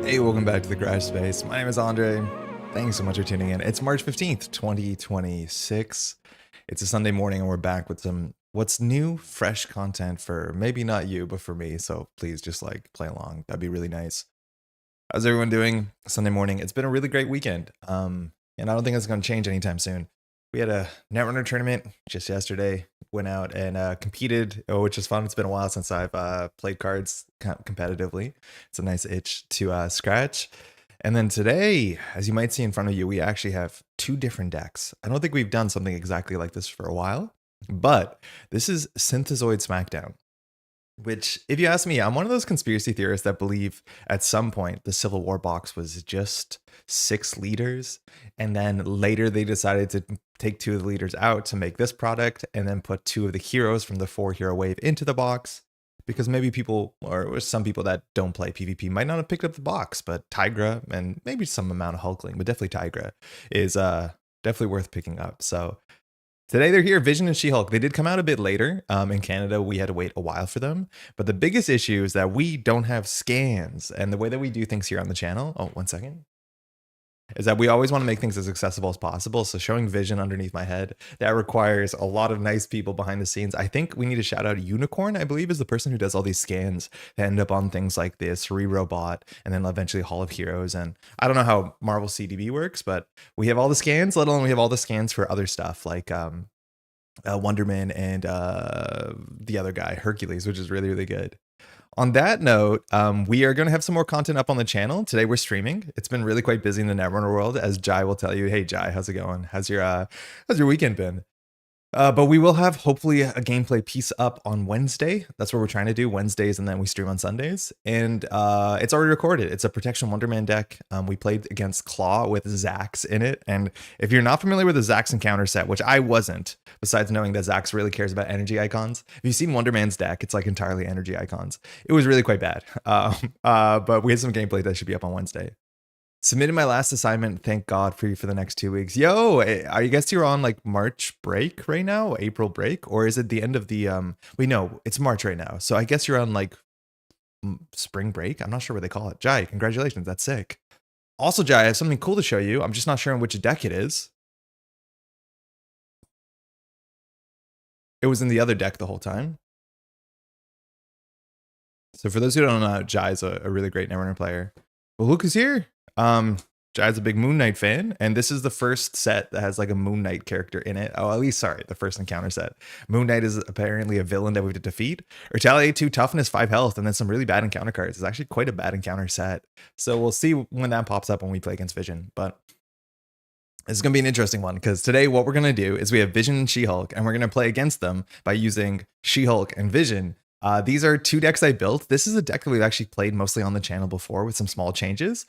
Hey, welcome back to the Garage Space. My name is Andre. Thanks so much for tuning in. It's March 15th, 2026. It's a Sunday morning and we're back with some what's new, fresh content for maybe not you, but for me. So please just like play along. That'd be really nice. How's everyone doing? Sunday morning. It's been a really great weekend. And I don't think it's going to change anytime soon. We had a Netrunner tournament just yesterday. Went out and competed, which is fun. It's been a while since I've played cards competitively. It's a nice itch to scratch. And then today, as you might see in front of you, we actually have two different decks. I don't think we've done something exactly like this for a while, but this is Synthezoid Smackdown. Which, if you ask me, I'm one of those conspiracy theorists that believe at some point the Civil War box was just 6 liters. And then later they decided to take 2 of the leaders out to make this product and then put 2 of the heroes from the 4-hero wave into the box. Because maybe people, or some people that don't play PvP might not have picked up the box, but Tigra and maybe some amount of Hulkling, but definitely Tigra is definitely worth picking up. So today they're here, Vision and She-Hulk. They did come out a bit later. In Canada, we had to wait a while for them. But the biggest issue is that we don't have scans. And the way that we do things here on the channel, oh, 1 second, is that we always want to make things as accessible as possible. So showing Vision underneath my head, that requires a lot of nice people behind the scenes. I think we need to shout out Unicorn, I believe, is the person who does all these scans that end up on things like this, Re-Robot, and then eventually Hall of Heroes. And I don't know how Marvel CDB works, but we have all the scans, let alone we have all the scans for other stuff like Wonderman and the other guy, Hercules, which is really, really good. On that note, we are going to have some more content up on the channel. Today we're streaming. It's been really quite busy in the Netrunner world, as Jai will tell you. Hey Jai, how's it going? How's your weekend been? But we will have hopefully a gameplay piece up on Wednesday. That's what we're trying to do, Wednesdays, and then we stream on Sundays. And it's already recorded. It's a Protection Wonderman deck. We played against Claw with Zax in it. And if you're not familiar with the Zax encounter set, which I wasn't, besides knowing that Zax really cares about energy icons, if you've seen Wonderman's deck, it's like entirely energy icons. It was really quite bad. But we had some gameplay that should be up on Wednesday. Submitted my last assignment. Thank God for you for the next 2 weeks. Yo, are you guys on like March break right now? April break? Or is it the end of the, wait, no, it's March right now. So I guess you're on like spring break. I'm not sure what they call it. Jai, congratulations. That's sick. Also, Jai, I have something cool to show you. I'm just not sure on which deck it is. It was in the other deck the whole time. So for those who don't know, Jai's a really great Netrunner player. Well, look who's here. Jai's a big Moon Knight fan, and this is the first set that has like a Moon Knight character in it. Oh, at least, sorry, the first encounter set. Moon Knight is apparently a villain that we have to defeat. Retaliate 2, toughness 5 health, and then some really bad encounter cards. It's actually quite a bad encounter set. So we'll see when that pops up when we play against Vision. But this is going to be an interesting one because today what we're going to do is we have Vision and She-Hulk, and we're going to play against them by using She-Hulk and Vision. These are 2 decks I built. This is a deck that we've actually played mostly on the channel before with some small changes.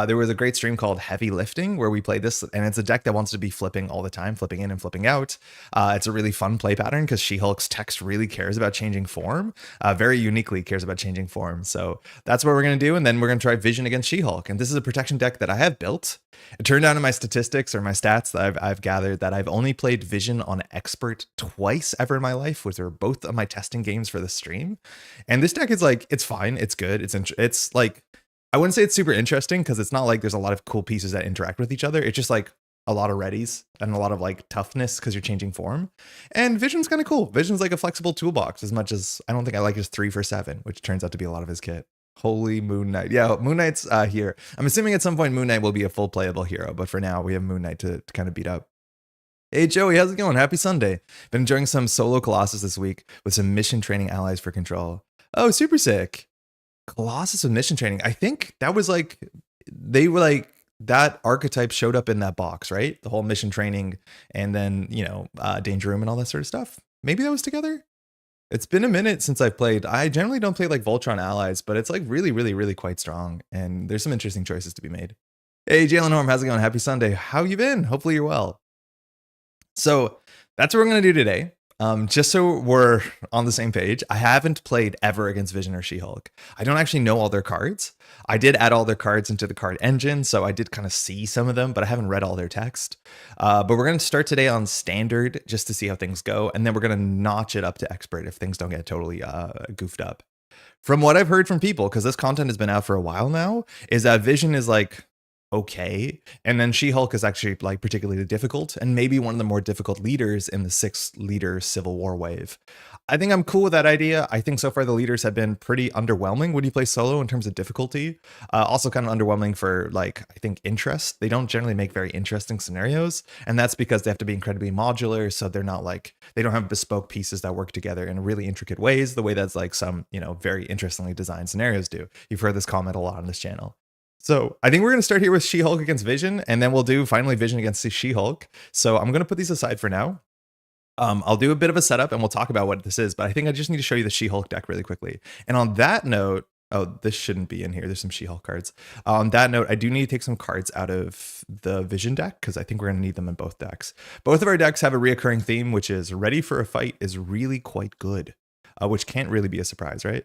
There was a great stream called Heavy Lifting where we played this, and it's a deck that wants to be flipping all the time, flipping in and flipping out. It's a really fun play pattern because She-Hulk's text really cares about changing form, very uniquely cares about changing form. So that's what we're going to do, and then we're going to try Vision against She-Hulk. And this is a protection deck that I have built. It turned out in my statistics or my stats that I've gathered that I've only played Vision on Expert twice ever in my life, which were both of my testing games for the stream. And this deck is like, it's fine, it's good, it's like, I wouldn't say it's super interesting because it's not like there's a lot of cool pieces that interact with each other. It's just like a lot of readies and a lot of like toughness because you're changing form. And Vision's kind of cool. Vision's like a flexible toolbox, as much as I don't think I like his 3 for 7, which turns out to be a lot of his kit. Holy Moon Knight. Yeah, Moon Knight's here. I'm assuming at some point Moon Knight will be a full playable hero, but for now we have Moon Knight to kind of beat up. Hey Joey, how's it going? Happy Sunday. Been enjoying some solo Colossus this week with some mission training allies for control. Oh, super sick. Colossus with mission training. I think that was like, they were like, that archetype showed up in that box, right? The whole mission training and then, you know, Danger Room and all that sort of stuff. Maybe that was together? It's been a minute since I've played. I generally don't play like Voltron allies, but it's like really, really, really quite strong. And there's some interesting choices to be made. Hey, Jalen Horm, how's it going? Happy Sunday. How you been? Hopefully you're well. So that's what we're going to do today. Just so we're on the same page, I haven't played ever against Vision or She-Hulk. I don't actually know all their cards. I did add all their cards into the card engine, so I did kind of see some of them, but I haven't read all their text. But we're going to start today on standard just to see how things go, and then we're going to notch it up to expert if things don't get totally goofed up. From what I've heard from people, because this content has been out for a while now, is that Vision is like okay, and then She-Hulk is actually like particularly difficult and maybe one of the more difficult leaders in the 6-leader Civil War wave. I think I'm cool with that idea. I think so far the leaders have been pretty underwhelming when you play solo in terms of difficulty. Also kind of underwhelming for like, I think, interest. They don't generally make very interesting scenarios, and that's because they have to be incredibly modular, so they're not like, they don't have bespoke pieces that work together in really intricate ways the way that's like some, you know, very interestingly designed scenarios do. You've heard this comment a lot on this channel. So I think we're going to start here with She-Hulk against Vision, and then we'll do finally Vision against She-Hulk. So I'm going to put these aside for now. I'll do a bit of a setup and we'll talk about what this is, but I think I just need to show you the She-Hulk deck really quickly. And on that note, oh, this shouldn't be in here. There's some She-Hulk cards. On that note, I do need to take some cards out of the Vision deck because I think we're going to need them in both decks. Both of our decks have a reoccurring theme, which is ready for a fight is really quite good, which can't really be a surprise, right?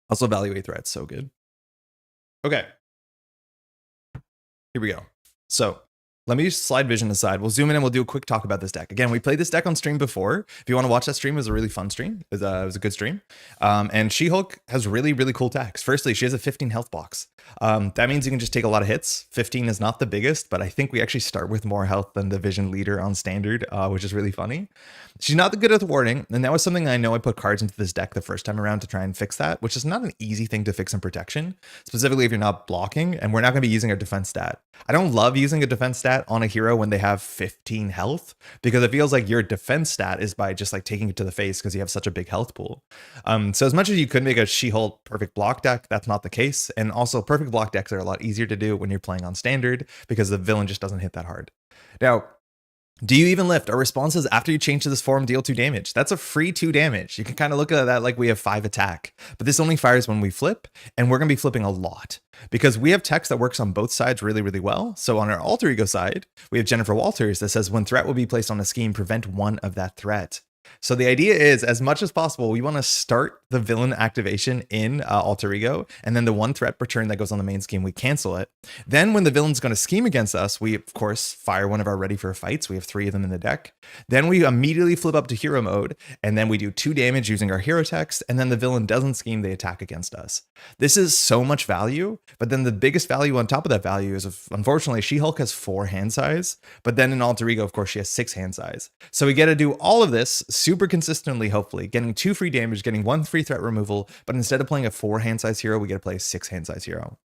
Also, evaluate threats, so good. Okay, here we go. So let me slide Vision aside. We'll zoom in and we'll do a quick talk about this deck. Again, we played this deck on stream before. If you want to watch that stream, it was a really fun stream. It was a good stream. And She-Hulk has really, really cool attacks. Firstly, she has a 15 health box. That means you can just take a lot of hits. 15 is not the biggest, but I think we actually start with more health than the Vision leader on standard, which is really funny. She's not that good at thwarting, and that was something I know I put cards into this deck the first time around to try and fix that, which is not an easy thing to fix in protection, specifically if you're not blocking, and we're not going to be using a defense stat. I don't love using a defense stat on a hero when they have 15 health, because it feels like your defense stat is by just like taking it to the face because you have such a big health pool. So as much as you could make a She-Hulk perfect block deck, that's not the case. And also perfect block decks are a lot easier to do when you're playing on standard because the villain just doesn't hit that hard. Now, do you even lift? Our response is after you change to this form, deal 2 damage. That's a free 2 damage. You can kind of look at that like we have 5 attack, but this only fires when we flip, and we're going to be flipping a lot because we have text that works on both sides really, really well. So on our alter ego side, we have Jennifer Walters that says when threat will be placed on a scheme, prevent one of that threat. So the idea is, as much as possible, we want to start the villain activation in alter ego, and then the one threat per turn that goes on the main scheme, we cancel it. Then when the villain's going to scheme against us, we of course fire one of our ready for fights. We have 3 of them in the deck. Then we immediately flip up to hero mode, and then we do 2 damage using our hero text, and then the villain doesn't scheme, they attack against us. This is so much value, but then the biggest value on top of that value is, unfortunately, She-Hulk has 4 hand size, but then in alter ego, of course, she has 6 hand size. So we get to do all of this super consistently, hopefully, getting 2 free damage, getting 1 free threat removal, but instead of playing a 4 hand size hero, we get to play a 6 hand size hero.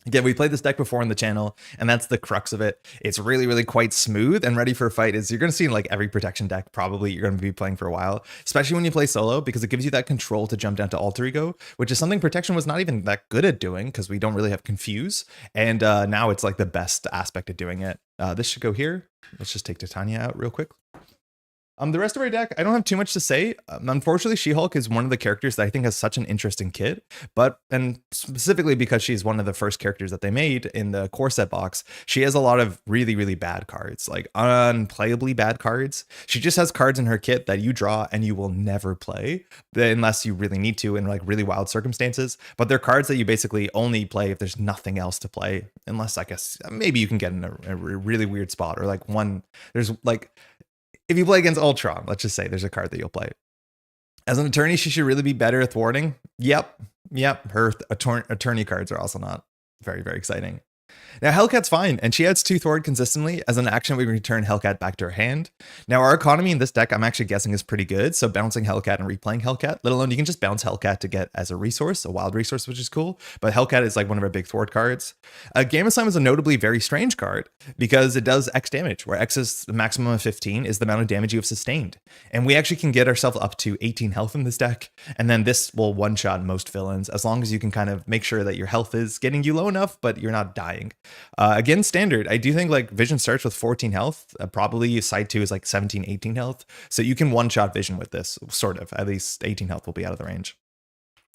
Again, we played this deck before on the channel, and that's the crux of it. It's really, really quite smooth and ready for a fight. You're going to see in like every protection deck, probably you're going to be playing for a while, especially when you play solo, because it gives you that control to jump down to alter ego, which is something protection was not even that good at doing because we don't really have confuse. And now it's like the best aspect of doing it. This should go here. Let's just take Titania out real quick. The rest of our deck, I don't have too much to say. Unfortunately, She-Hulk is one of the characters that I think has such an interesting kit, and specifically because she's one of the first characters that they made in the core set box, she has a lot of really, really bad cards, like unplayably bad cards. She just has cards in her kit that you draw and you will never play unless you really need to in like really wild circumstances. But they're cards that you basically only play if there's nothing else to play, unless I guess maybe you can get in a really weird spot, or like there's like, if you play against Ultron, let's just say there's a card that you'll play. As an attorney, she should really be better at thwarting. Yep. Yep, her attorney cards are also not very, very exciting. Now, Hellcat's fine, and she adds 2 Thwart consistently. As an action, we return Hellcat back to her hand. Now, our economy in this deck, I'm actually guessing, is pretty good, so bouncing Hellcat and replaying Hellcat, let alone you can just bounce Hellcat to get as a resource, a wild resource, which is cool, but Hellcat is like one of our big Thwart cards. Gamma Slime is a notably very strange card, because it does X damage, where X is the maximum of 15 is the amount of damage you have sustained. And we actually can get ourselves up to 18 health in this deck, and then this will one-shot most villains, as long as you can kind of make sure that your health is getting you low enough, but you're not dying. Again, standard. I do think like Vision starts with 14 health. Probably side 2 is like 17, 18 health. So you can one-shot Vision with this, sort of. At least 18 health will be out of the range.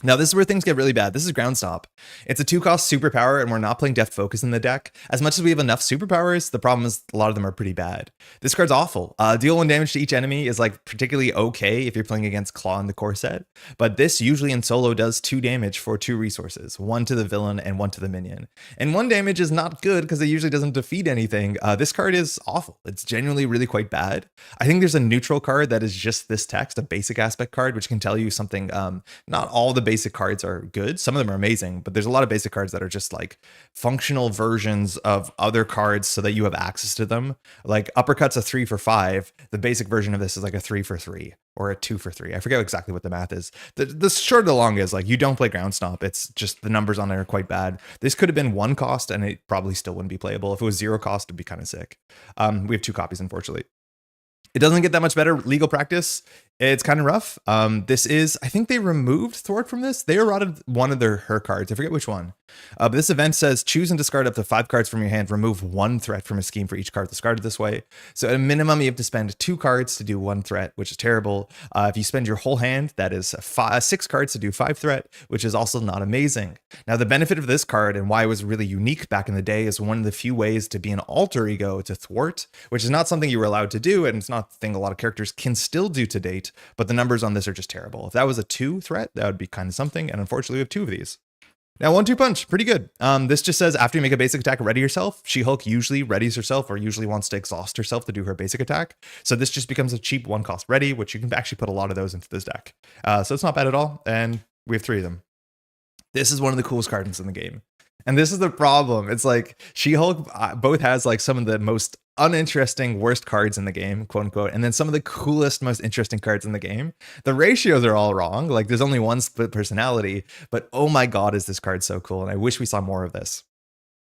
Now, this is where things get really bad. This is Ground Stomp. It's a 2-cost superpower, and we're not playing Deft Focus in the deck. As much as we have enough superpowers, the problem is a lot of them are pretty bad. This card's awful. Deal 1 damage to each enemy is like particularly okay if you're playing against Claw in the core set, but this usually in solo does 2 damage for 2 resources, 1 to the villain and 1 to the minion. And 1 damage is not good because it usually doesn't defeat anything. This card is awful. It's genuinely really quite bad. I think there's a neutral card that is just this text, a basic aspect card, which can tell you something. Not all the basic cards are good. Some of them are amazing, but there's a lot of basic cards that are just like functional versions of other cards so that you have access to them. Like Uppercut's a 3 for 5. The basic version of this is like a 3 for 3 or a 2 for 3. I forget exactly what the math is. The short of the long is like you don't play Ground Stomp. It's just the numbers on it are quite bad. This could have been 1 cost and it probably still wouldn't be playable. If it was 0 cost, it'd be kind of sick. We have 2 copies, unfortunately. It doesn't get that much better. Legal Practice, it's kind of rough. This is, I think they removed Thwart from this. They eroded one of her cards. I forget which one. But this event says choose and discard up to 5 cards from your hand. Remove 1 threat from a scheme for each card discarded this way. So at a minimum, you have to spend 2 cards to do 1 threat, which is terrible. If you spend your whole hand, that is 6 cards to do 5 threat, which is also not amazing. Now, the benefit of this card and why it was really unique back in the day is one of the few ways to be an alter ego to Thwart, which is not something you were allowed to do, and it's not a thing a lot of characters can still do to date, but the numbers on this are just terrible. If that was a 2 threat, that would be kind of something, and unfortunately we have 2 of these. Now, 1-2 punch, pretty good. This just says after you make a basic attack, ready yourself. She-Hulk usually readies herself or usually wants to exhaust herself to do her basic attack. So this just becomes a cheap 1-cost ready, which you can actually put a lot of those into this deck. So it's not bad at all, and we have 3 of them. This is one of the coolest cards in the game. And this is the problem. It's like She-Hulk both has like some of the most uninteresting worst cards in the game, quote unquote, and then some of the coolest, most interesting cards in the game. The ratios are all wrong. Like there's only one split personality, but oh my God, is this card so cool. And I wish we saw more of this.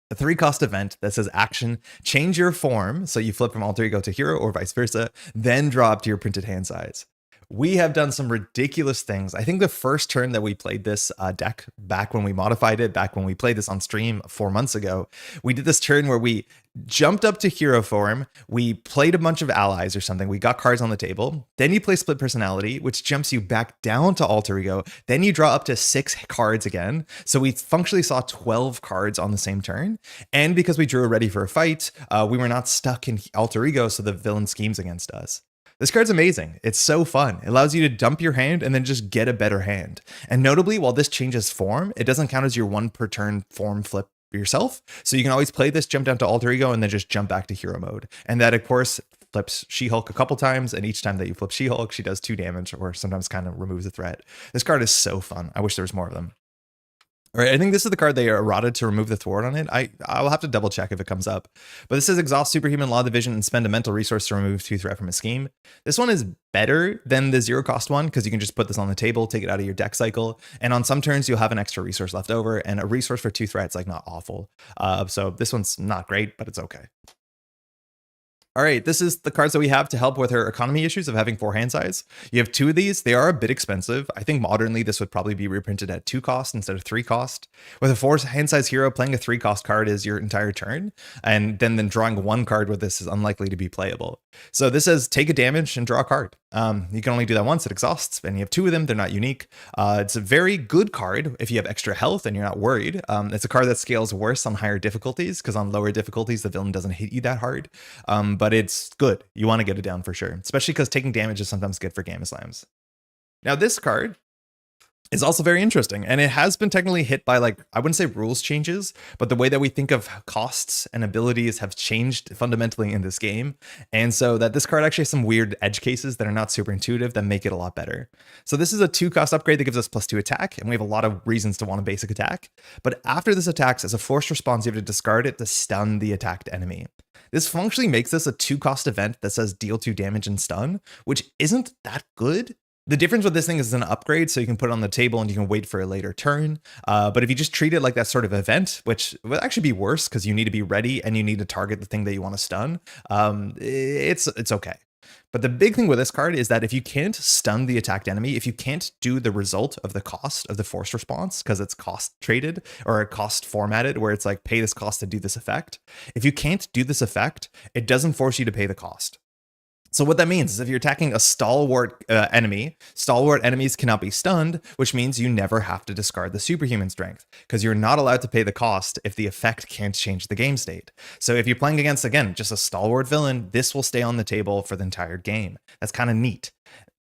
A 3-cost event that says action, change your form. So you flip from alter ego to hero or vice versa, then draw up to your printed hand size. We have done some ridiculous things. I think the first turn that we played this deck, back when we modified it, back when we played this on stream 4 months ago, we did this turn where we jumped up to hero form, we played a bunch of allies or something, we got cards on the table, then you play split personality, which jumps you back down to alter ego, then you draw up to 6 cards again. So we functionally saw 12 cards on the same turn, and because we drew a ready for a fight, we were not stuck in alter ego, so the villain schemes against us. This card's amazing. It's so fun. It allows you to dump your hand and then just get a better hand. And notably, while this changes form, it doesn't count as your 1 per turn form flip yourself. So you can always play this, jump down to alter ego, and then just jump back to hero mode. And that, of course, flips She-Hulk a couple times, and each time that you flip She-Hulk, she does 2 damage or sometimes kind of removes a threat. This card is so fun. I wish there was more of them. All right, I think this is the card they eroded to remove the thwart on it. I'll have to double check if it comes up. But this says exhaust superhuman law division and spend a mental resource to remove 2 threat from a scheme. This one is better than the 0-cost one because you can just put this on the table, take it out of your deck cycle. And on some turns, you'll have an extra resource left over, and a resource for 2 threats, like not awful. So this one's not great, but it's okay. All right, this is the cards that we have to help with her economy issues of having 4 hand size. You have 2 of these. They are a bit expensive. I think modernly this would probably be reprinted at 2 cost instead of 3 cost. With a 4 hand size hero, playing a 3 cost card is your entire turn, and then drawing 1 card with this is unlikely to be playable. So this says take a damage and draw a card. You can only do that once, it exhausts, and you have 2 of them. They're not unique. It's a very good card if you have extra health and you're not worried. It's a card that scales worse on higher difficulties because on lower difficulties, the villain doesn't hit you that hard. But it's good. You want to get it down for sure, especially because taking damage is sometimes good for Gamma Slams. Now this card is also very interesting. And it has been technically hit by, like, I wouldn't say rules changes, but the way that we think of costs and abilities have changed fundamentally in this game. And so that this card actually has some weird edge cases that are not super intuitive that make it a lot better. So this is a 2-cost upgrade that gives us +2 attack, and we have a lot of reasons to want a basic attack. But after this attacks, as a forced response, you have to discard it to stun the attacked enemy. This functionally makes this a 2-cost event that says deal 2 damage and stun, which isn't that good. The difference with this thing is it's an upgrade, so you can put it on the table and you can wait for a later turn. But if you just treat it like that sort of event, which would actually be worse because you need to be ready and you need to target the thing that you want to stun, it's okay. But the big thing with this card is that if you can't stun the attacked enemy, if you can't do the result of the cost of the force response, because it's cost traded or cost formatted, where it's like pay this cost to do this effect, if you can't do this effect, it doesn't force you to pay the cost. So what that means is if you're attacking a stalwart enemy, stalwart enemies cannot be stunned, which means you never have to discard the superhuman strength, because you're not allowed to pay the cost if the effect can't change the game state. So if you're playing against, again, just a stalwart villain, this will stay on the table for the entire game. That's kind of neat.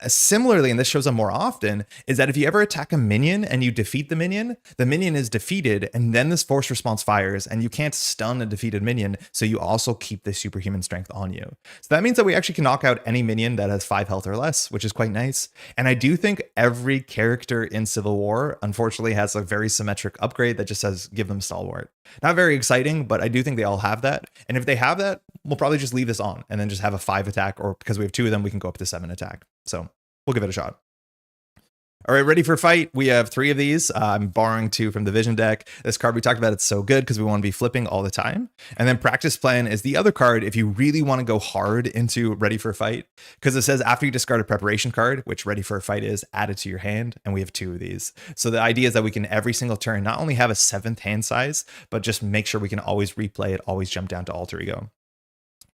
Similarly, and this shows up more often, is that if you ever attack a minion and you defeat the minion is defeated, and then this force response fires, and you can't stun a defeated minion, so you also keep the superhuman strength on you. So that means that we actually can knock out any minion that has 5 health or less, which is quite nice. And I do think every character in Civil War, unfortunately, has a very symmetric upgrade that just says give them stalwart. Not very exciting, but I do think they all have that. And if they have that, we'll probably just leave this on and then just have a 5 attack, or because we have 2 of them, we can go up to 7 attack. So we'll give it a shot. All right, ready for fight. We have 3 of these. I'm borrowing 2 from the Vision deck. This card we talked about, it's so good because we want to be flipping all the time. And then Practice Plan is the other card if you really want to go hard into Ready for a Fight, because it says after you discard a preparation card, which Ready for a Fight is, add it to your hand, and we have 2 of these. So the idea is that we can every single turn not only have a 7th hand size, but just make sure we can always replay it, always jump down to Alter Ego.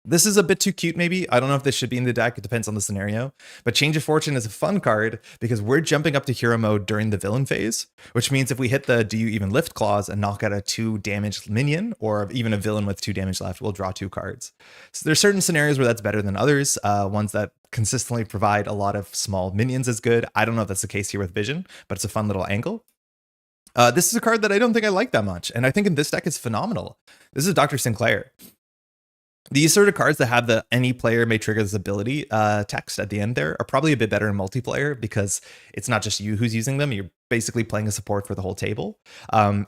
This is a bit too cute, maybe. I don't know if this should be in the deck. It depends on the scenario. But Change of Fortune is a fun card because we're jumping up to hero mode during the villain phase, which means if we hit the Do You Even Lift clause and knock out a 2 damage minion, or even a villain with 2 damage left, we'll draw 2 cards. So there's certain scenarios where that's better than others. Ones that consistently provide a lot of small minions is good. I don't know if that's the case here with Vision, but it's a fun little angle. This is a card that I don't think I like that much, and I think in this deck it's phenomenal. This is Dr. Sinclair. These sort of cards that have the any player may trigger this ability text at the end there are probably a bit better in multiplayer because it's not just you who's using them. You're basically playing a support for the whole table.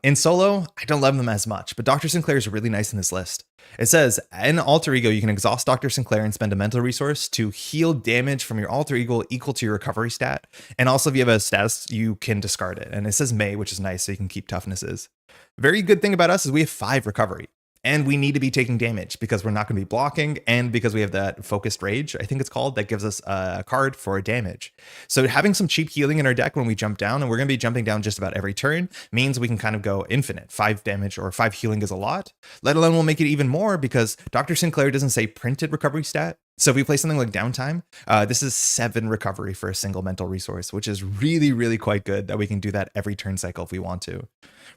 In solo, I don't love them as much, but Dr. Sinclair is really nice in this list. It says, in Alter Ego, you can exhaust Dr. Sinclair and spend a mental resource to heal damage from your Alter Ego equal to your recovery stat. And also, if you have a status, you can discard it. And it says May, which is nice, so you can keep toughnesses. Very good thing about us is we have 5 recovery. And we need to be taking damage because we're not going to be blocking, and because we have that focused rage, I think it's called, that gives us a card for damage. So having some cheap healing in our deck when we jump down, and we're going to be jumping down just about every turn, means we can kind of go infinite. 5 damage or 5 healing is a lot, let alone we'll make it even more because Dr. Sinclair doesn't say printed recovery stat. So if we play something like Downtime, this is 7 recovery for a single mental resource, which is really, really quite good that we can do that every turn cycle if we want to.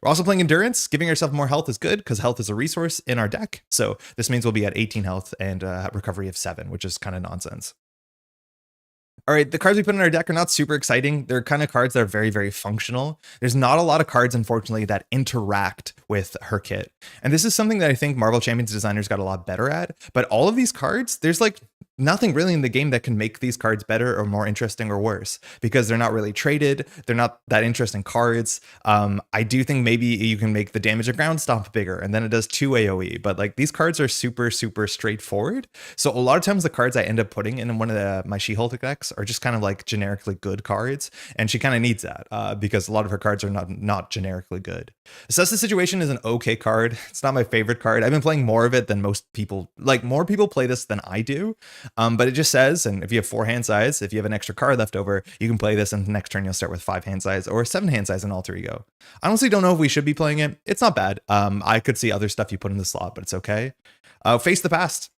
We're also playing Endurance. Giving ourselves more health is good because health is a resource in our deck. So this means we'll be at 18 health and recovery of 7, which is kind of nonsense. All right, the cards we put in our deck are not super exciting. They're kind of cards that are very, very functional. There's not a lot of cards, unfortunately, that interact with her kit. And this is something that I think Marvel Champions designers got a lot better at. But all of these cards, there's like nothing really in the game that can make these cards better or more interesting or worse because they're not really traded. They're not that interesting cards. I do think maybe you can make the damage of ground stomp bigger and then it does 2 AoE, but like these cards are super, super straightforward. So a lot of times the cards I end up putting in one of my She-Hulk decks are just kind of like generically good cards. And she kind of needs that because a lot of her cards are not generically good. Assess the Situation is an okay card. It's not my favorite card. I've been playing more of it than most people. Like more people play this than I do. But it just says, and if you have 4 hand size, if you have an extra card left over, you can play this, and the next turn you'll start with 5 hand size or 7 hand size in Alter Ego. I honestly don't know if we should be playing it. It's not bad. I could see other stuff you put in the slot, but it's okay. Face the Past.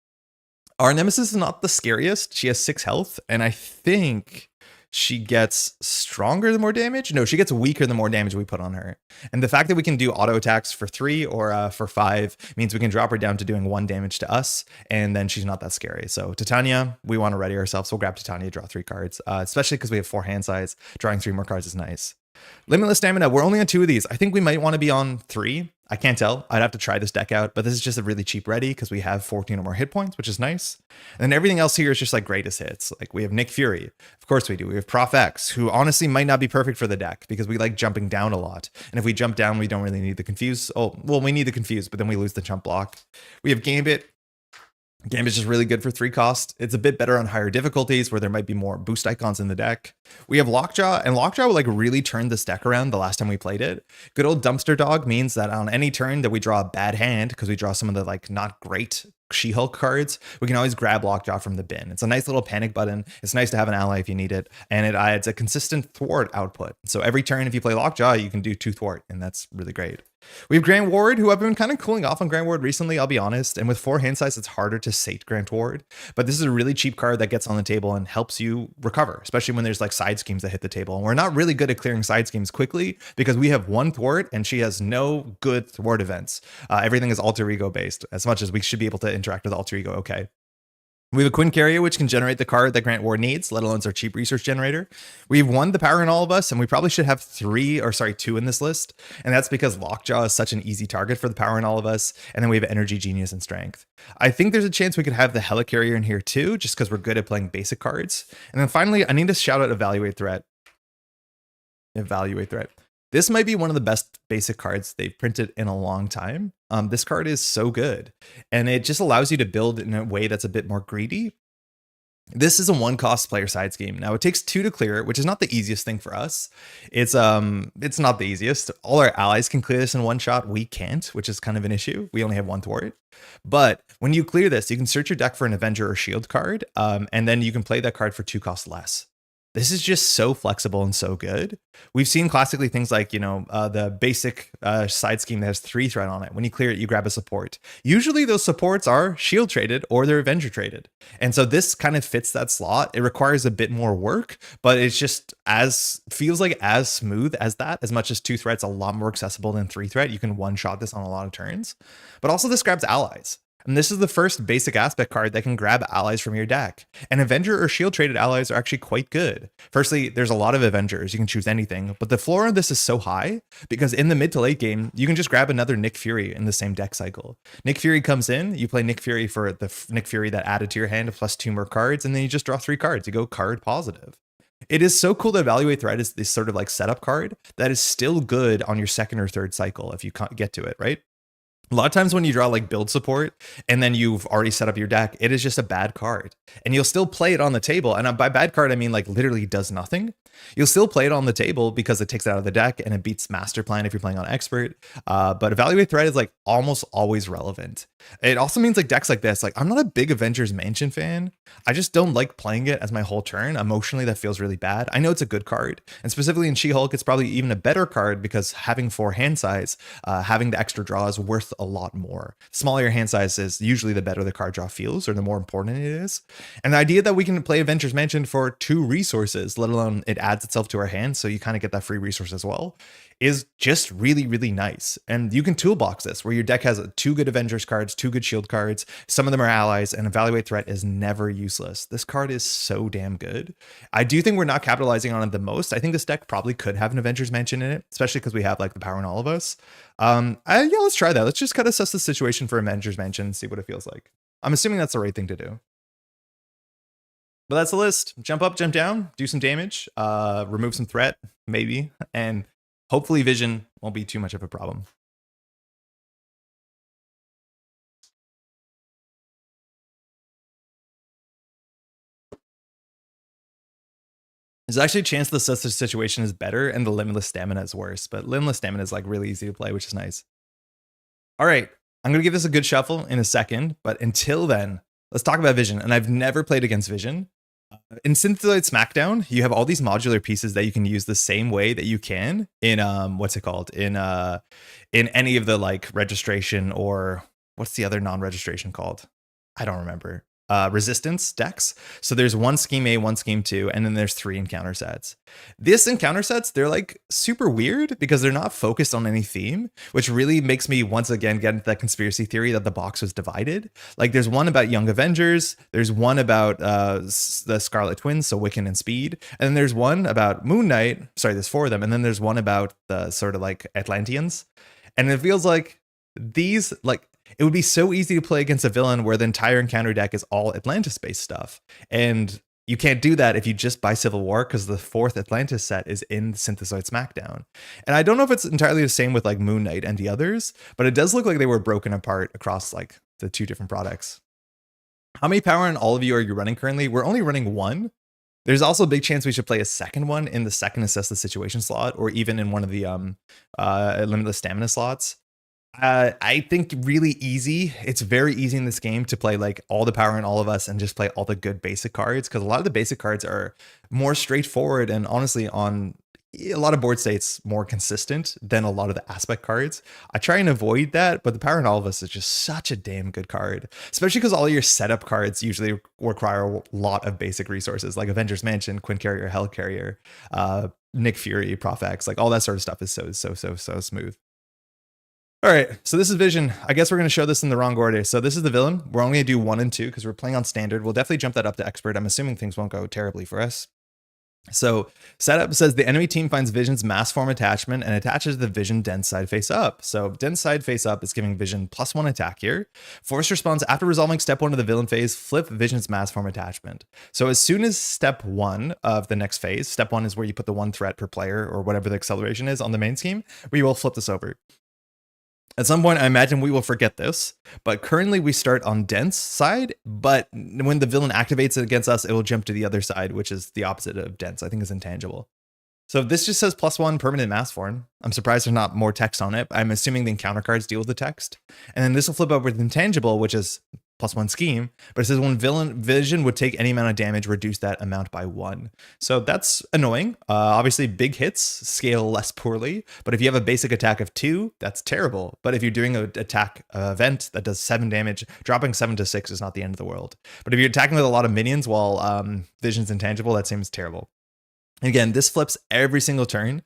Our Nemesis is not the scariest. She has 6 health, and I think she gets stronger the more damage. No, she gets weaker the more damage we put on her. And the fact that we can do auto attacks for 3 or for 5 means we can drop her down to doing 1 damage to us, and then she's not that scary. So Titania, we want to ready ourselves. We'll grab Titania, draw 3 cards, especially because we have 4 hand size. Drawing 3 more cards is nice. Limitless Stamina, we're only on 2 of these. I think we might want to be on 3. I can't tell. I'd have to try this deck out, but this is just a really cheap ready because we have 14 or more hit points, which is nice. And then everything else here is just like greatest hits. Like we have Nick Fury. Of course we do. We have Prof X, who honestly might not be perfect for the deck because we like jumping down a lot. And if we jump down, we don't really need the Confuse. Oh, well, we need the Confuse, but then we lose the jump block. We have Gambit. Gambit's just really good for 3 cost. It's a bit better on higher difficulties where there might be more boost icons in the deck. We have Lockjaw, and Lockjaw like really turned this deck around the last time we played it. Good old Dumpster Dog means that on any turn that we draw a bad hand, because we draw some of the like not great She-Hulk cards, we can always grab Lockjaw from the bin. It's a nice little panic button. It's nice to have an ally if you need it, and it adds a consistent thwart output. So every turn, if you play Lockjaw, you can do 2 thwart, and that's really great. We have Grant Ward, who I've been kind of cooling off on Grant Ward recently, I'll be honest. And with 4 hand size, it's harder to sate Grant Ward. But this is a really cheap card that gets on the table and helps you recover, especially when there's like side schemes that hit the table. And we're not really good at clearing side schemes quickly because we have 1 thwart and she has no good thwart events. Everything is alter ego based, as much as we should be able to interact with alter ego okay. We have a Quinn Carrier, which can generate the card that Grant Ward needs, let alone our cheap research generator. We've won the power in all of us, and we probably should have 2 in this list. And that's because Lockjaw is such an easy target for the power in all of us. And then we have Energy, Genius, and Strength. I think there's a chance we could have the Helicarrier in here too, just because we're good at playing basic cards. And then finally, I need to shout out Evaluate Threat. Evaluate Threat. This might be one of the best basic cards they've printed in a long time. This card is so good, and it just allows you to build in a way that's a bit more greedy. This is a 1 cost player side scheme. Now it takes 2 to clear it, which is not the easiest thing for us. It's not the easiest. All our allies can clear this in 1 shot. We can't, which is kind of an issue. We only have 1 thwart. But when you clear this, you can search your deck for an Avenger or Shield card, and then you can play that card for 2 costs less. This is just so flexible and so good. We've seen classically things like, the basic side scheme that has 3 threat on it. When you clear it, you grab a support. Usually those supports are shield traded or they're Avenger traded. And so this kind of fits that slot. It requires a bit more work, but it's just feels like as smooth as that, as much as 2 threats, a lot more accessible than 3 threat. You can 1-shot this on a lot of turns, but also this grabs allies. And this is the first basic aspect card that can grab allies from your deck. And Avenger or Shield traded allies are actually quite good. Firstly, there's a lot of Avengers. You can choose anything, but the floor on this is so high because in the mid to late game, you can just grab another Nick Fury in the same deck cycle. Nick Fury comes in, you play Nick Fury for the Nick Fury that added to your hand plus 2 more cards, and then you just draw 3 cards. You go card positive. It is so cool to Evaluate Threat is this sort of like setup card that is still good on your 2nd or 3rd cycle if you can't get to it, right? A lot of times when you draw like build support and then you've already set up your deck, it is just a bad card and you'll still play it on the table. And by bad card, I mean like literally does nothing. You'll still play it on the table because it takes it out of the deck and it beats Master Plan if you're playing on Expert. But Evaluate Threat is like almost always relevant. It also means like decks like this, like I'm not a big Avengers Mansion fan. I just don't like playing it as my whole turn. Emotionally, that feels really bad. I know it's a good card. And specifically in She-Hulk, it's probably even a better card because having 4 hand size, having the extra draw is worth a lot more. Smaller your hand size is usually the better the card draw feels or the more important it is. And the idea that we can play Avengers Mansion for 2 resources, let alone it adds itself to our hand, so you kind of get that free resource as well, is just really, really nice. And you can toolbox this where your deck has 2 good Avengers cards, 2 good Shield cards. Some of them are allies, and Evaluate Threat is never useless. This card is so damn good. I do think we're not capitalizing on it the most. I think this deck probably could have an Avengers Mansion in it, especially because we have like the power in all of us. Yeah, let's try that. Let's just kind of assess the situation for Avengers Mansion and see what it feels like. I'm assuming that's the right thing to do. But that's the list. Jump up, jump down, do some damage, remove some threat, maybe, and hopefully vision won't be too much of a problem. There's actually a chance the situation is better and the Limitless Stamina is worse, but Limitless Stamina is like really easy to play, which is nice. All right, I'm gonna give this a good shuffle in a second, but until then, let's talk about Vision. And I've never played against Vision. In Sythezoid Smackdown, you have all these modular pieces that you can use the same way that you can in what's it called? In any of the like registration, or what's the other non-registration called? I don't remember. resistance decks. So there's one scheme A, one scheme 2, and then there's 3 encounter sets. This encounter sets, they're like super weird because they're not focused on any theme, which really makes me once again get into that conspiracy theory that the box was divided. Like there's one about Young Avengers, there's one about the Scarlet Twins, so Wiccan and Speed, and then there's one about Moon Knight. Sorry, there's 4 of them, and then there's one about the sort of like Atlanteans. And it feels like these, like, it would be so easy to play against a villain where the entire encounter deck is all Atlantis-based stuff. And you can't do that if you just buy Civil War, because the 4th Atlantis set is in Synthezoid Smackdown. And I don't know if it's entirely the same with like Moon Knight and the others, but it does look like they were broken apart across like the 2 different products. How many power in all of you are you running currently? We're only running 1. There's also a big chance we should play a second one in the second assess the situation slot, or even in one of the limitless stamina slots. I think really easy. It's very easy in this game to play like all the power in all of us and just play all the good basic cards, because a lot of the basic cards are more straightforward and honestly on a lot of board states more consistent than a lot of the aspect cards. I try and avoid that, but the power in all of us is just such a damn good card, especially because all your setup cards usually require a lot of basic resources like Avengers Mansion, Quinn Carrier, Hell Carrier, Nick Fury, Prof X, like all that sort of stuff is so smooth. All right, so this is Vision. I guess we're going to show this in the wrong order. So this is the villain. We're only going to do 1 and 2 because we're playing on standard. We'll definitely jump that up to expert. I'm assuming things won't go terribly for us. So setup says the enemy team finds Vision's mass form attachment and attaches the Vision dense side face up. So dense side face up is giving Vision +1 attack here. Force response after resolving step 1 of the villain phase, flip Vision's mass form attachment. So as soon as step 1 of the next phase, step 1 is where you put the 1 threat per player or whatever the acceleration is on the main scheme, we will flip this over. At some point, I imagine we will forget this, but currently we start on dense side, but when the villain activates it against us, it will jump to the other side, which is the opposite of dense. I think it's intangible. So this just says +1 permanent mass form. I'm surprised there's not more text on it. I'm assuming the encounter cards deal with the text. And then this will flip over with intangible, which is +1 scheme, but it says when Vision would take any amount of damage, reduce that amount by 1. So that's annoying. Obviously big hits scale less poorly, but if you have a basic attack of 2, that's terrible. But if you're doing an attack event that does 7 damage, dropping 7 to 6 is not the end of the world. But if you're attacking with a lot of minions while Vision's intangible, that seems terrible. Again, this flips every single turn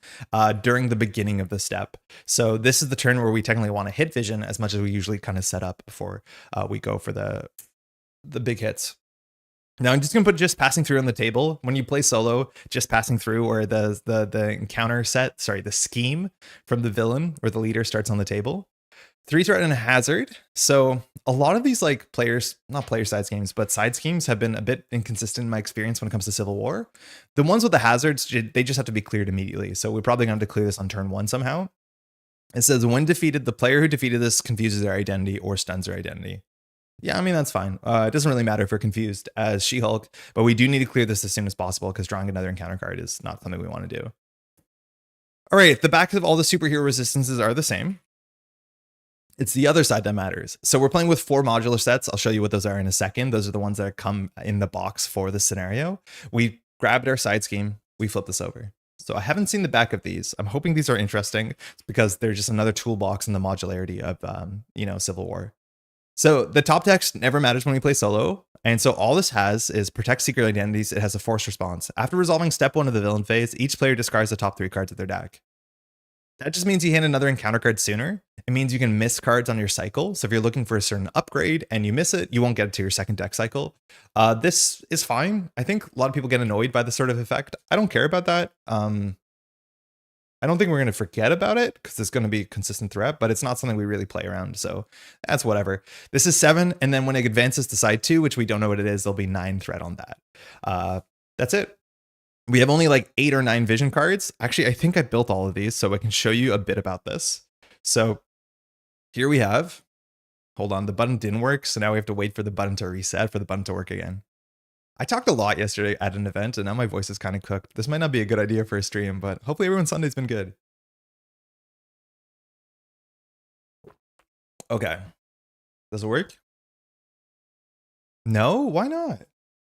during the beginning of the step. So this is the turn where we technically want to hit Vision as much as we usually kind of set up before we go for the big hits. Now I'm just going to put just passing through on the table. When you play solo, just passing through or the encounter set, sorry, the scheme from the villain or the leader starts on the table. 3 threat and a hazard. So a lot of these like players, not player side schemes, but side schemes have been a bit inconsistent in my experience when it comes to Civil War. The ones with the hazards, they just have to be cleared immediately. So we're probably going to have to clear this on turn 1 somehow. It says when defeated, the player who defeated this confuses their identity or stuns their identity. Yeah, I mean, that's fine. It doesn't really matter if we're confused as She-Hulk, but we do need to clear this as soon as possible because drawing another encounter card is not something we want to do. All right, the backs of all the superhero resistances are the same. It's the other side that matters. So we're playing with 4 modular sets. I'll show you what those are in a second. Those are the ones that come in the box for this scenario. We grabbed our side scheme. We flip this over. So I haven't seen the back of these. I'm hoping these are interesting because they're just another toolbox in the modularity of, Civil War. So the top text never matters when we play solo. And so all this has is protect secret identities. It has a force response. After resolving step 1 of the villain phase, each player discards the top 3 cards of their deck. That just means you hand another encounter card sooner. It means you can miss cards on your cycle. So if you're looking for a certain upgrade and you miss it, you won't get it to your second deck cycle. This is fine. I think a lot of people get annoyed by this sort of effect. I don't care about that. I don't think we're going to forget about it because it's going to be a consistent threat, but it's not something we really play around. So that's whatever. This is 7. And then when it advances to side 2, which we don't know what it is, there'll be 9 threat on that. That's it. We have only like 8 or 9 vision cards. Actually, I think I built all of these so I can show you a bit about this. So here we have, hold on, the button didn't work. So now we have to wait for the button to reset for the button to work again. I talked a lot yesterday at an event and now my voice is kind of cooked. This might not be a good idea for a stream, but hopefully everyone's Sunday's been good. Okay. Does it work? No, why not?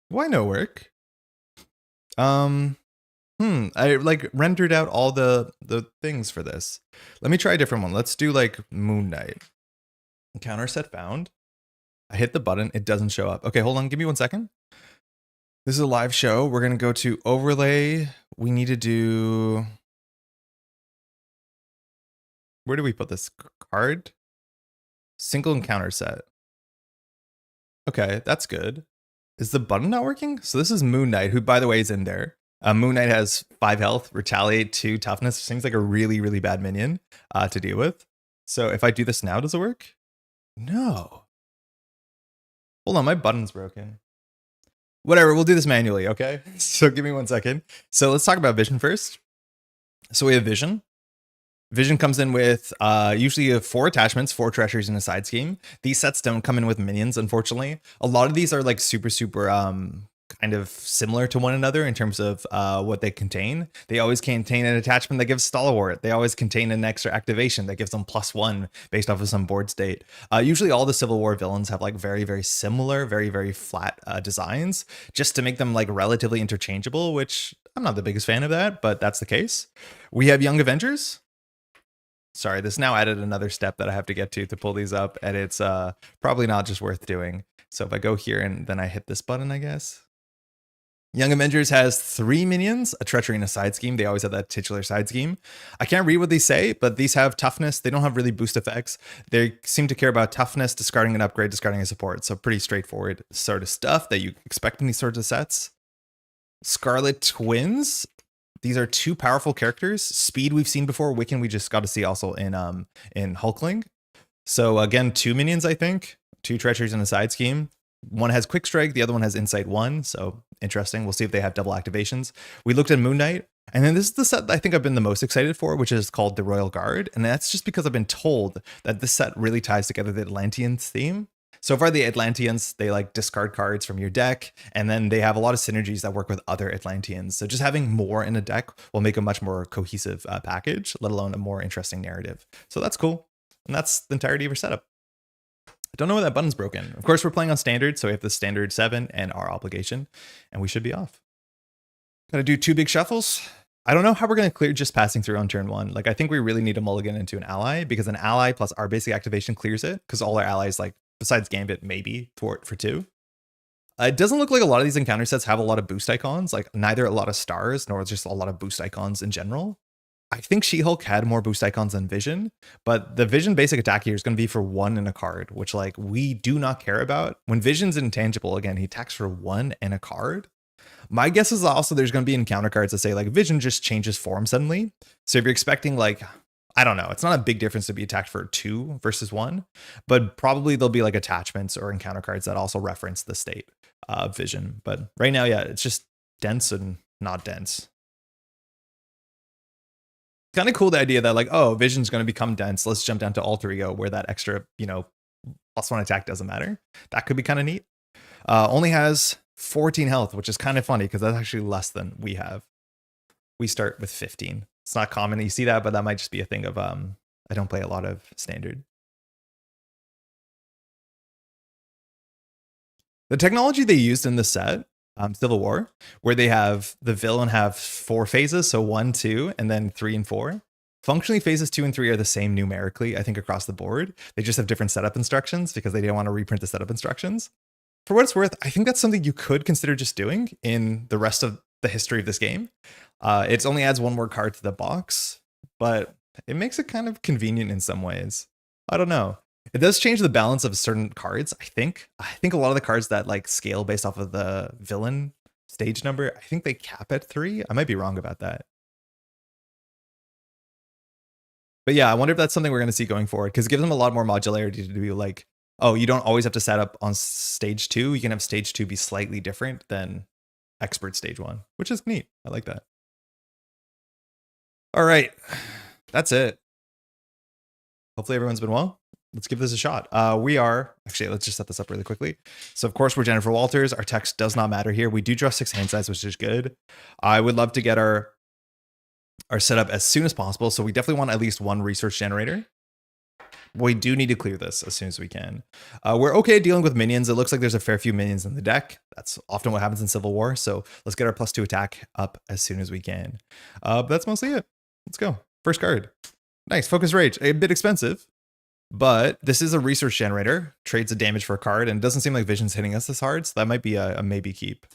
Why no work? I like rendered out all the things for this. Let me try a different one. Let's do like Moon Knight. Encounter set found. I hit the button. It doesn't show up. Okay, hold on. Give me 1 second. This is a live show. We're going to go to overlay. We need to do... Where do we put this? Card? Single encounter set. Okay, that's good. Is the button not working? So this is Moon Knight, who, by the way, is in there. Moon Knight has 5 health, Retaliate, 2 toughness. Seems like a really, really bad minion to deal with. So if I do this now, does it work? No. Hold on, my button's broken. Whatever, we'll do this manually, okay? So give me 1 second. So let's talk about vision first. So we have vision. Vision comes in with usually 4 attachments, 4 treasures in a side scheme. These sets don't come in with minions, unfortunately. A lot of these are like super kind of similar to one another in terms of what they contain. They always contain an attachment that gives stalwart. They always contain an extra activation that gives them +1 based off of some board state. Usually all the Civil War villains have like very, very similar, very, very flat designs just to make them like relatively interchangeable, which I'm not the biggest fan of that, but that's the case. We have Young Avengers. Sorry, this now added another step that I have to get to pull these up, and it's probably not just worth doing. So if I go here and then I hit this button, I guess. Young Avengers has 3 minions, a treachery and a side scheme. They always have that titular side scheme. I can't read what they say, but these have toughness. They don't have really boost effects. They seem to care about toughness, discarding an upgrade, discarding a support. So pretty straightforward sort of stuff that you expect in these sorts of sets. Scarlet Twins. These are 2 powerful characters. Speed we've seen before. Wiccan we just got to see also in Hulkling. So again, 2 minions, I think. 2 treacheries and a side scheme. One has quick strike, the other one has insight 1. So interesting. We'll see if they have double activations. We looked at Moon Knight, and then this is the set that I think I've been the most excited for, which is called the Royal Guard. And that's just because I've been told that this set really ties together the Atlanteans theme. So far, the Atlanteans, they like discard cards from your deck, and then they have a lot of synergies that work with other Atlanteans. So just having more in a deck will make a much more cohesive package, let alone a more interesting narrative. So that's cool. And that's the entirety of our setup. I don't know why that button's broken. Of course, we're playing on standard, so we have the standard 7 and our obligation, and we should be off. Gotta do 2 big shuffles. I don't know how we're going to clear just passing through on turn 1. Like, I think we really need a mulligan into an ally, because an ally plus our basic activation clears it, because all our allies, like, besides Gambit, maybe for 2. It doesn't look like a lot of these encounter sets have a lot of boost icons, like neither a lot of stars, nor just a lot of boost icons in general. I think She-Hulk had more boost icons than Vision, but the Vision basic attack here is going to be for 1 in a card, which like we do not care about. When Vision's intangible, again, he attacks for 1 and a card. My guess is also there's going to be encounter cards that say like Vision just changes form suddenly. So if you're expecting like, I don't know, it's not a big difference to be attacked for 2 versus 1, but probably there'll be like attachments or encounter cards that also reference the state of Vision. But right now, yeah, it's just dense and not dense. Kind of cool, the idea that like, oh, Vision's going to become dense. Let's jump down to Alter Ego where that extra, +1 attack doesn't matter. That could be kind of neat. Only has 14 health, which is kind of funny because that's actually less than we have. We start with 15. It's not common that you see that, but that might just be a thing of I don't play a lot of standard. The technology they used in the set, Civil War, where they have the villain have 4 phases, so 1, 2, and then 3 and 4. Functionally, phases 2 and 3 are the same numerically, I think, across the board. They just have different setup instructions because they didn't want to reprint the setup instructions. For what it's worth, I think that's something you could consider just doing in the rest of the history of this game. It only adds 1 more card to the box, but it makes it kind of convenient in some ways. I don't know. It does change the balance of certain cards, I think. I think a lot of the cards that like scale based off of the villain stage number, I think they cap at 3. I might be wrong about that. But yeah, I wonder if that's something we're going to see going forward, because it gives them a lot more modularity to be like, oh, you don't always have to set up on stage 2. You can have stage 2 be slightly different than expert stage 1, which is neat. I like that. All right, that's it. Hopefully everyone's been well. Let's give this a shot. Let's just set this up really quickly. So of course we're Jennifer Walters. Our text does not matter here. We do draw 6 hand size, which is good. I would love to get our setup as soon as possible. So we definitely want at least 1 research generator. We do need to clear this as soon as we can. We're okay dealing with minions. It looks like there's a fair few minions in the deck. That's often what happens in Civil War. So let's get our +2 attack up as soon as we can. But that's mostly it. Let's go. First card. Nice. Focus Rage. A bit expensive. But this is a resource generator, trades a damage for a card, and it doesn't seem like Vision's hitting us this hard, so that might be a maybe keep.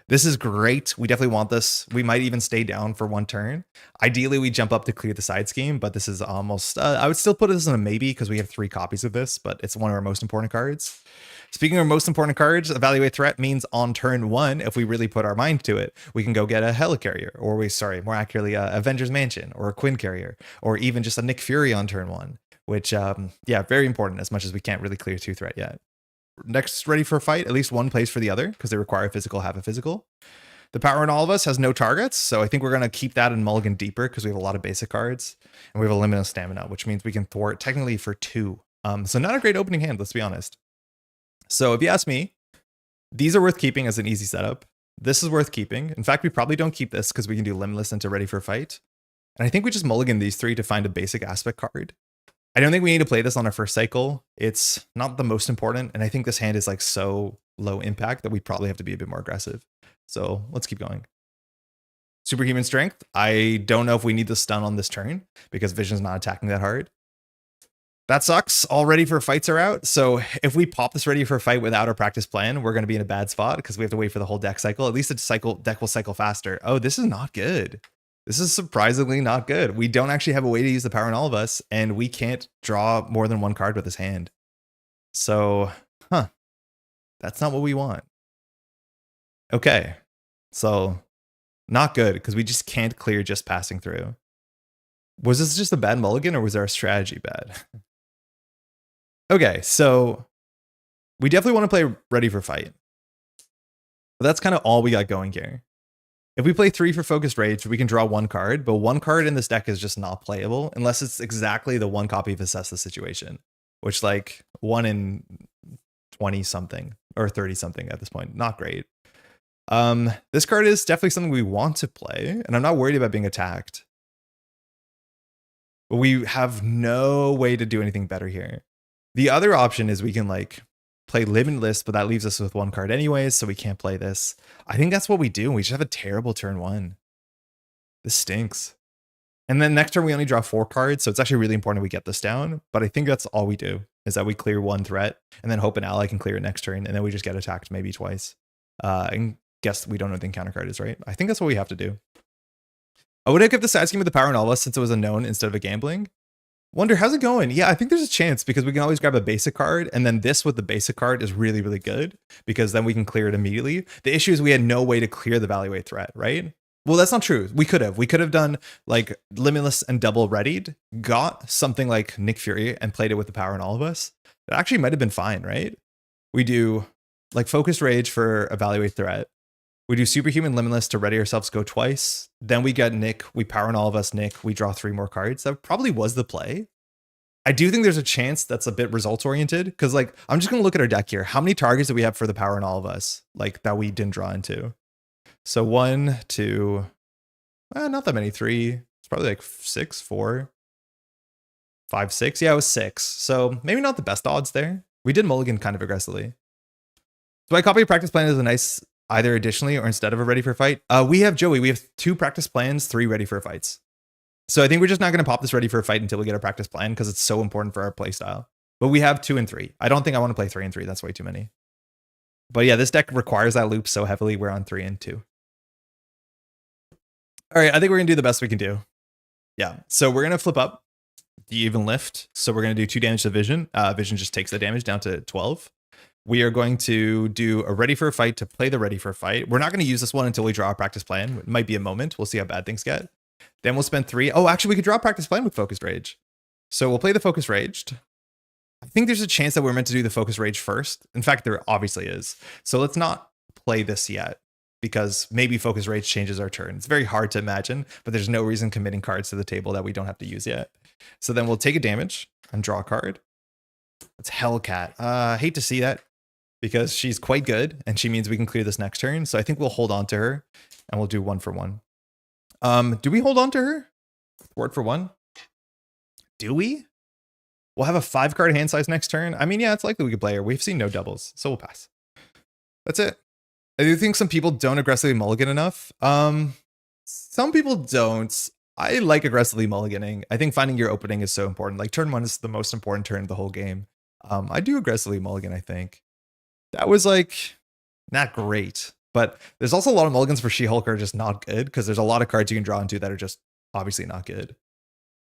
This is great. We definitely want this. We might even stay down for one turn. Ideally, we jump up to clear the side scheme, but this is almost... I would still put this in a maybe because we have 3 copies of this, but it's one of our most important cards. Speaking of most important cards, evaluate threat means on turn 1, if we really put our mind to it, we can go get a Helicarrier, or more accurately, a Avengers Mansion, or a Quinn Carrier, or even just a Nick Fury on turn 1, which, yeah, very important as much as we can't really clear 2 threat yet. Next, ready for a fight, at least one plays for the other, because they require a physical, have a physical. The power in all of us has no targets, so I think we're going to keep that and mulligan deeper because we have a lot of basic cards, and we have a limit of stamina, which means we can thwart technically for 2. So not a great opening hand, let's be honest. So if you ask me, these are worth keeping as an easy setup. This is worth keeping. In fact, we probably don't keep this because we can do Limitless into Ready for a Fight. And I think we just mulligan these 3 to find a basic aspect card. I don't think we need to play this on our first cycle. It's not the most important, and I think this hand is like so low impact that we probably have to be a bit more aggressive. So let's keep going. Superhuman Strength. I don't know if we need the stun on this turn because Vision's not attacking that hard. That sucks. All Ready for Fights are out. So if we pop this Ready for a Fight without our practice plan, we're going to be in a bad spot because we have to wait for the whole deck cycle. At least the deck will cycle faster. Oh, this is not good. This is surprisingly not good. We don't actually have a way to use the power in all of us, and we can't draw more than 1 card with this hand. So, that's not what we want. Okay, so not good because we just can't clear just passing through. Was this just a bad mulligan or was our strategy bad? Okay, so we definitely want to play Ready for Fight. But that's kind of all we got going here. If we play 3 for Focused Rage, we can draw 1 card, but 1 card in this deck is just not playable unless it's exactly the 1 copy of Assess the Situation, which like 1 in 20 something or 30 something at this point. Not great. This card is definitely something we want to play, and I'm not worried about being attacked. But we have no way to do anything better here. The other option is we can like play Limitless, but that leaves us with 1 card anyways, so we can't play this. I think that's what we do. We just have a terrible turn 1. This stinks. And then next turn we only draw 4 cards, so it's actually really important we get this down. But I think that's all we do, is that we clear 1 threat, and then hope an ally can clear it next turn, and then we just get attacked maybe twice. And guess we don't know what the encounter card is, right? I think that's what we have to do. I would have kept the side scheme with the power in all of us since it was a known instead of a gambling. Wonder, how's it going? Yeah, I think there's a chance because we can always grab a basic card, and then this with the basic card is really, really good because then we can clear it immediately. The issue is we had no way to clear the evaluate threat, right? Well, that's not true. We could have done like Limitless and double readied, got something like Nick Fury and played it with the power in all of us. It actually might have been fine, right? We do like Focused Rage for evaluate threat. We do Superhuman Limitless to ready ourselves, go twice. Then we get Nick. We power in all of us Nick. We draw 3 more cards. That probably was the play. I do think there's a chance that's a bit results oriented because like I'm just going to look at our deck here. How many targets do we have for the power in all of us like that we didn't draw into? So 1, 2, not that many. 3. It's probably like 6, 4, 5, 6. Yeah, it was 6. So maybe not the best odds there. We did mulligan kind of aggressively. So I copy practice plan as a nice either additionally or instead of a Ready for a Fight. We have Joey. We have 2 practice plans, 3 Ready for a Fights. So I think we're just not going to pop this Ready for a Fight until we get a practice plan because it's so important for our play style. But we have 2 and 3. I don't think I want to play 3 and 3. That's way too many. But yeah, this deck requires that loop so heavily. We're on 3 and 2. All right, I think we're going to do the best we can do. Yeah, so we're going to flip up the even lift. So we're going to do 2 damage to Vision. Vision just takes the damage down to 12. We are going to do a Ready for a Fight to play the Ready for a Fight. We're not going to use this one until we draw a practice plan. It might be a moment. We'll see how bad things get. Then we'll spend 3. Oh, actually, we could draw a practice plan with Focused Rage. So we'll play the Focused Raged. I think there's a chance that we're meant to do the Focused Rage first. In fact, there obviously is. So let's not play this yet because maybe Focused Rage changes our turn. It's very hard to imagine, but there's no reason committing cards to the table that we don't have to use yet. So then we'll take a damage and draw a card. It's Hellcat. I hate to see that, because she's quite good and she means we can clear this next turn. So I think we'll hold on to her and we'll do 1 for 1. Do we hold on to her? Word for 1? Do we? We'll have a 5 card hand size next turn. I mean, yeah, it's likely we could play her. We've seen no doubles, so we'll pass. That's it. I do think some people don't aggressively mulligan enough. Some people don't. I like aggressively mulliganing. I think finding your opening is so important. Like turn 1 is the most important turn of the whole game. I do aggressively mulligan, I think. That was like not great. But there's also a lot of mulligans for She-Hulk are just not good because there's a lot of cards you can draw into that are just obviously not good.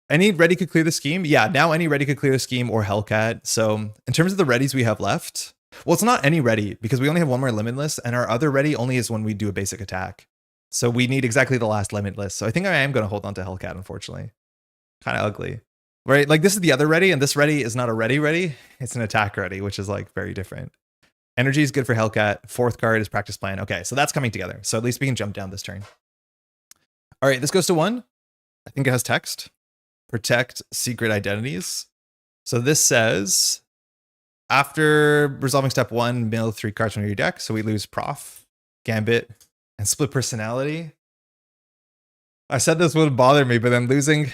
Any ready could clear the scheme? Yeah, now any ready could clear the scheme or Hellcat. So in terms of the readies we have left, well, it's not any ready because we only have one more limitless and our other ready only is when we do a basic attack. So we need exactly the last limitless. So I think I am going to hold on to Hellcat, unfortunately. Kind of ugly. Right? Like this is the other ready and this ready is not a ready. It's an attack ready, which is like very different. Energy is good for Hellcat. 4th card is practice plan. Okay, so that's coming together. So at least we can jump down this turn. All right, this goes to 1. I think it has text. Protect secret identities. So this says, after resolving step 1, mill 3 cards from your deck. So we lose Prof, Gambit, and Split Personality. I said this wouldn't bother me, but then losing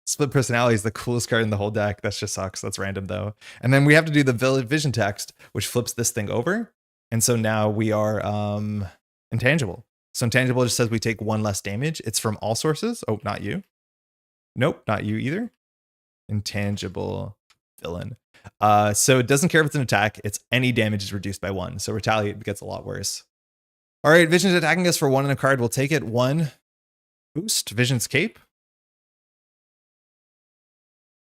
Split Personality is the coolest card in the whole deck. That just sucks. That's random though. And then we have to do the Vision text, which flips this thing over. And so now we are intangible. So intangible just says we take 1 less damage. It's from all sources. Oh, not you. Nope, not you either. Intangible villain. So it doesn't care if it's an attack. It's any damage is reduced by 1. So Retaliate gets a lot worse. All right, Vision's attacking us for 1 in a card. We'll take it. 1 boost. Vision's cape.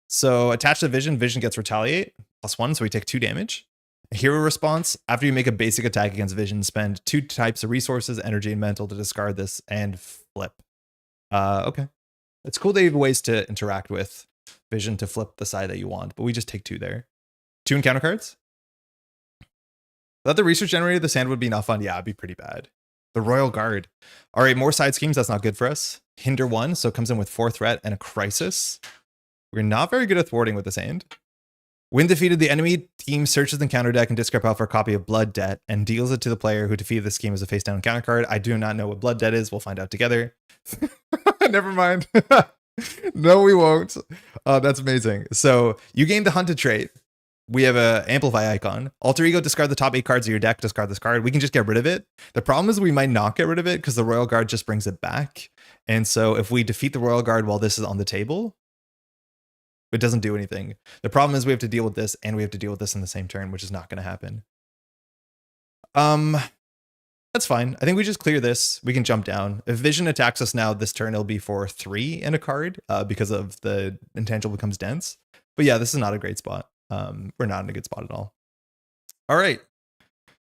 So attached to Vision, Vision gets Retaliate +1, so we take 2 damage. Hero response, after you make a basic attack against Vision, spend 2 types of resources, energy and mental, to discard this and flip. Okay. It's cool they have ways to interact with Vision to flip the side that you want, but we just take 2 there. 2 encounter cards. Without the research generator, the sand would be not fun. Yeah, it'd be pretty bad. The Royal Guard. All right, more side schemes. That's not good for us. Hinder 1, so it comes in with 4 threat and a crisis. We're not very good at thwarting with this hand. When defeated, the enemy team searches the counter deck and discard pile for a copy of Blood Debt and deals it to the player who defeated the scheme as a face down counter card. I do not know what Blood Debt is. We'll find out together. Never mind. No, we won't. That's amazing. So you gain the Hunted trait. We have a Amplify icon. Alter Ego, discard the top 8 cards of your deck. Discard this card. We can just get rid of it. The problem is we might not get rid of it because the Royal Guard just brings it back. And so if we defeat the Royal Guard while this is on the table, it doesn't do anything. The problem is we have to deal with this and we have to deal with this in the same turn, which is not going to happen. That's fine. I think we just clear this. We can jump down. If Vision attacks us now, this turn it'll be for 3 in a card because of the intangible becomes dense. But yeah, this is not a great spot. We're not in a good spot at all. All right.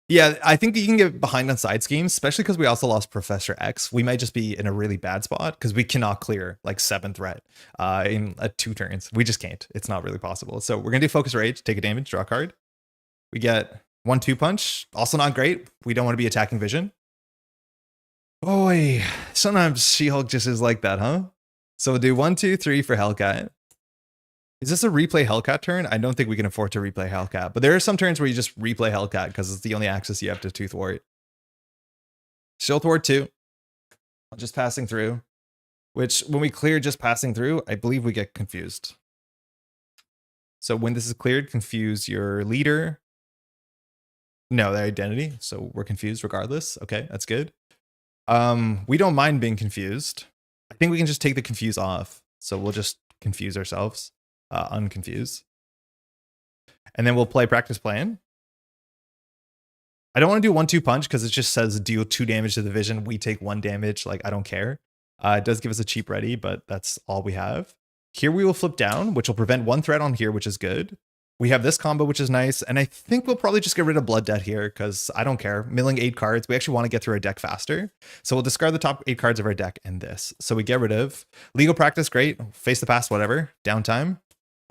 Yeah, I think you can get behind on side schemes, especially because we also lost Professor X. We might just be in a really bad spot because we cannot clear like 7 threat in 2 turns. We just can't. It's not really possible. So we're going to do Focus Rage, take a damage, draw a card. We get 1-2 punch. Also not great. We don't want to be attacking Vision. Boy, sometimes She-Hulk just is like that, huh? So we'll do 1, 2, 3 for Hellcat. Is this a replay Hellcat turn? I don't think we can afford to replay Hellcat, but there are some turns where you just replay Hellcat because it's the only access you have to 2 thwart. Still thwart 2. Just passing through, which when we clear just passing through, I believe we get confused. So when this is cleared, confuse your leader. No, their identity. So we're confused regardless. Okay, that's good. We don't mind being confused. I think we can just take the confuse off. So we'll just confuse ourselves. Unconfuse. And then we'll play practice plan. I don't want to do 1-2 punch because it just says deal 2 damage to the Vision. We take 1 damage. Like, I don't care. It does give us a cheap ready, but that's all we have. Here we will flip down, which will prevent 1 threat on here, which is good. We have this combo, which is nice. And I think we'll probably just get rid of Blood Debt here because I don't care. Milling 8 cards. We actually want to get through our deck faster. So we'll discard the top 8 cards of our deck and this. So we get rid of Legal Practice. Great. Face the Past, whatever. Downtime.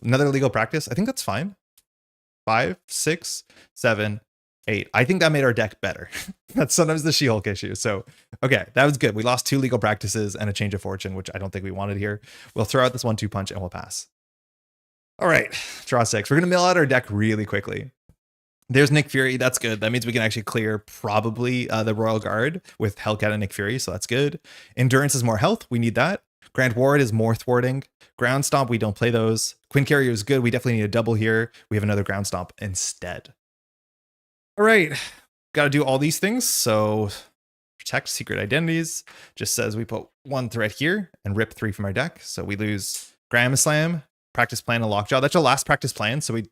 Another Legal Practice. I think that's fine. 5, 6, 7, 8. I think that made our deck better. That's sometimes the She-Hulk issue. So, okay, that was good. We lost 2 Legal Practices and a Change of Fortune, which I don't think we wanted here. We'll throw out this 1-2 punch and we'll pass. All right, draw 6. We're going to mill out our deck really quickly. There's Nick Fury. That's good. That means we can actually clear probably the Royal Guard with Hellcat and Nick Fury. So that's good. Endurance is more health. We need that. Grand Ward is more thwarting. Ground Stomp, we don't play those. Quinn Carrier is good. We definitely need a double here. We have another Ground Stomp instead. All right. Got to do all these things. So protect secret identities. Just says we put 1 threat here and rip 3 from our deck. So we lose Gram Slam, Practice Plan, and Lockjaw. That's our last practice plan, so we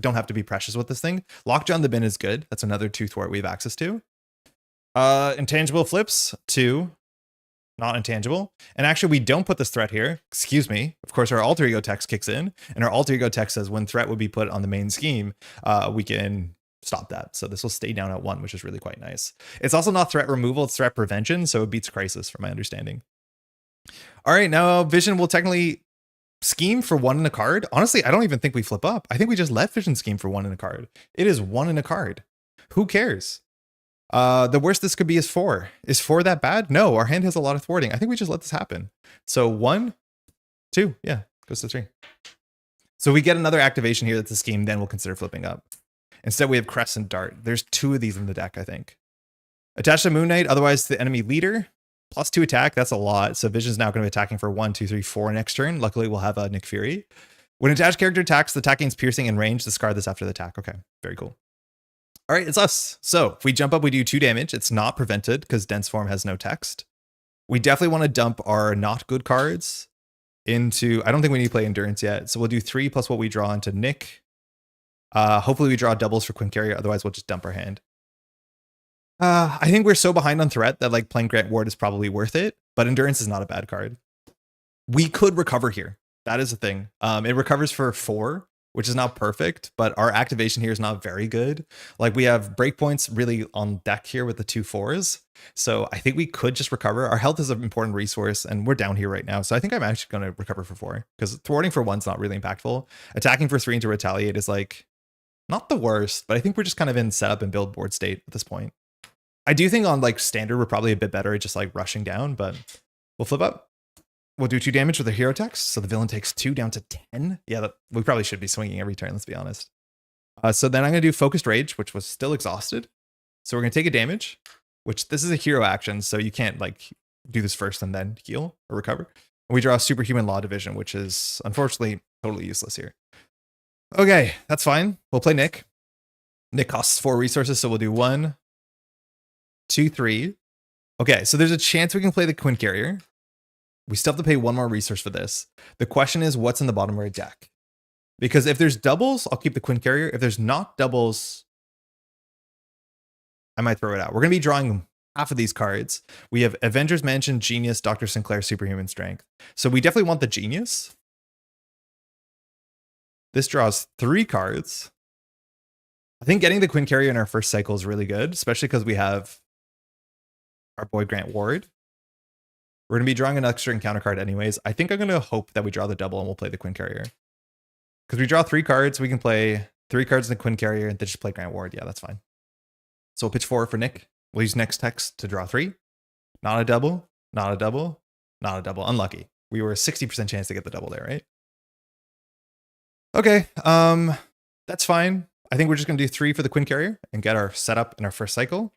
don't have to be precious with this thing. Lockjaw in the bin is good. That's another 2 thwart we have access to. Intangible flips 2. Not intangible. And actually, we don't put this threat here. Excuse me. Of course, our alter ego text kicks in, and our alter ego text says when threat would be put on the main scheme, we can stop that. So this will stay down at 1, which is really quite nice. It's also not threat removal, it's threat prevention, so it beats Crisis from my understanding. All right, now Vision will technically scheme for 1 in a card. Honestly, I don't even think we flip up. I think we just let Vision scheme for 1 in a card. It is 1 in a card. Who cares? The worst this could be is 4. Is 4 that bad? No, our hand has a lot of thwarting. I think we just let this happen. So 1, 2, yeah, goes to 3. So we get another activation here that's a scheme, then we'll consider flipping up. Instead, we have Crescent Dart. There's 2 of these in the deck, I think. Attached to Moon Knight, otherwise the enemy leader. Plus 2 attack, that's a lot. So Vision's now going to be attacking for 1, 2, 3, 4 next turn. Luckily, we'll have Nick Fury. When attached character attacks, the attack gains piercing and range. Discard this after the attack. Okay, very cool. All right, it's us. So if we jump up, we do 2 damage. It's not prevented because Dense Form has no text. We definitely want to dump our not good cards into, I don't think we need to play Endurance yet. So we'll do 3 plus what we draw into Nick. Hopefully we draw doubles for Quinn Carrier. Otherwise we'll just dump our hand. I think we're so behind on threat that like playing Grant Ward is probably worth it, but Endurance is not a bad card. We could recover here. That is the thing. It recovers for 4. Which is not perfect, but our activation here is not very good. Like we have breakpoints really on deck here with the 2 4s. So I think we could just recover. Our health is an important resource and we're down here right now. So I think I'm actually going to recover for 4 because thwarting for 1's not really impactful. Attacking for 3 into retaliate is like not the worst, but I think we're just kind of in setup and build board state at this point. I do think on like standard, we're probably a bit better at just like rushing down, but we'll flip up. We'll do 2 damage with a hero text. So the villain takes 2 down to 10. Yeah, we probably should be swinging every turn, let's be honest. So then I'm going to do Focused Rage, which was still exhausted. So we're going to take a damage, which this is a hero action. So you can't like do this first and then heal or recover. And we draw Superhuman Law Division, which is unfortunately totally useless here. Okay, that's fine. We'll play Nick. Nick costs 4 resources. So we'll do 1, 2, 3. Okay, so there's a chance we can play the Quinn Carrier. We still have to pay 1 more resource for this. The question is, what's in the bottom of our deck? Because if there's doubles, I'll keep the Quinn Carrier. If there's not doubles, I might throw it out. We're going to be drawing half of these cards. We have Avengers Mansion, Genius, Dr. Sinclair, Superhuman Strength. So we definitely want the Genius. This draws 3 cards. I think getting the Quinn Carrier in our first cycle is really good, especially because we have our boy Grant Ward. We're going to be drawing an extra encounter card anyways. I think I'm going to hope that we draw the double and we'll play the Quinn Carrier. Because we draw 3 cards, we can play 3 cards in the Quinn Carrier and then just play Grant Ward. Yeah, that's fine. So we'll pitch 4 for Nick. We'll use next text to draw 3. Not a double, not a double, not a double. Unlucky. We were a 60% chance to get the double there, right? Okay, that's fine. I think we're just going to do 3 for the Quinn Carrier and get our setup in our first cycle.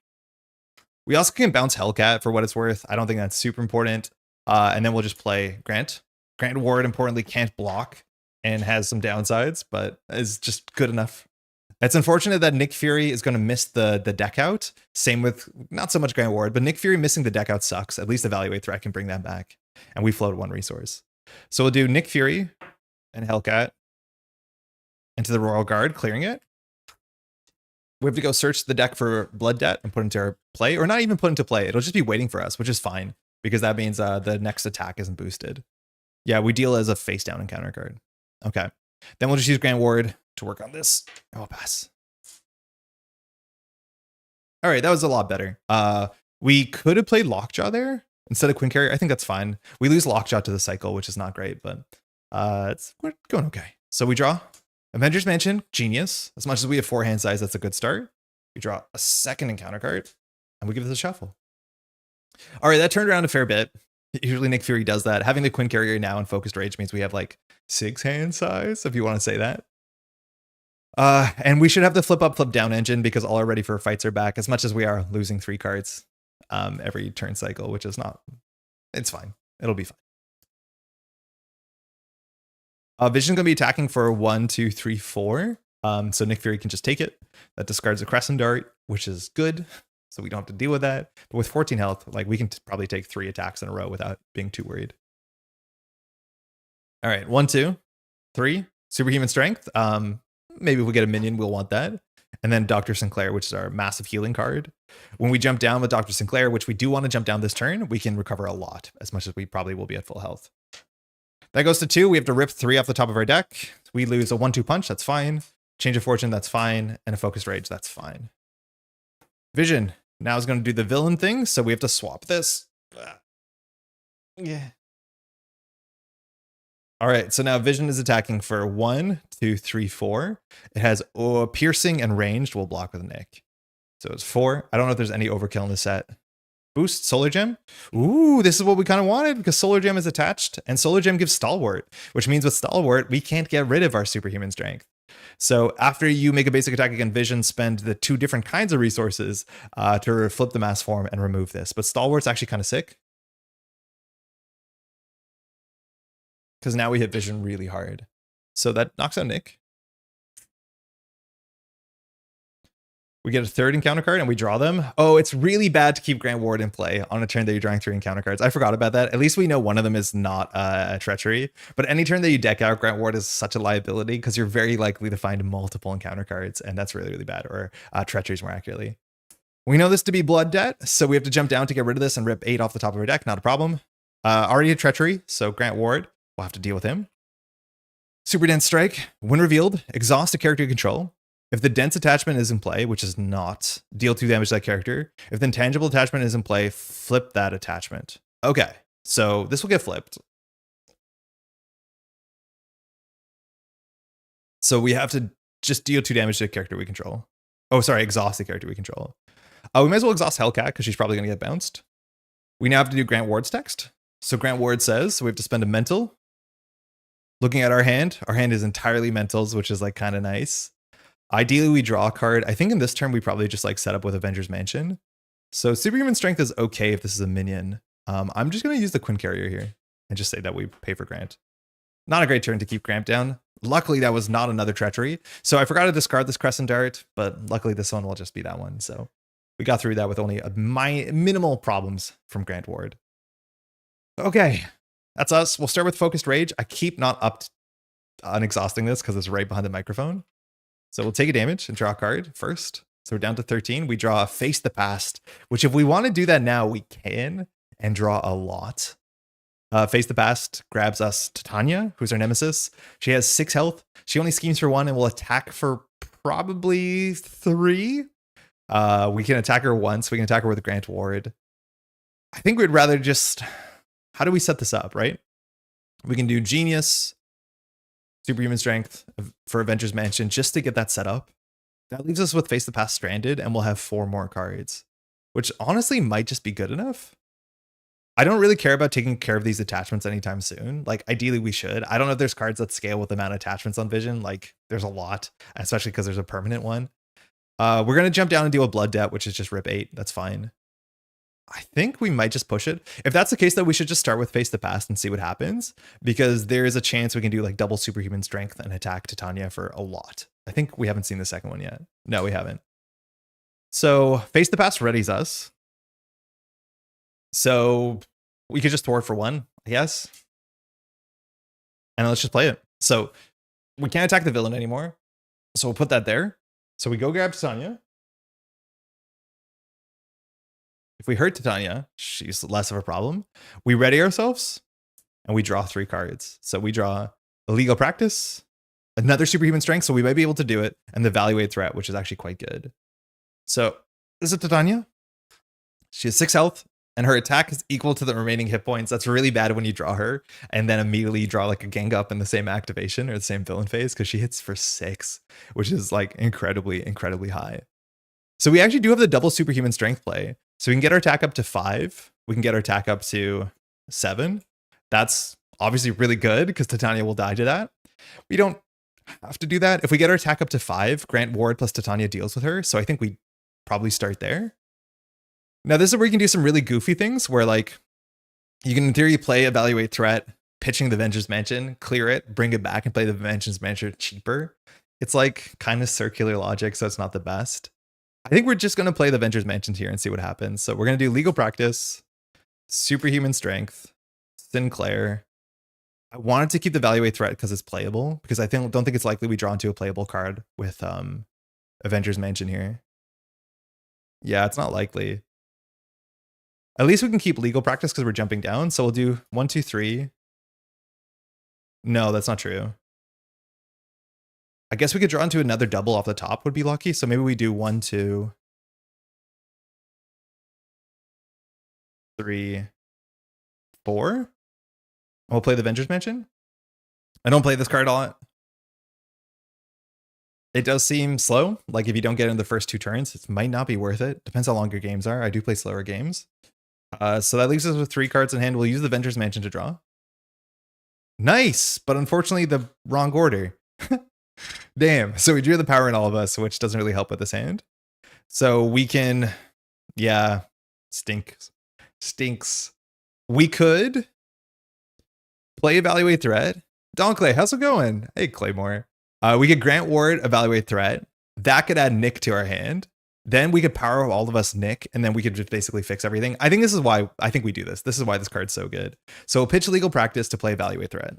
We also can bounce Hellcat for what it's worth. I don't think that's super important. And then we'll just play Grant. Grant Ward, importantly, can't block and has some downsides, but is just good enough. It's unfortunate that Nick Fury is going to miss the deck out. Same with, not so much Grant Ward, but Nick Fury missing the deck out sucks. At least Evaluate Threat can bring that back. And we float 1 resource. So we'll do Nick Fury and Hellcat into the Royal Guard, clearing it. We have to go search the deck for Blood Debt and put into our play, or not even put into play. It'll just be waiting for us, which is fine because that means the next attack isn't boosted. Yeah, we deal as a face down encounter card. Okay. Then we'll just use Grant Ward to work on this. Oh, pass. All right, that was a lot better. We could have played Lockjaw there instead of Quinn Carrier. I think that's fine. We lose Lockjaw to the cycle, which is not great, but we're going okay. So we draw Avengers Mansion, Genius. As much as we have 4 hand size, that's a good start. We draw a second encounter card, and we give it a shuffle. All right, that turned around a fair bit. Usually Nick Fury does that. Having the Quinn Carrier now in Focused Rage means we have like 6 hand size, if you want to say that. And we should have the flip up, flip down engine because all our ready for fights are back, as much as we are losing 3 cards every turn cycle, which is not, it's fine. It'll be fine. Vision's going to be attacking for 1, 2, 3, 4. So Nick Fury can just take it. That discards a Crescent Dart, which is good. so we don't have to deal with that. But with 14 health, like we can probably take 3 attacks in a row without being too worried. All right, 1, 2, 3. Superhuman strength. Maybe if we get a minion, we'll want that. And then Dr. Sinclair, which is our massive healing card. When we jump down with Dr. Sinclair, which we do want to jump down this turn, we can recover a lot, as much as we probably will be at full health. That goes to 2. We have to rip 3 off the top of our deck. We lose a 1-2 punch. That's fine. Change of fortune. That's fine. And a focused rage. That's fine. Vision. Now is going to do the villain thing. So we have to swap this. Yeah. All right. So now Vision is attacking for 1, 2, 3, 4. It has piercing and ranged. We'll block with Nick. So it's 4. I don't know if there's any overkill in the set. Boost, Solar Gem. Ooh, this is what we kind of wanted because Solar Gem is attached and Solar Gem gives Stalwart, which means with Stalwart, we can't get rid of our superhuman strength. So after you make a basic attack against Vision, spend the 2 different kinds of resources to flip the mass form and remove this. But Stalwart's actually kind of sick because now we hit Vision really hard. So that knocks out Nick. We get a 3rd encounter card and we draw them. Oh, it's really bad to keep Grant Ward in play on a turn that you're drawing 3 encounter cards. I forgot about that. At least we know one of them is not a treachery. But any turn that you deck out, Grant Ward is such a liability because you're very likely to find multiple encounter cards. And that's really, really bad. Or treacheries more accurately. We know this to be blood debt. So we have to jump down to get rid of this and rip 8 off the top of our deck. Not a problem. Already a treachery. So Grant Ward, we'll have to deal with him. Super Dense Strike. When revealed, exhaust a character you control. If the dense attachment is in play, which is not, deal 2 damage to that character. If the intangible attachment is in play, flip that attachment. Okay, so this will get flipped. So we have to just deal 2 damage to a character we control. Oh, sorry, exhaust the character we control. We might as well exhaust Hellcat because she's probably going to get bounced. We now have to do Grant Ward's text. So Grant Ward says, so we have to spend a mental. Looking at our hand is entirely mentals, which is like kind of nice. Ideally, we draw a card. I think in this turn, we probably just like set up with Avengers Mansion. So Superhuman Strength is okay if this is a minion. I'm just going to use the Quinn Carrier here and just say that we pay for Grant. Not a great turn to keep Grant down. Luckily, that was not another treachery. So I forgot to discard this Crescent Dart, but luckily this one will just be that one. So we got through that with only minimal problems from Grant Ward. Okay, that's us. We'll start with Focused Rage. I keep not up on exhausting this because it's right behind the microphone. So we'll take a damage and draw a card first. So we're down to 13. We draw Face the Past, which if we want to do that now, we can, and draw a lot. Face the Past grabs us Titania, who's our nemesis. She has 6 health. She only schemes for 1 and will attack for probably 3. We can attack her once. We can attack her with Grant Ward. I think we'd rather just... How do we set this up, right? We can do Genius, Superhuman Strength for Avengers Mansion just to get that set up. That leaves us with Face the Past stranded, and we'll have 4 more cards, which honestly might just be good enough. I don't really care about taking care of these attachments anytime soon. Like, ideally we should. I don't know if there's cards that scale with the amount of attachments on Vision. Like, there's a lot, especially because there's a permanent one. We're going to jump down and deal with Blood Debt, which is just rip 8. That's fine. I think we might just push it. If that's the case, though, we should just start with Face the Past and see what happens, because there is a chance we can do like double Superhuman Strength and attack Titania for a lot. I think we haven't seen the second one yet. No, we haven't. So Face the Past readies us. So we could just thwart for 1, I guess. And let's just play it. So we can't attack the villain anymore. So we'll put that there. So we go grab Titania. If we hurt Titania, she's less of a problem. We ready ourselves and we draw 3 cards. So we draw Illegal Practice, another Superhuman Strength, so we might be able to do it, and the Evaluate Threat, which is actually quite good. So this is Titania. She has 6 health, and her attack is equal to the remaining hit points. That's really bad when you draw her, and then immediately draw like a gang up in the same activation or the same villain phase, because she hits for 6, which is like incredibly, incredibly high. So we actually do have the double Superhuman Strength play. So we can get our attack up to 5. We can get our attack up to 7. That's obviously really good because Titania will die to that. We don't have to do that. If we get our attack up to 5, Grant Ward plus Titania deals with her. So I think we probably start there. Now this is where you can do some really goofy things where like you can in theory play Evaluate Threat, pitching the Avengers Mansion, clear it, bring it back and play the Avengers Mansion cheaper. It's like kind of circular logic, so it's not the best. I think we're just going to play the Avengers Mansion here and see what happens. So we're going to do Legal Practice, Superhuman Strength, Sinclair. I wanted to keep the Evaluate Threat because it's playable, because I don't think it's likely we draw into a playable card with Avengers Mansion here. Yeah, it's not likely. At least we can keep Legal Practice because we're jumping down. So we'll do 1, 2, 3. No, that's not true. I guess we could draw into another double off the top would be lucky. So maybe we do 1, 2, 3, 4. We'll play the Avengers Mansion. I don't play this card a lot. It does seem slow. Like if you don't get in the first 2 turns, it might not be worth it. Depends how long your games are. I do play slower games. So that leaves us with 3 cards in hand. We'll use the Avengers Mansion to draw. Nice, but unfortunately the wrong order. Damn. So we drew the Power in All of Us, which doesn't really help with this hand. So we can, yeah, stinks. We could play Evaluate Threat. Don Clay, how's it going? Hey, Claymore. We could Grant Ward, Evaluate Threat. That could add Nick to our hand. Then we could Power All of Us Nick, and then we could just basically fix everything. I think this is why I think we do this. This is why this card's so good. So we'll pitch Legal Practice to play Evaluate Threat.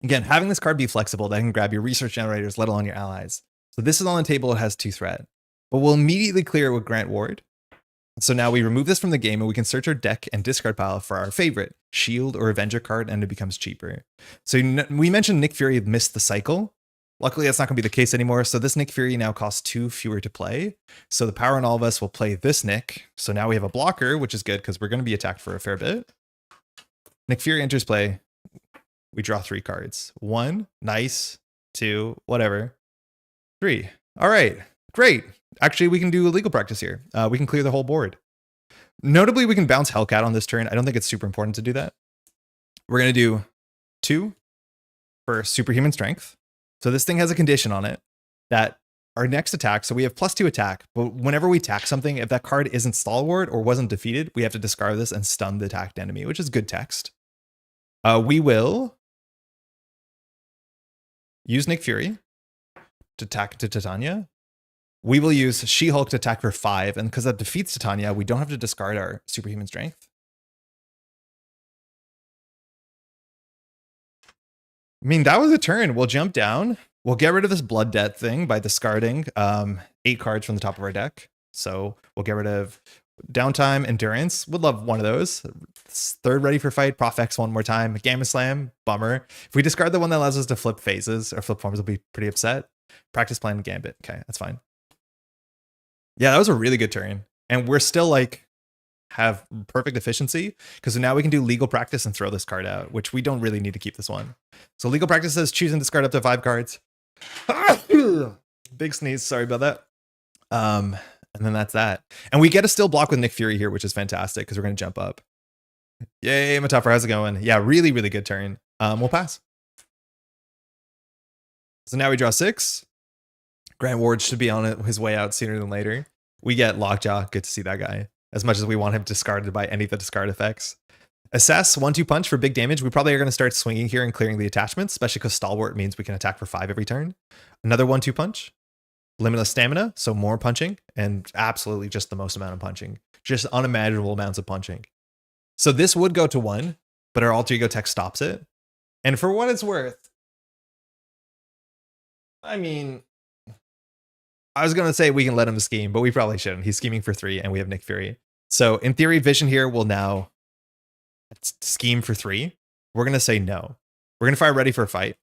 Again, having this card be flexible, that can grab your research generators, let alone your allies. So this is on the table, it has 2 threat. But we'll immediately clear it with Grant Ward. So now we remove this from the game and we can search our deck and discard pile for our favorite Shield or Avenger card, and it becomes cheaper. So we mentioned Nick Fury missed the cycle. Luckily, that's not going to be the case anymore. So this Nick Fury now costs 2 fewer to play. So the Power in All of Us will play this Nick. So now we have a blocker, which is good because we're going to be attacked for a fair bit. Nick Fury enters play. We draw 3 cards. 1, nice. 2, whatever. 3. All right, great. Actually, we can do a Legal Practice here. We can clear the whole board. Notably, we can bounce Hellcat on this turn. I don't think it's super important to do that. We're going to do 2 for Superhuman Strength. So this thing has a condition on it that our next attack, so we have +2 attack, but whenever we attack something, if that card isn't stalwart or wasn't defeated, we have to discard this and stun the attacked enemy, which is good text. We will use Nick Fury to attack to Titania. We will use She-Hulk to attack for 5, and because that defeats Titania, we don't have to discard our Superhuman Strength. I mean, that was a turn. We'll jump down. We'll get rid of this Blood Debt thing by discarding 8 cards from the top of our deck. So we'll get rid of Downtime, Endurance. Would love one of those. 3rd Ready for Fight, Prof X one more time. Gamma Slam, bummer. If we discard the one that allows us to flip phases or flip forms, we'll be pretty upset. Practice Plan, Gambit. Okay, that's fine. Yeah, that was a really good turn. And we're still like have perfect efficiency because now we can do Legal Practice and throw this card out, which we don't really need to keep this one. So Legal Practice says choose and discard up to 5 cards. Big sneeze, sorry about that. And then that's that. And we get a still block with Nick Fury here, which is fantastic because we're going to jump up. Yay, Mataffer, how's it going? Yeah, really, really good turn. We'll pass. So now we draw 6. Grant Ward should be on his way out sooner than later. We get Lockjaw. Good to see that guy. As much as we want him discarded by any of the discard effects. Assess 1-2 punch for big damage. We probably are going to start swinging here and clearing the attachments, especially because Stalwart means we can attack for 5 every turn. Another 1-2 punch. Limitless Stamina, so more punching, and absolutely just the most amount of punching. Just unimaginable amounts of punching. So this would go to 1, but our alter ego tech stops it. And for what it's worth, I mean, I was going to say we can let him scheme, but we probably shouldn't. He's scheming for 3, and we have Nick Fury. So in theory, Vision here will now scheme for 3. We're going to say no. We're going to fire Ready for a Fight.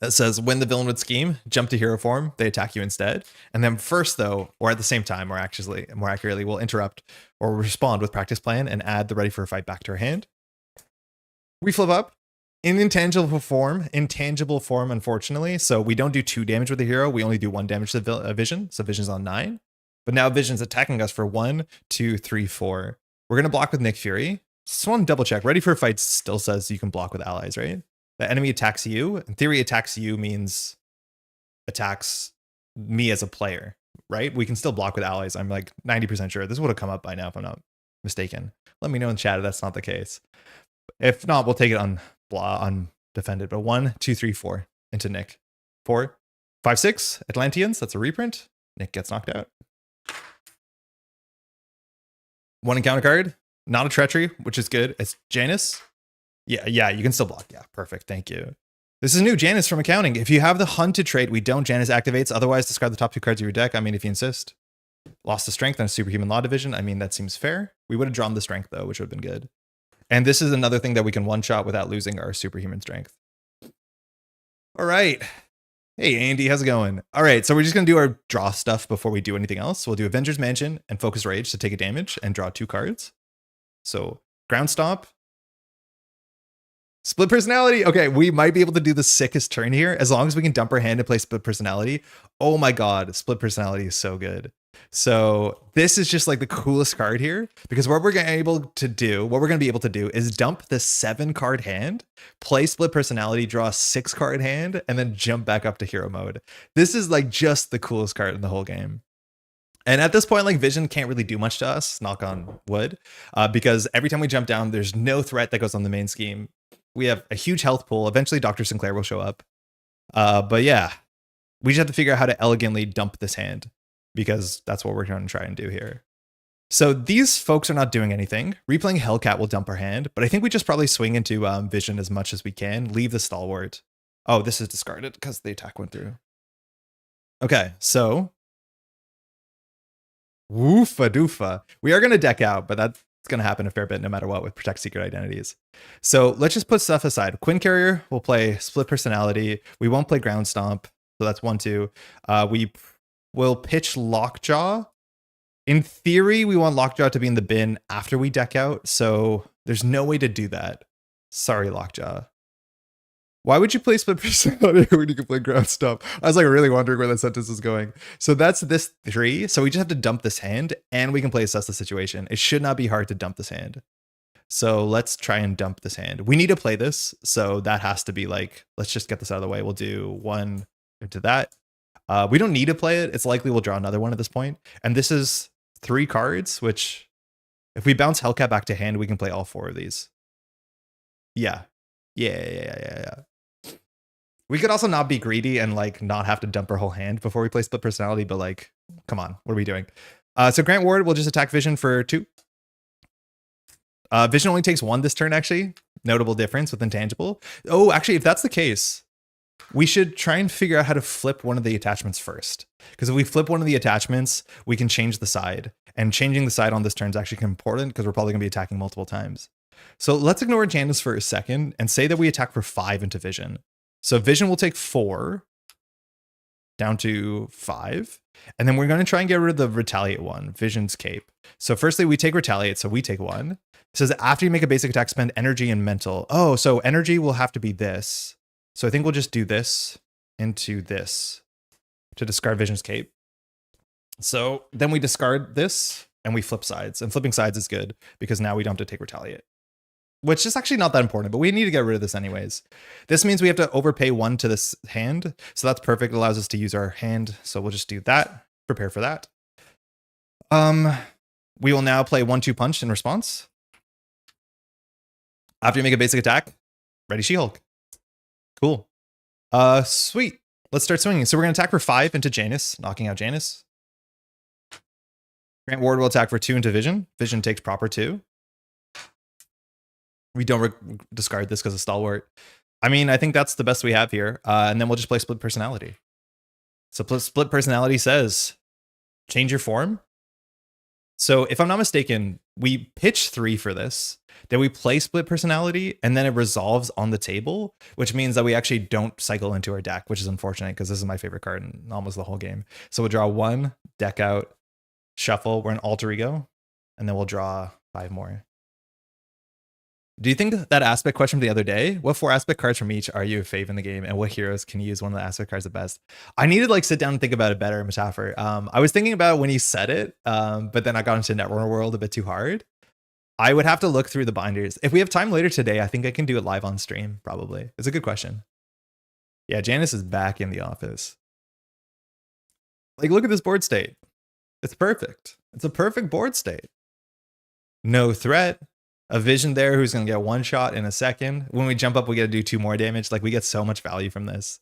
That says when the villain would scheme, jump to hero form, they attack you instead. And then first, though, or at the same time, or actually more accurately, we'll interrupt or respond with Practice Plan and add the Ready for a Fight back to our hand. We flip up. In intangible form, unfortunately. So we don't do 2 damage with the hero. We only do 1 damage to Vision. So Vision's on 9. But now Vision's attacking us for 1, 2, 3, 4. We're going to block with Nick Fury. Just want to double check. Ready for a Fight still says you can block with allies, right? The enemy attacks you. In theory, attacks you means attacks me as a player, right? We can still block with allies. I'm like 90% sure. This would have come up by now if I'm not mistaken. Let me know in chat if that's not the case. If not, we'll take it on undefended. But 1, 2, 3, 4 into Nick. 4, 5, 6 Atlanteans. That's a reprint. Nick gets knocked out. One encounter card, not a treachery, which is good. It's Janus. Yeah, you can still block. Yeah, perfect. Thank you. This is new, Janus from accounting. If you have the hunted trait, we don't. Janus activates. Otherwise, discard the top 2 cards of your deck. I mean, if you insist. Lost the strength on a superhuman law division. I mean, that seems fair. We would have drawn the strength though, which would have been good. And this is another thing that we can one-shot without losing our superhuman strength. All right. Hey, Andy, how's it going? All right, so we're just going to do our draw stuff before we do anything else. We'll do Avengers Mansion and Focus Rage to take a damage and draw 2 cards. So Ground Stomp. Split Personality. Okay, we might be able to do the sickest turn here as long as we can dump our hand and play Split Personality. Oh my god, Split Personality is so good. So this is just like the coolest card here because what we're going to be able to do is dump the 7-card hand, play Split Personality, draw a 6-card hand, and then jump back up to hero mode. This is like just the coolest card in the whole game. And at this point, like Vision can't really do much to us, knock on wood, because every time we jump down, there's no threat that goes on the main scheme. We have a huge health pool. Eventually, Dr. Sinclair will show up. But yeah, we just have to figure out how to elegantly dump this hand because that's what we're going to try and do here. So these folks are not doing anything. Replaying Hellcat will dump our hand, but I think we just probably swing into Vision as much as we can. Leave the Stalwart. Oh, this is discarded because the attack went through. Okay, so woofa doofa. We are going to deck out, but that's going to happen a fair bit no matter what with Protect Secret Identities. So let's just put stuff aside. Quinn Carrier will play Split Personality. We won't play Ground Stomp. So that's 1-2. We will pitch Lockjaw. In theory, we want Lockjaw to be in the bin after we deck out. So there's no way to do that. Sorry, Lockjaw. Why would you play Split Personality when you can play Ground Stomp? I was like really wondering where that sentence was going. So that's this 3. So we just have to dump this hand and we can play Assess the Situation. It should not be hard to dump this hand. So let's try and dump this hand. We need to play this. So that has to be like, let's just get this out of the way. We'll do 1 into that. We don't need to play it. It's likely we'll draw another one at this point. And this is 3 cards, which if we bounce Hellcat back to hand, we can play all 4 of these. Yeah. We could also not be greedy and like not have to dump our whole hand before we play Split Personality, but like, come on, what are we doing? So Grant Ward will just attack Vision for 2. Vision only takes 1 this turn, actually. Notable difference with Intangible. Oh, actually, if that's the case, we should try and figure out how to flip one of the attachments first. Because if we flip one of the attachments, we can change the side. And changing the side on this turn is actually important because we're probably going to be attacking multiple times. So let's ignore Janus for a second and say that we attack for 5 into Vision. So Vision will take 4 down to 5. And then we're going to try and get rid of the Retaliate one, Vision's Cape. So firstly, we take Retaliate, so we take 1. It says after you make a basic attack, spend energy and mental. Oh, so energy will have to be this. So I think we'll just do this into this to discard Vision's Cape. So then we discard this and we flip sides. And flipping sides is good because now we don't have to take Retaliate, which is actually not that important, but we need to get rid of this anyways. This means we have to overpay 1 to this hand. So that's perfect. It allows us to use our hand. So we'll just do that. Prepare for that. We will now play 1-2 punch in response. After you make a basic attack, ready She-Hulk. Cool. Sweet. Let's start swinging. So we're going to attack for 5 into Janus, knocking out Janus. Grant Ward will attack for 2 into Vision. Vision takes proper 2. We don't discard this because of Stalwart. I mean, I think that's the best we have here. And then we'll just play Split Personality. So Split Personality says, change your form. So if I'm not mistaken, we pitch 3 for this. Then we play Split Personality, and then it resolves on the table, which means that we actually don't cycle into our deck, which is unfortunate because this is my favorite card in almost the whole game. So we'll draw 1, deck out, shuffle. We're an alter ego, and then we'll draw 5 more. Do you think that aspect question from the other day? What 4 aspect cards from each are you a fave in the game, and what heroes can use one of the aspect cards the best? I need to like sit down and think about it better, Metaphor. I was thinking about it when you said it, but then I got into Network World a bit too hard. I would have to look through the binders. If we have time later today, I think I can do it live on stream, probably. It's a good question. Yeah, Janus is back in the office. Like, look at this board state. It's perfect. It's a perfect board state. No threat. A Vision there who's going to get 1 shot in a second. When we jump up, we get to do 2 more damage. Like, we get so much value from this.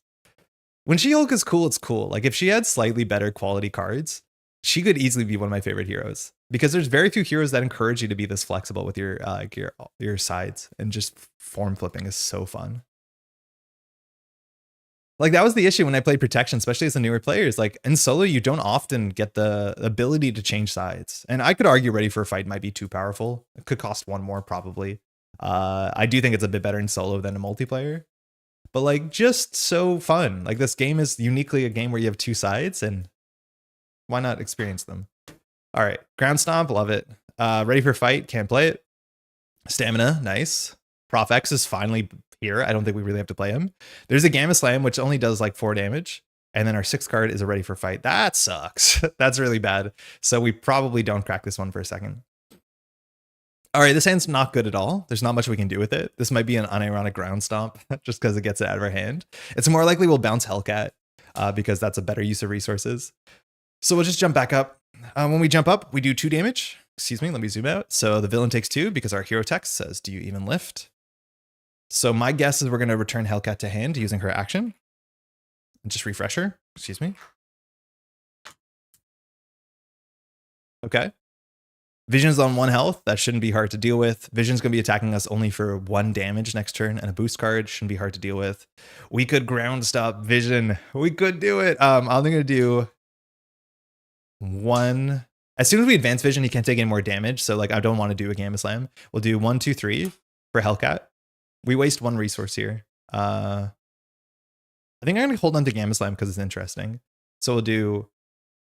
When She-Hulk is cool, it's cool. Like if she had slightly better quality cards, she could easily be one of my favorite heroes, because there's very few heroes that encourage you to be this flexible with your sides, and just form flipping is so fun. Like that was the issue when I played Protection, especially as the newer players. Like in solo, you don't often get the ability to change sides. And I could argue Ready for a Fight might be too powerful. It could cost one more probably. I do think it's a bit better in solo than a multiplayer. But like just so fun. Like this game is uniquely a game where you have two sides, and why not experience them? All right, Ground Stomp, love it. Ready for Fight, can't play it. Stamina, nice. Prof X is finally here. I don't think we really have to play him. There's a Gamma Slam, which only does like 4 damage. And then our 6th card is a Ready for Fight. That sucks. That's really bad. So we probably don't crack this one for a second. All right, this hand's not good at all. There's not much we can do with it. This might be an unironic Ground Stomp just because it gets it out of our hand. It's more likely we'll bounce Hellcat because that's a better use of resources. So we'll just jump back up. When we jump up, we do 2 damage. Excuse me, let me zoom out. So the villain takes 2 because our hero text says, do you even lift? So my guess is we're going to return Hellcat to hand using her action. Just refresh her. Excuse me. Okay. Vision's on 1 health. That shouldn't be hard to deal with. Vision's going to be attacking us only for 1 damage next turn, and a boost card shouldn't be hard to deal with. We could ground stop Vision. We could do it. I'm only going to do 1. As soon as we advance Vision, he can't take any more damage. So like I don't want to do a Gamma Slam. We'll do 1, 2, 3 for Hellcat. We waste 1 resource here. I think I'm going to hold on to Gamma Slam because it's interesting. So we'll do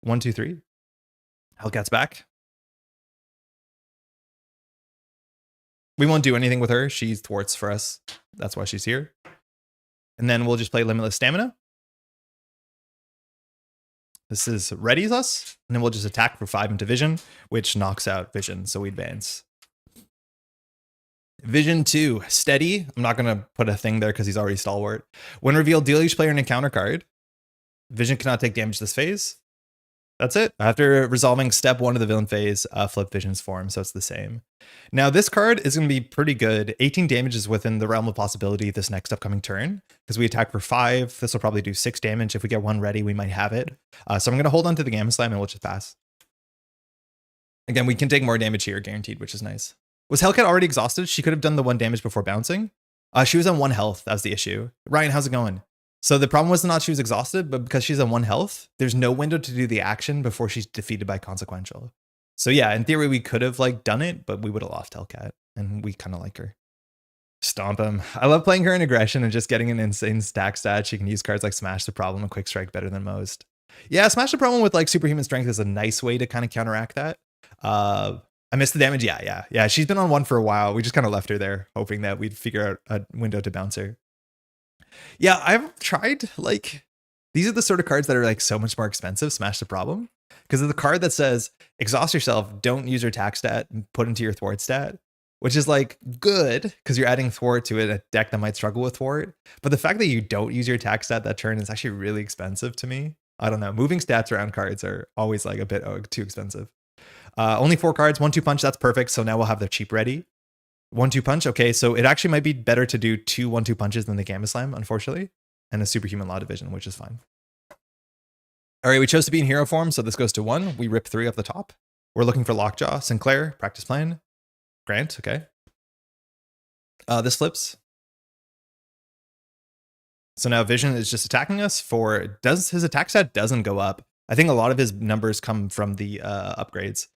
1, 2, 3. Hellcat's back. We won't do anything with her. She's thwarts for us. That's why she's here. And then we'll just play Limitless Stamina. This is readies us. And then we'll just attack for 5 into Vision, which knocks out Vision. So we advance. Vision 2, steady. I'm not going to put a thing there because he's already stalwart. When revealed, deal each player an encounter card. Vision cannot take damage this phase. That's it. After resolving step 1 of the villain phase, flip Vision's form, so it's the same. Now this card is going to be pretty good. 18 damage is within the realm of possibility this next upcoming turn, because we attack for 5. This will probably do 6 damage. If we get 1 ready, we might have it. So I'm going to hold on to the Gamma Slam and we'll just pass. Again, we can take more damage here, guaranteed, which is nice. Was Hellcat already exhausted? She could have done the 1 damage before bouncing. She was on 1 health. That was the issue. Ryan, how's it going? So the problem was not she was exhausted, but because she's on 1 health, there's no window to do the action before she's defeated by consequential. So yeah, in theory, we could have like done it, but we would have lost Hellcat, and we kind of like her. Stomp him. I love playing her in aggression and just getting an insane stack stat. She can use cards like Smash the Problem and Quick Strike better than most. Yeah, Smash the Problem with like Superhuman Strength is a nice way to kind of counteract that. I missed the damage. Yeah. She's been on 1 for a while. We just kind of left her there, hoping that we'd figure out a window to bounce her. Yeah, I've tried, like, these are the sort of cards that are like so much more expensive. Smash the Problem. Because of the card that says, exhaust yourself, don't use your attack stat, and put into your thwart stat. Which is like good, because you're adding thwart to a deck that might struggle with thwart. But the fact that you don't use your attack stat that turn is actually really expensive to me. I don't know. Moving stats around cards are always like a bit too expensive. Only 4 cards, 1-2 punch, that's perfect. So now we'll have the cheap ready. 1-2 punch, okay, so it actually might be better to do 2 1-2 punches than the Gamma Slam, unfortunately. And a Superhuman Law Division, which is fine. All right, we chose to be in hero form, so this goes to 1. We rip 3 off the top. We're looking for Lockjaw, Sinclair, Practice Plan. Grant, okay. This flips. So now Vision is just attacking us for, his attack stat doesn't go up. I think a lot of his numbers come from the upgrades.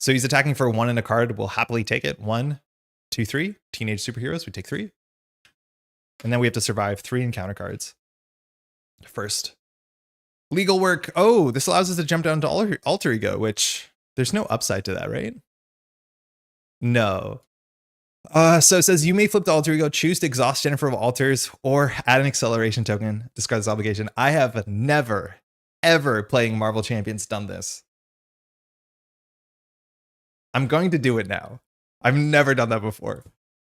So he's attacking for 1 in a card. We'll happily take it. 1, 2, 3. Teenage superheroes. We take 3. And then we have to survive 3 encounter cards. First. Legal work. Oh, this allows us to jump down to alter ego, which there's no upside to that, right? No. So it says you may flip the alter ego, choose to exhaust Jennifer of alters, or add an acceleration token. Discard this obligation. I have never, ever playing Marvel Champions done this. I'm going to do it now. I've never done that before.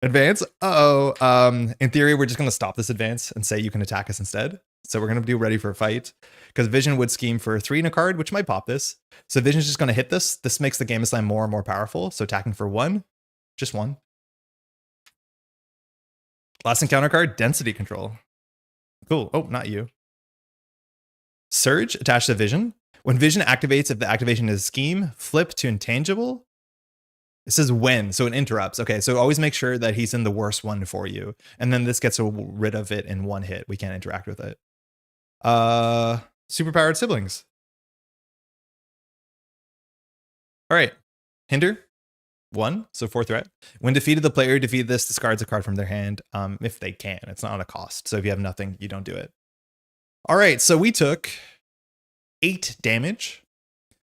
Advance. In theory, we're just going to stop this advance and say you can attack us instead. So we're going to do ready for a fight, because Vision would scheme for 3 in a card, which might pop this. So Vision's just going to hit this. This makes the Gamma Slam more and more powerful. So attacking for 1, just 1. Last encounter card, Density Control. Cool. Oh, not you. Surge attached to vision. When vision activates, if the activation is scheme, flip to intangible. It says when, so it interrupts. Okay, so always make sure that he's in the worst one for you. And then this gets rid of it in one hit. We can't interact with it. Superpowered siblings. All right, hinder. 1, so 4 threat. When defeated, the player defeated this discards a card from their hand. If they can, it's not a cost. So if you have nothing, you don't do it. All right, so we took 8 damage.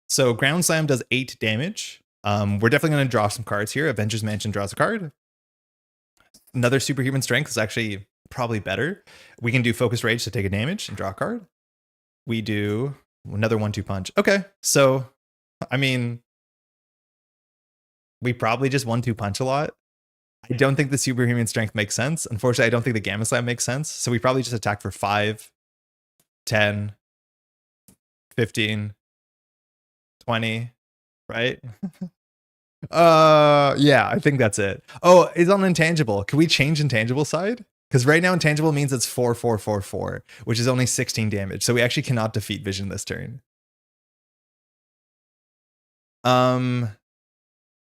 So Ground Slam does 8 damage. We're definitely going to draw some cards here. Avengers Mansion draws a card. Another Superhuman Strength is actually probably better. We can do Focus Rage to take a damage and draw a card. We do another 1-2 punch. Okay, so, I mean, we probably just 1-2 punch a lot. I don't think the Superhuman Strength makes sense. Unfortunately, I don't think the Gamma Slam makes sense. So we probably just attack for 5, 10, 15, 20, right? Yeah, I think that's it. Oh, it's on intangible. Can we change intangible side? Because right now intangible means it's 4, 4, 4, 4, which is only 16 damage. So we actually cannot defeat vision this turn.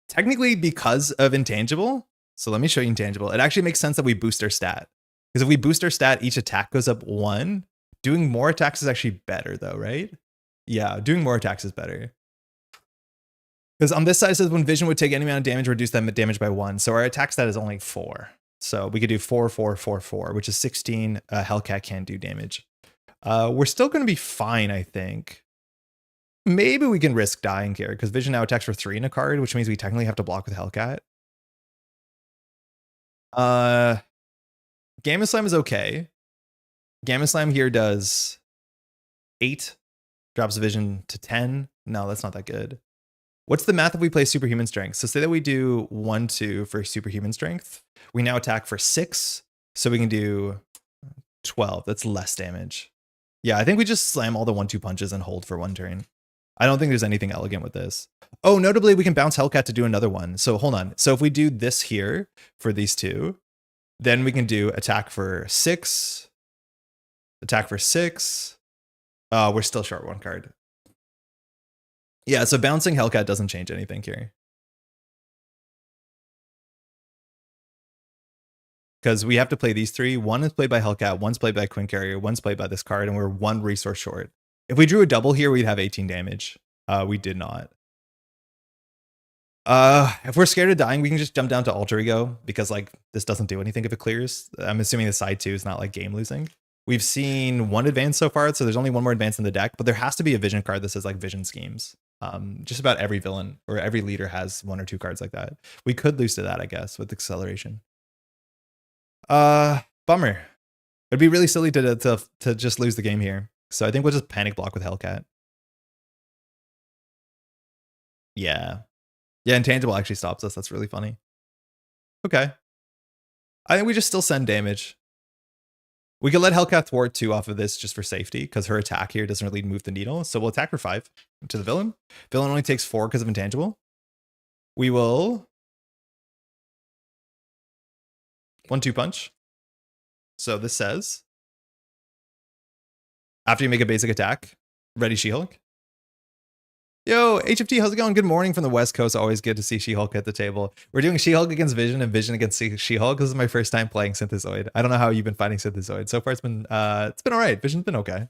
Technically because of intangible. So let me show you intangible. It actually makes sense that we boost our stat. Because if we boost our stat, each attack goes up 1. Doing more attacks is actually better though, right? Yeah, doing more attacks is better. Because on this side it says when vision would take any amount of damage, reduce that damage by 1. So our attack stat is only 4. So we could do 4, 4, 4, 4, which is 16. Hellcat can do damage. We're still going to be fine, I think. Maybe we can risk dying here because vision now attacks for 3 in a card, which means we technically have to block with Hellcat. Gamma Slam is okay. Gamma Slam here does 8, drops vision to 10. No, that's not that good. What's the math if we play Superhuman Strength? So say that we do 1, 2 for Superhuman Strength. We now attack for 6, so we can do 12. That's less damage. Yeah, I think we just slam all the 1-2 punches and hold for 1 turn. I don't think there's anything elegant with this. Oh, notably, we can bounce Hellcat to do another one. So hold on. So if we do this here for these 2, then we can do attack for 6, attack for 6. We're still short 1 card. Yeah, so bouncing Hellcat doesn't change anything here. Because we have to play these 3. 1 is played by Hellcat, 1's played by Queen Carrier, 1's played by this card, and we're 1 resource short. If we drew a double here, we'd have 18 damage. We did not. If we're scared of dying, we can just jump down to Alter Ego, because like this doesn't do anything if it clears. I'm assuming the side 2 is not like game losing. We've seen 1 advance so far, so there's only 1 more advance in the deck, but there has to be a vision card that says like vision schemes. Just about every villain or every leader has 1 or 2 cards like that. We could lose to that, I guess, with acceleration. Bummer. It'd be really silly to just lose the game here. So I think we'll just panic block with Hellcat. Yeah. Yeah, intangible actually stops us. That's really funny. Okay. I think we just still send damage. We could let Hellcat thwart 2 off of this just for safety, because her attack here doesn't really move the needle. So we'll attack for 5 to the villain. Villain only takes 4 because of intangible. We will 1-2 punch. So this says, after you make a basic attack, ready She-Hulk. Yo, HFT, how's it going? Good morning from the West Coast. Always good to see She-Hulk at the table. We're doing She-Hulk against Vision and Vision against She-Hulk. This is my first time playing Synthezoid. I don't know how you've been fighting Synthezoid. So far, it's been all right. Vision's been okay.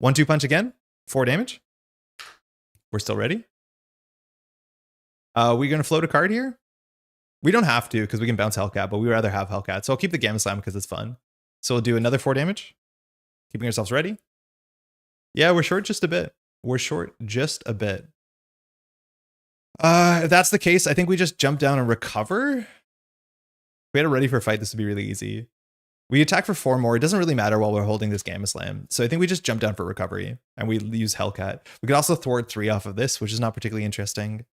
1-2 punch again. 4 damage. We're still ready. We're gonna float a card here. We don't have to because we can bounce Hellcat, but we would rather have Hellcat. So I'll keep the Gamma Slam because it's fun. So we'll do another 4 damage. Keeping ourselves ready. Yeah, we're short just a bit. We're short just a bit. If that's the case, I think we just jump down and recover. If we had a ready for a fight, this would be really easy. We attack for 4 more. It doesn't really matter while we're holding this Gamma Slam. So I think we just jump down for recovery and we use Hellcat. We could also thwart 3 off of this, which is not particularly interesting.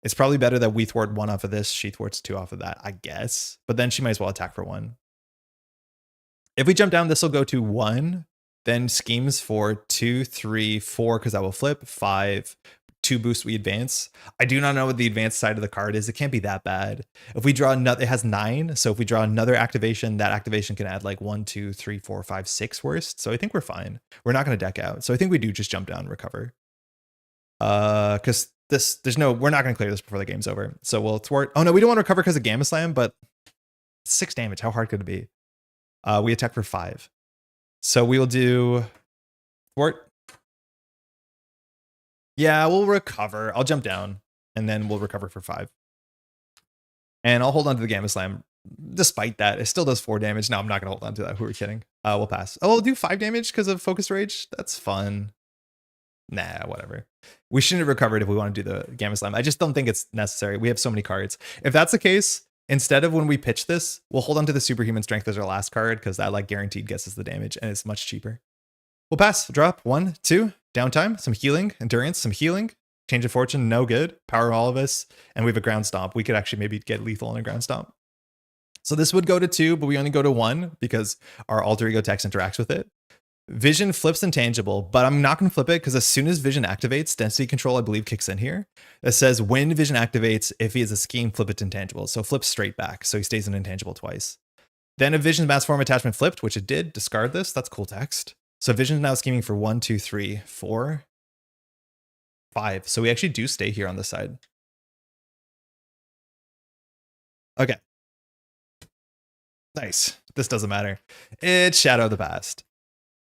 It's probably better that we thwart 1 off of this. She thwarts 2 off of that, I guess. But then she might as well attack for 1. If we jump down, this will go to 1. Then schemes for 2, 3, 4, because that will flip. 5, 2 boosts, we advance. I do not know what the advanced side of the card is. It can't be that bad. If we draw another, it has 9. So if we draw another activation, that activation can add like 1, 2, 3, 4, 5, 6 worst. So I think we're fine. We're not going to deck out. So I think we do just jump down and recover. Because we're not going to clear this before the game's over. So we'll thwart. Oh no, we don't want to recover because of Gamma Slam, but 6 damage. How hard could it be? We attack for 5. So we will do thwart. Yeah, we'll recover. I'll jump down and then we'll recover for 5. And I'll hold on to the Gamma Slam. Despite that, it still does 4 damage. No, I'm not going to hold on to that. Who are we kidding? We'll pass. Oh, we'll do 5 damage because of Focus Rage. That's fun. Nah, whatever. We shouldn't have recovered if we want to do the Gamma Slam. I just don't think it's necessary. We have so many cards. If that's the case, instead of when we pitch this, we'll hold on to the Superhuman Strength as our last card because that like guaranteed gets us the damage and it's much cheaper. We'll pass. Drop 1, 2. Downtime. Some healing. Endurance. Some healing. Change of Fortune. No good. Power all of us. And we have a Ground Stomp. We could actually maybe get lethal on a Ground Stomp. So this would go to 2, but we only go to 1 because our Alter Ego text interacts with it. Vision flips Intangible, but I'm not going to flip it because as soon as Vision activates, Density Control, I believe, kicks in here. It says when Vision activates, if he has a scheme, flip it to Intangible. So flip straight back. So he stays in Intangible twice. Then if Vision's Mass Form attachment flipped, which it did, discard this. That's cool text. So Vision's now scheming for 1, 2, 3, 4, 5. So we actually do stay here on this side. Okay. Nice. This doesn't matter. It's Shadow of the Past.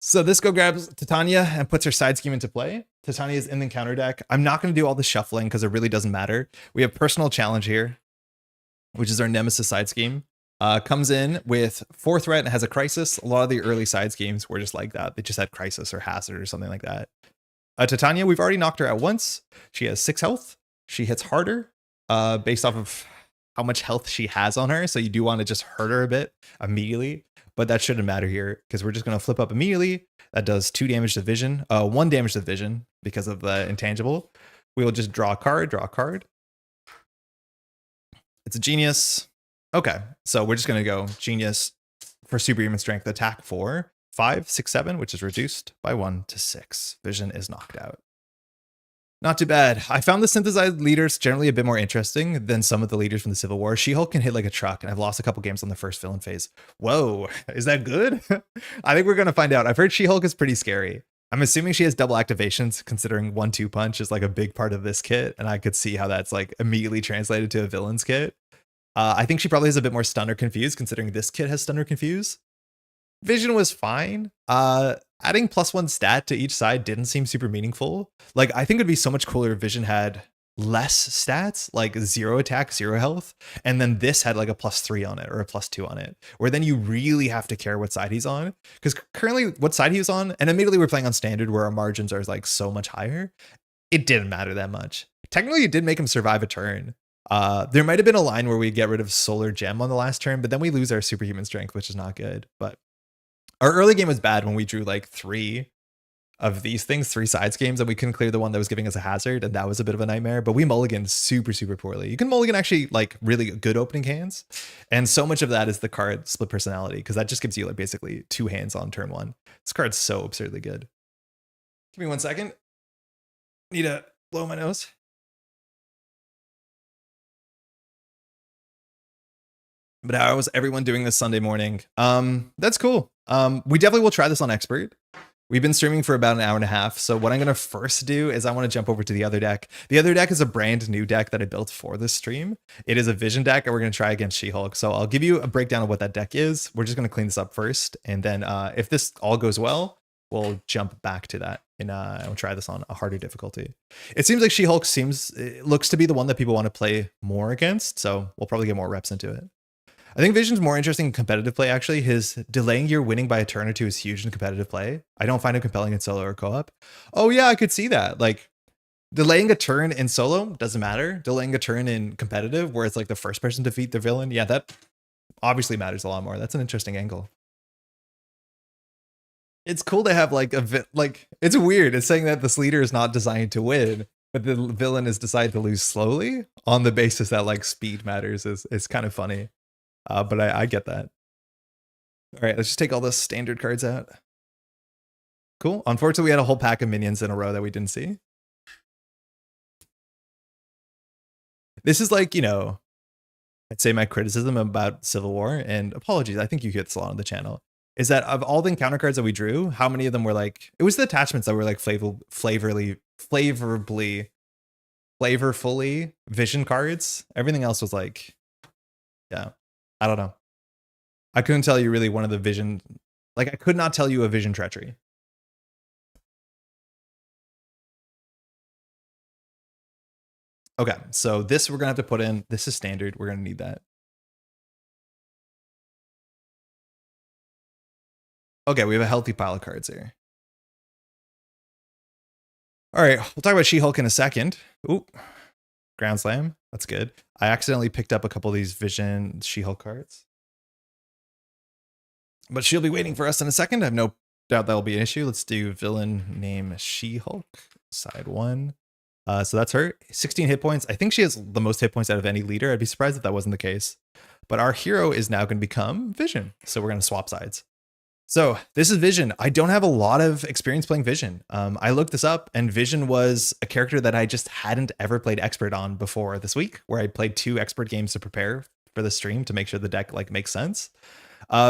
So this go grabs Titania and puts her side scheme into play. Titania is in the counter deck. I'm not going to do all the shuffling because it really doesn't matter. We have Personal Challenge here, which is our Nemesis side scheme. Comes in with 4 threat and has a Crisis. A lot of the early side schemes were just like that. They just had Crisis or Hazard or something like that. Titania, we've already knocked her out once. She has 6 health. She hits harder based off of how much health she has on her. So you do want to just hurt her a bit immediately. But that shouldn't matter here because we're just going to flip up immediately. That does 2 damage to Vision, 1 damage to Vision because of the Intangible. We will just draw a card, draw a card. It's a Genius. Okay, so we're just going to go Genius for Superhuman Strength, attack for 5, 6, 7, which is reduced by 1 to 6. Vision is knocked out. Not too bad. I found the Synthezoid leaders generally a bit more interesting than some of the leaders from the Civil War. She-Hulk can hit like a truck, and I've lost a couple games on the first villain phase. Whoa, is that good? I think we're going to find out. I've heard She-Hulk is pretty scary. I'm assuming she has double activations, considering 1-2 punch is like a big part of this kit, and I could see how that's like immediately translated to a villain's kit. I think she probably has a bit more stun or confuse, considering this kit has stun or confuse. Vision was fine. Adding +1 stat to each side didn't seem super meaningful. Like, I think it'd be so much cooler if Vision had less stats, like 0 attack, 0 health, and then this had like a +3 on it or a +2 on it, where then you really have to care what side he's on. Because currently what side he was on, and admittedly we're playing on standard where our margins are like so much higher, it didn't matter that much. Technically it did make him survive a turn. There might have been a line where we get rid of Solar Gem on the last turn, but then we lose our Superhuman Strength, which is not good. But our early game was bad when we drew like 3 of these things, 3 sides games, and we couldn't clear the one that was giving us a hazard, and that was a bit of a nightmare. But we mulliganed super, super poorly. You can mulligan actually like really good opening hands, and so much of that is the card Split Personality, because that just gives you like basically 2 hands on turn 1. This card's so absurdly good. Give me 1 second. Need to blow my nose. But how was everyone doing this Sunday morning? That's cool. We definitely will try this on Expert. We've been streaming for about an hour and a half. So what I'm going to first do is I want to jump over to the other deck. The other deck is a brand new deck that I built for this stream. It is a Vision deck, and we're going to try against She-Hulk. So I'll give you a breakdown of what that deck is. We're just going to clean this up first. And then if this all goes well, we'll jump back to that and we'll try this on a harder difficulty. It seems like She-Hulk looks to be the one that people want to play more against. So we'll probably get more reps into it. I think Vision's more interesting in competitive play, actually. His delaying your winning by a turn or 2 is huge in competitive play. I don't find him compelling in solo or co-op. Oh yeah, I could see that. Like, delaying a turn in solo doesn't matter. Delaying a turn in competitive, where it's like the first person to defeat the villain, yeah, that obviously matters a lot more. That's an interesting angle. It's cool to have like it's weird. It's saying that this leader is not designed to win, but the villain is decided to lose slowly on the basis that like speed matters is kind of funny. But I get that. All right, let's just take all the standard cards out. Cool. Unfortunately, we had a whole pack of minions in a row that we didn't see. This is like, you know, I'd say my criticism about Civil War, and apologies, I think you hear this a lot on the channel, is that of all the encounter cards that we drew, how many of them were like, it was the attachments that were like flavorfully vision cards. Everything else was like, yeah, I don't know. I couldn't tell you really one of the vision, like I could not tell you a vision treachery. Okay, so this we're gonna have to put in. This is standard. We're gonna need that. Okay, we have a healthy pile of cards here. All right, we'll talk about She-Hulk in a second. Ooh, Ground Slam. That's good. I accidentally picked up a couple of these Vision She-Hulk cards. But she'll be waiting for us in a second. I have no doubt that'll be an issue. Let's do villain name She-Hulk, side 1. So that's her. 16 hit points. I think she has the most hit points out of any leader. I'd be surprised if that wasn't the case. But our hero is now going to become Vision. So we're going to swap sides. So this is Vision. I don't have a lot of experience playing Vision. I looked this up, and Vision was a character that I just hadn't ever played expert on before this week, where I played 2 expert games to prepare for the stream to make sure the deck like makes sense.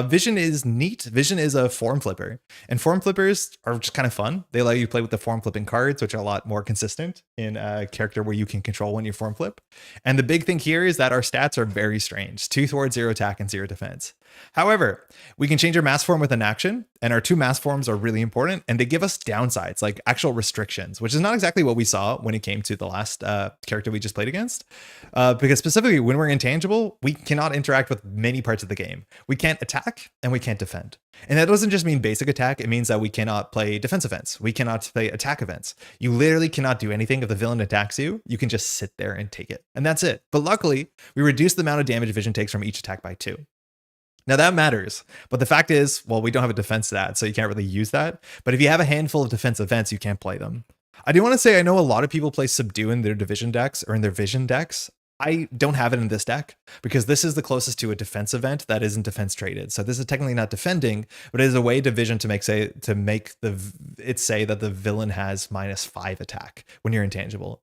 Vision is neat. Vision is a form flipper, and form flippers are just kind of fun. They allow you to play with the form flipping cards, which are a lot more consistent in a character where you can control when you form flip. And the big thing here is that our stats are very strange: 2 thwart, 0 attack, and 0 defense. However, we can change our mass form with an action, and our 2 mass forms are really important, and they give us downsides, like actual restrictions, which is not exactly what we saw when it came to the last character we just played against. Because specifically, when we're intangible, we cannot interact with many parts of the game. We can't attack, and we can't defend. And that doesn't just mean basic attack, it means that we cannot play defense events. We cannot play attack events. You literally cannot do anything if the villain attacks you. You can just sit there and take it. And that's it. But luckily, we reduce the amount of damage Vision takes from each attack by 2. Now that matters, but the fact is, well, we don't have a defense stat, so you can't really use that. But if you have a handful of defense events, you can't play them. I do want to say I know a lot of people play Subdue in their division decks or in their Vision decks. I don't have it in this deck because this is the closest to a defense event that isn't defense traded. So this is technically not defending, but it is a way to Vision to make say that the villain has -5 attack when you're intangible.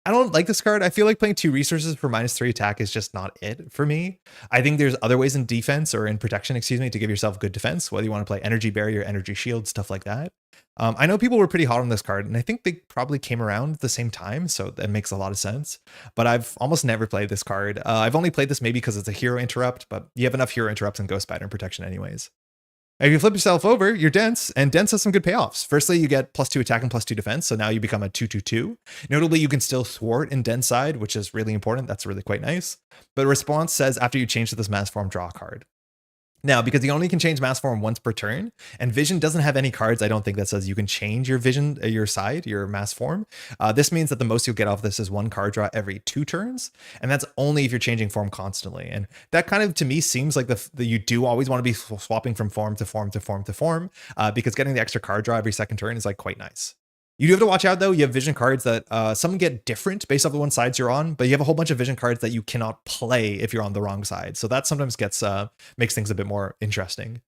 I don't like this card. I feel like playing 2 resources for -3 attack is just not it for me. I think there's other ways in defense or in protection, excuse me, to give yourself good defense, whether you want to play energy barrier, energy shield, stuff like that. I know people were pretty hot on this card, and I think they probably came around at the same time, so that makes a lot of sense. But I've almost never played this card. I've only played this maybe because it's a hero interrupt, but you have enough hero interrupts in Ghost Spider and protection anyways. If you flip yourself over, you're dense, and dense has some good payoffs. Firstly, you get +2 attack and +2 defense, so now you become a 2/2/2. Notably, you can still thwart in dense side, which is really important. That's really quite nice. But response says after you change to this mass form, draw a card. Now, because you only can change mass form once per turn, and Vision doesn't have any cards, I don't think, that says you can change your Vision, your side, your mass form. This means that the most you'll get off this is 1 card draw every 2 turns, and that's only if you're changing form constantly. And that kind of, to me, seems like you do always want to be swapping from form to form to form to form, because getting the extra card draw every 2nd turn is like quite nice. You do have to watch out, though. You have Vision cards that some get different based off the one sides you're on, but you have a whole bunch of Vision cards that you cannot play if you're on the wrong side. So that sometimes makes things a bit more interesting.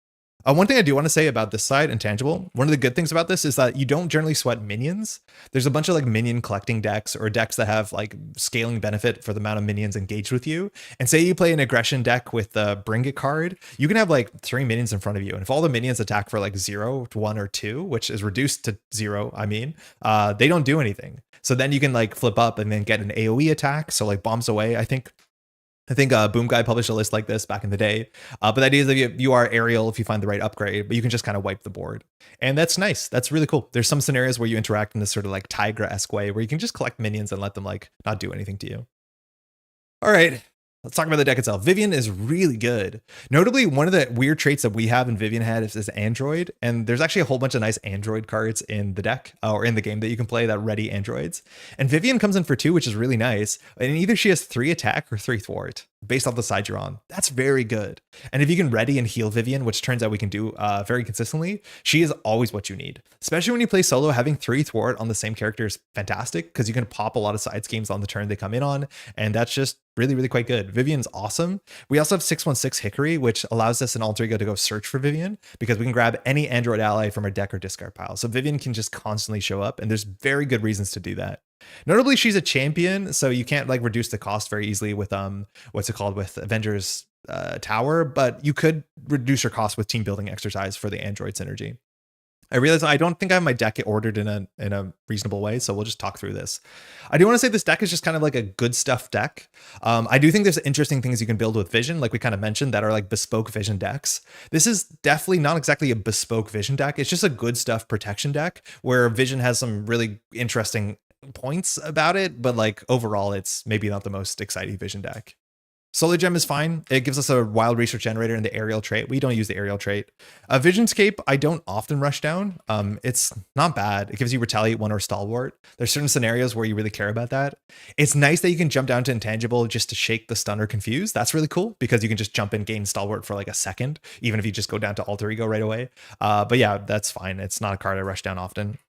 One thing I do want to say about this side, Intangible, one of the good things about this is that you don't generally sweat minions. There's a bunch of like minion collecting decks or decks that have like scaling benefit for the amount of minions engaged with you. And say you play an aggression deck with the Bring It card, you can have like 3 minions in front of you. And if all the minions attack for like 0, 1, or 2, which is reduced to 0, they don't do anything. So then you can like flip up and then get an AoE attack. So like bombs away, I think Boom Guy published a list like this back in the day. But the idea is that you are aerial if you find the right upgrade, but you can just kind of wipe the board. And that's nice. That's really cool. There's some scenarios where you interact in this sort of like Tigra-esque way where you can just collect minions and let them like not do anything to you. All right. Let's talk about the deck itself. Vivian is really good. Notably, one of the weird traits that we have in Vivian Head is Android, and there's actually a whole bunch of nice Android cards in the deck or in the game that you can play that ready Androids. And Vivian comes in for 2, which is really nice. And either she has 3 attack or 3 thwart based off the side you're on. That's very good. And if you can ready and heal Vivian, which turns out we can do very consistently, she is always what you need. Especially when you play solo, having 3 thwart on the same character is fantastic because you can pop a lot of side schemes on the turn they come in on, and that's just really, really quite good. Vivian's awesome. We also have 616 Hickory, which allows us an alter ego to go search for Vivian because we can grab any Android ally from our deck or discard pile. So Vivian can just constantly show up, and there's very good reasons to do that. Notably, she's a champion, so you can't like reduce the cost very easily with what's it called, with Avengers Tower, but you could reduce your cost with team building exercise for the Android synergy. I realize I don't think I have my deck ordered in a reasonable way, so we'll just talk through this. I do want to say this deck is just kind of like a good stuff deck. I do think there's interesting things you can build with Vision, like we kind of mentioned, that are like bespoke Vision decks. This is definitely not exactly a bespoke Vision deck. It's just a good stuff protection deck where Vision has some really interesting points about it, but like overall, it's maybe not the most exciting Vision deck. Solar Gem is fine. It gives us a wild research generator and the aerial trait. We don't use the aerial trait. Visionscape, I don't often rush down. It's not bad. It gives you retaliate 1 or stalwart. There's certain scenarios where you really care about that. It's nice that you can jump down to intangible just to shake the stun or confuse. That's really cool because you can just jump and gain stalwart for like a second, even if you just go down to alter ego right away. But yeah, that's fine. It's not a card I rush down often.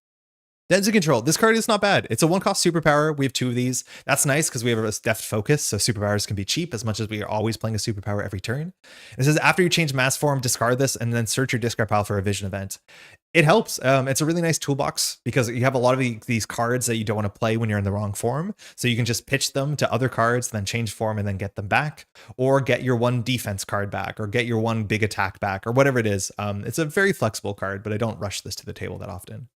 Density Control. This card is not bad. It's a 1-cost superpower. We have 2 of these. That's nice because we have a deft focus, so superpowers can be cheap as much as we are always playing a superpower every turn. It says after you change mass form, discard this and then search your discard pile for a Vision event. It helps. It's a really nice toolbox because you have a lot of these cards that you don't want to play when you're in the wrong form. So you can just pitch them to other cards, then change form and then get them back, or get your 1 defense card back, or get your 1 big attack back, or whatever it is. It's a very flexible card, but I don't rush this to the table that often.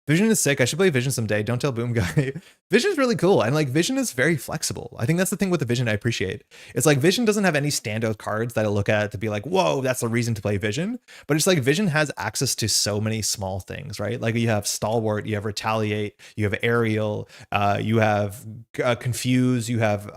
Vision is sick. I should play Vision someday. Don't tell Boom Guy. Vision's really cool. And like Vision is very flexible. I think that's the thing with the Vision I appreciate. It's like Vision doesn't have any standout cards that I look at to be like, whoa, that's the reason to play Vision. But it's like Vision has access to so many small things, right? Like you have Stalwart, you have Retaliate, you have Aerial, you have Confuse, you have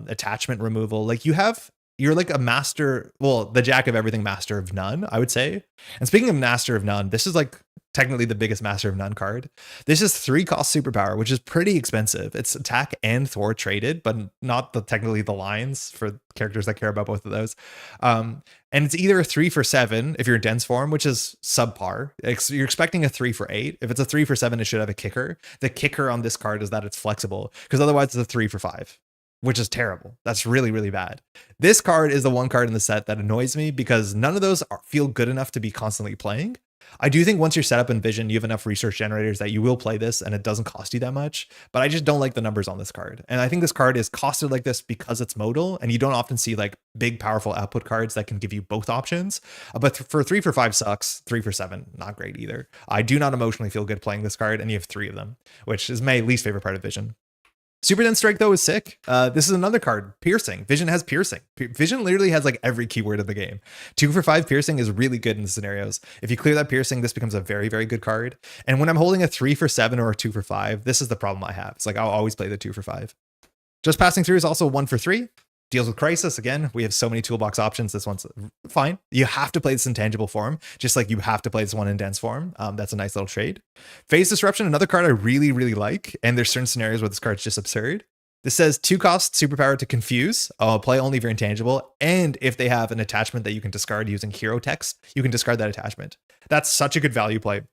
attachment removal. Like you're like a master, well, the jack of everything, master of none, I would say. And speaking of master of none, this is like technically the biggest master of none card. This is 3-cost superpower, which is pretty expensive. It's attack and thwart traded, but not technically the lines for characters that care about both of those. And it's either a 3 for 7 if you're in dense form, which is subpar. You're expecting a 3 for 8. If it's a 3 for 7, it should have a kicker. The kicker on this card is that it's flexible, because otherwise it's a 3 for 5. Which is terrible. That's really, really bad. This card is the one card in the set that annoys me because none of those feel good enough to be constantly playing. I do think once you're set up in Vision, you have enough research generators that you will play this and it doesn't cost you that much, but I just don't like the numbers on this card. And I think this card is costed like this because it's modal and you don't often see like big, powerful output cards that can give you both options. But for 3 for 5 sucks, 3 for 7, not great either. I do not emotionally feel good playing this card and you have 3 of them, which is my least favorite part of Vision. Super Dense Strike, though, is sick. This is another card. Piercing. Vision has Piercing. Vision literally has like every keyword of the game. 2 for 5 Piercing is really good in the scenarios. If you clear that Piercing, this becomes a very, very good card. And when I'm holding a 3 for 7 or a 2 for 5, this is the problem I have. It's like I'll always play the 2 for 5. Just Passing Through is also 1 for 3. Deals with Crisis. Again, we have so many toolbox options. This one's fine. You have to play this in tangible form, just like you have to play this one in dense form. That's a nice little trade. Phase Disruption, another card I really, really like. And there's certain scenarios where this card's just absurd. This says 2-cost superpower to confuse. Play only if you're intangible. And if they have an attachment that you can discard using hero text, you can discard that attachment. That's such a good value play.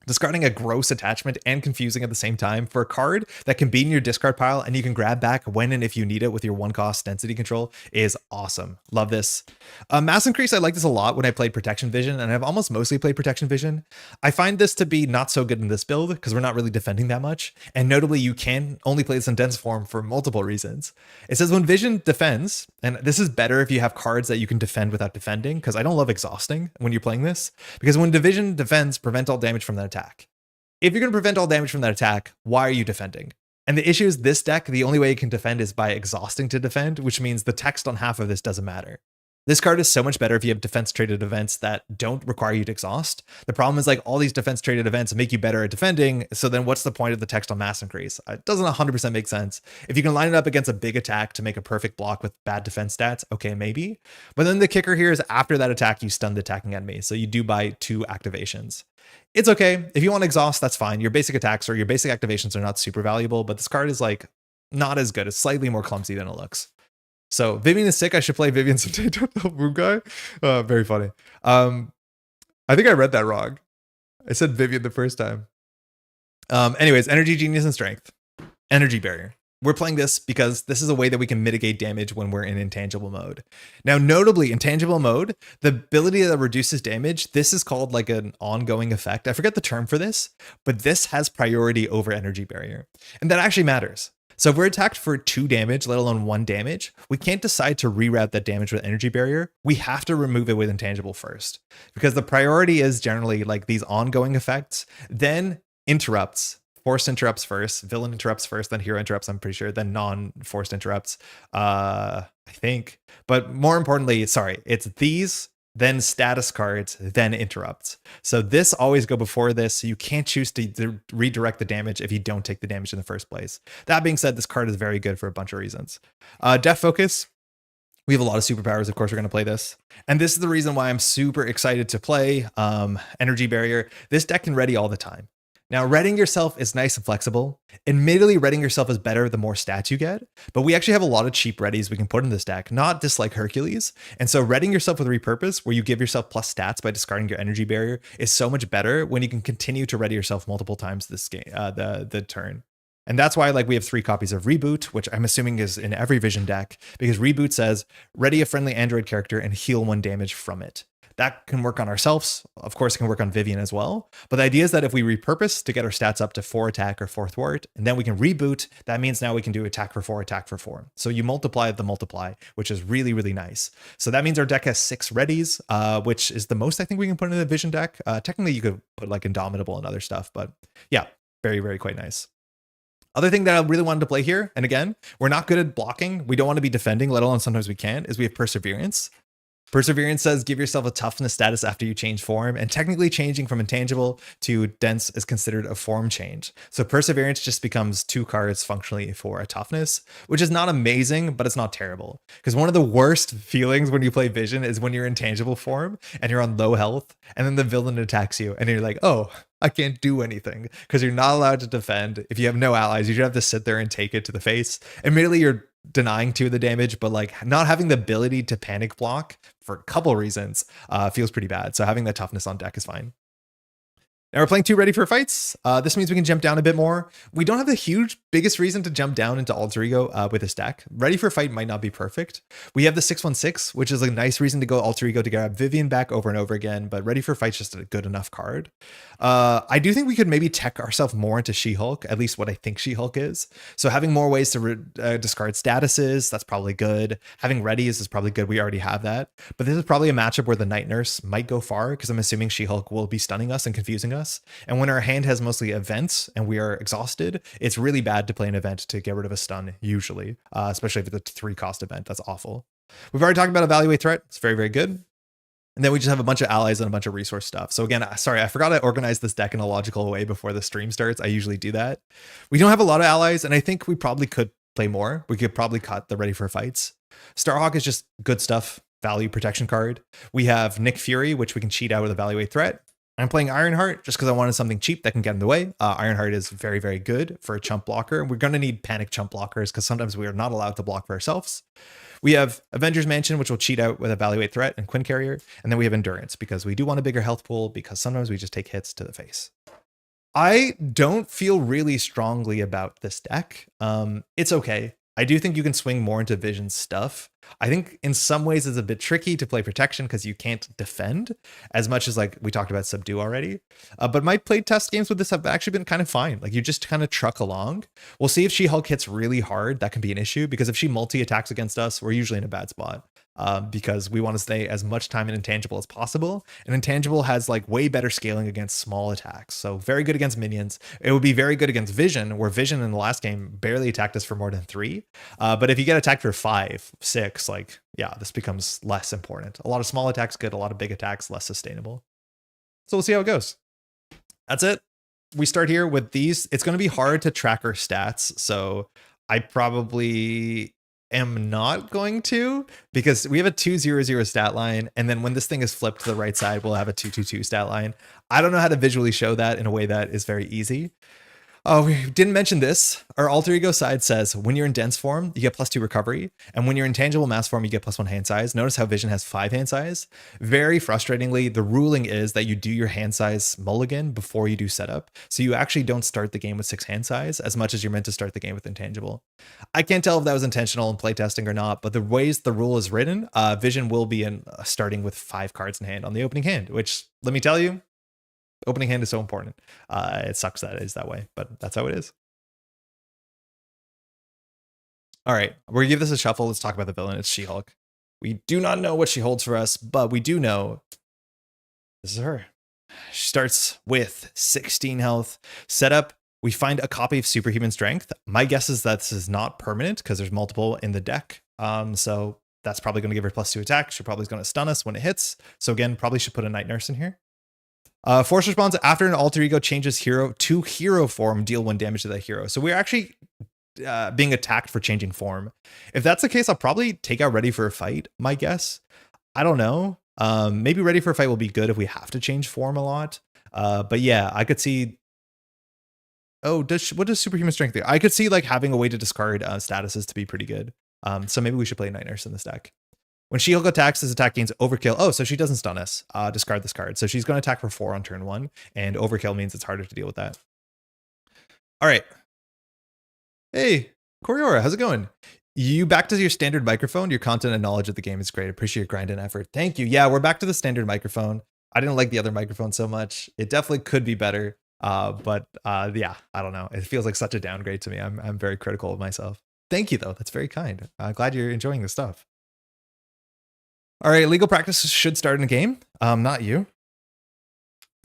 Discarding a gross attachment and confusing at the same time for a card that can be in your discard pile and you can grab back when and if you need it with your 1-cost density control is awesome. Love this. Mass Increase, I like this a lot when I played Protection Vision, and I've almost mostly played Protection Vision. I find this to be not so good in this build because we're not really defending that much. And notably, you can only play this in dense form for multiple reasons. It says when Vision defends, and this is better if you have cards that you can defend without defending, because I don't love exhausting when you're playing this, because when Division defends, prevent all damage from that attack. If you're going to prevent all damage from that attack, why are you defending? And the issue is this deck, the only way it can defend is by exhausting to defend, which means the text on half of this doesn't matter. This card is so much better if you have defense traded events that don't require you to exhaust. The problem is like all these defense traded events make you better at defending. So then what's the point of the text on Mass Increase? It doesn't 100% make sense. If you can line it up against a big attack to make a perfect block with bad defense stats, okay, maybe. But then the kicker here is after that attack, you stun the attacking enemy. So you do buy 2 activations. It's okay. If you want to exhaust, that's fine. Your basic attacks or your basic activations are not super valuable, but this card is like not as good. It's slightly more clumsy than it looks. So Vivian is sick. I should play Vivian someday. Don't tell Boom Guy. Very funny. I think I read that wrong. I said Vivian the first time. Anyways, Energy, Genius, and Strength. Energy Barrier. we're playing this because this is a way that we can mitigate damage when we're in intangible mode. Now, notably, intangible mode, the ability that reduces damage, this is called like an ongoing effect. I forget the term for this, but this has priority over energy barrier. And that actually matters. So if we're attacked for 2 damage, let alone 1 damage, we can't decide to reroute that damage with energy barrier. We have to remove it with intangible first, because the priority is generally like these ongoing effects, then interrupts. Forced interrupts first, villain interrupts first, then hero interrupts, I'm pretty sure, then non-forced interrupts, I think. But more importantly, sorry, it's these, then status cards, then interrupts. So this always go before this, so you can't choose to redirect the damage if you don't take the damage in the first place. That being said, this card is very good for a bunch of reasons. Death Focus. We have a lot of superpowers. Of course, we're going to play this. And this is the reason why I'm super excited to play Energy Barrier. This deck can ready all the time. Now, readying yourself is nice and flexible. Admittedly, readying yourself is better the more stats you get, but we actually have a lot of cheap readies we can put in this deck, not just like Hercules. And so readying yourself with Repurpose, where you give yourself plus stats by discarding your energy barrier, is so much better when you can continue to ready yourself multiple times this game, the turn. And that's why like we have 3 copies of Reboot, which I'm assuming is in every Vision deck, because Reboot says, ready a friendly android character and heal 1 damage from it. That can work on ourselves. Of course, it can work on Vivian as well. But the idea is that if we repurpose to get our stats up to 4 attack or 4 thwart, and then we can reboot, that means now we can do attack for 4, attack for 4. So you multiply the multiply, which is really, really nice. So that means our deck has 6 readies, which is the most I think we can put in a Vision deck. Technically, you could put like Indomitable and other stuff, but yeah, very, very quite nice. Other thing that I really wanted to play here, and again, we're not good at blocking. We don't want to be defending, let alone sometimes we can, is we have Perseverance. Perseverance says give yourself a toughness status after you change form, and technically changing from intangible to dense is considered a form change. So Perseverance just becomes 2 cards functionally for a toughness, which is not amazing, but it's not terrible. Because one of the worst feelings when you play Vision is when you're in intangible form and you're on low health, and then the villain attacks you, and you're like, oh, I can't do anything, because you're not allowed to defend. If you have no allies, you just have to sit there and take it to the face. Immediately you're denying 2 of the damage, but like not having the ability to panic block for a couple reasons feels pretty bad. So having that toughness on deck is fine. Now we're playing 2 ready for fights. This means we can jump down a bit more. We don't have the biggest reason to jump down into Alter Ego with this deck. Ready for fight might not be perfect. We have the 616, which is a nice reason to go Alter Ego to grab Vivian back over and over again, but Ready for Fight's just a good enough card. I do think we could maybe tech ourselves more into She-Hulk, at least what I think She-Hulk is. So having more ways to discard statuses, that's probably good. Having readies is probably good. We already have that. But this is probably a matchup where the Night Nurse might go far, because I'm assuming She-Hulk will be stunning us and confusing us. And when our hand has mostly events and we are exhausted, it's really bad to play an event to get rid of a stun, usually, especially if it's a 3-cost event. That's awful. We've already talked about Evaluate Threat. It's very, very good. And then we just have a bunch of allies and a bunch of resource stuff. So again, sorry, I forgot to organize this deck in a logical way before the stream starts. I usually do that. We don't have a lot of allies, and I think we probably could play more. We could probably cut the Ready for Fights. Starhawk is just good stuff, value protection card. We have Nick Fury, which we can cheat out with Evaluate Threat. I'm playing Ironheart just because I wanted something cheap that can get in the way. Ironheart is very, very good for a chump blocker. We're going to need panic chump blockers because sometimes we are not allowed to block for ourselves. We have Avengers Mansion, which will cheat out with Evaluate Threat and Quinn Carrier. And then we have Endurance because we do want a bigger health pool, because sometimes we just take hits to the face. I don't feel really strongly about this deck. It's okay. I do think you can swing more into Vision stuff. I think in some ways it's a bit tricky to play protection because you can't defend as much as like we talked about Subdue already. But my played test games with this have actually been kind of fine. Like you just kind of truck along. We'll see if She-Hulk hits really hard. That can be an issue, because if she multi-attacks against us, we're usually in a bad spot. Because we want to stay as much time in Intangible as possible. And Intangible has like way better scaling against small attacks. So very good against minions. It would be very good against Vision, where Vision in the last game barely attacked us for more than 3. But if you get attacked for 5, 6, like, yeah, this becomes less important. A lot of small attacks good, a lot of big attacks less sustainable. So we'll see how it goes. That's it. We start here with these. It's going to be hard to track our stats. So I probably am not going to, because we have a 200 stat line, and then when this thing is flipped to the right side, we'll have a 222 stat line. I don't know how to visually show that in a way that is very easy. Oh, we didn't mention this. Our alter ego side says when you're in dense form, you get +2 recovery. And when you're in tangible mass form, you get +1 hand size. Notice how vision has 5 hand size. Very frustratingly, the ruling is that you do your hand size mulligan before you do setup. So you actually don't start the game with 6 hand size as much as you're meant to start the game with intangible. I can't tell if that was intentional in playtesting or not, but the ways the rule is written, vision will be starting with 5 cards in hand on the opening hand, which let me tell you, opening hand is so important. It sucks that it is that way, but that's how it is. All right, we're gonna give this a shuffle. Let's talk about the villain. It's She-Hulk. We do not know what she holds for us, but we do know this is her. She starts with 16 health. Setup, we find a copy of Superhuman Strength. My guess is that this is not permanent because there's multiple in the deck. So that's probably going to give her +2 attack. She probably is going to stun us when it hits. So again, probably should put a Night Nurse in here. Force response, after an alter ego changes hero to hero form, deal 1 damage to that hero. So we're actually being attacked for changing form. If that's the case, I'll probably take out Ready for a Fight, my guess. I don't know. Maybe Ready for a Fight will be good if we have to change form a lot. But yeah, I could see... Oh, what does Superhuman Strength do? I could see like having a way to discard statuses to be pretty good. So maybe we should play Night Nurse in this deck. When She-Hulk attacks, this attack gains overkill. Oh, so she doesn't stun us. Discard this card. So she's going to attack for 4 on turn 1, and overkill means it's harder to deal with that. All right. Hey, Coriora, how's it going? You back to your standard microphone. Your content and knowledge of the game is great. Appreciate your grind and effort. Thank you. Yeah, we're back to the standard microphone. I didn't like the other microphone so much. It definitely could be better. But yeah, I don't know. It feels like such a downgrade to me. I'm very critical of myself. Thank you, though. That's very kind. Glad you're enjoying this stuff. All right, legal practice should start in a game. Not you.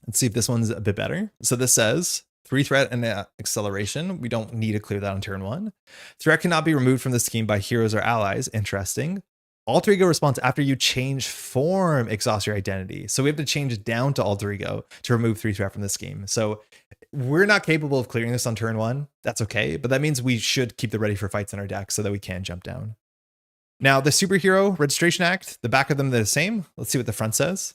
Let's see if this one's a bit better. So this says 3 threat and acceleration. We don't need to clear that on turn 1. Threat cannot be removed from the scheme by heroes or allies. Interesting. Alter ego response after you change form, exhaust your identity. So we have to change down to alter ego to remove 3 threat from the scheme. So we're not capable of clearing this on turn 1. That's okay, but that means we should keep the Ready for Fights in our deck so that we can jump down. Now, the Superhero Registration Act, the back of them, they're the same. Let's see what the front says.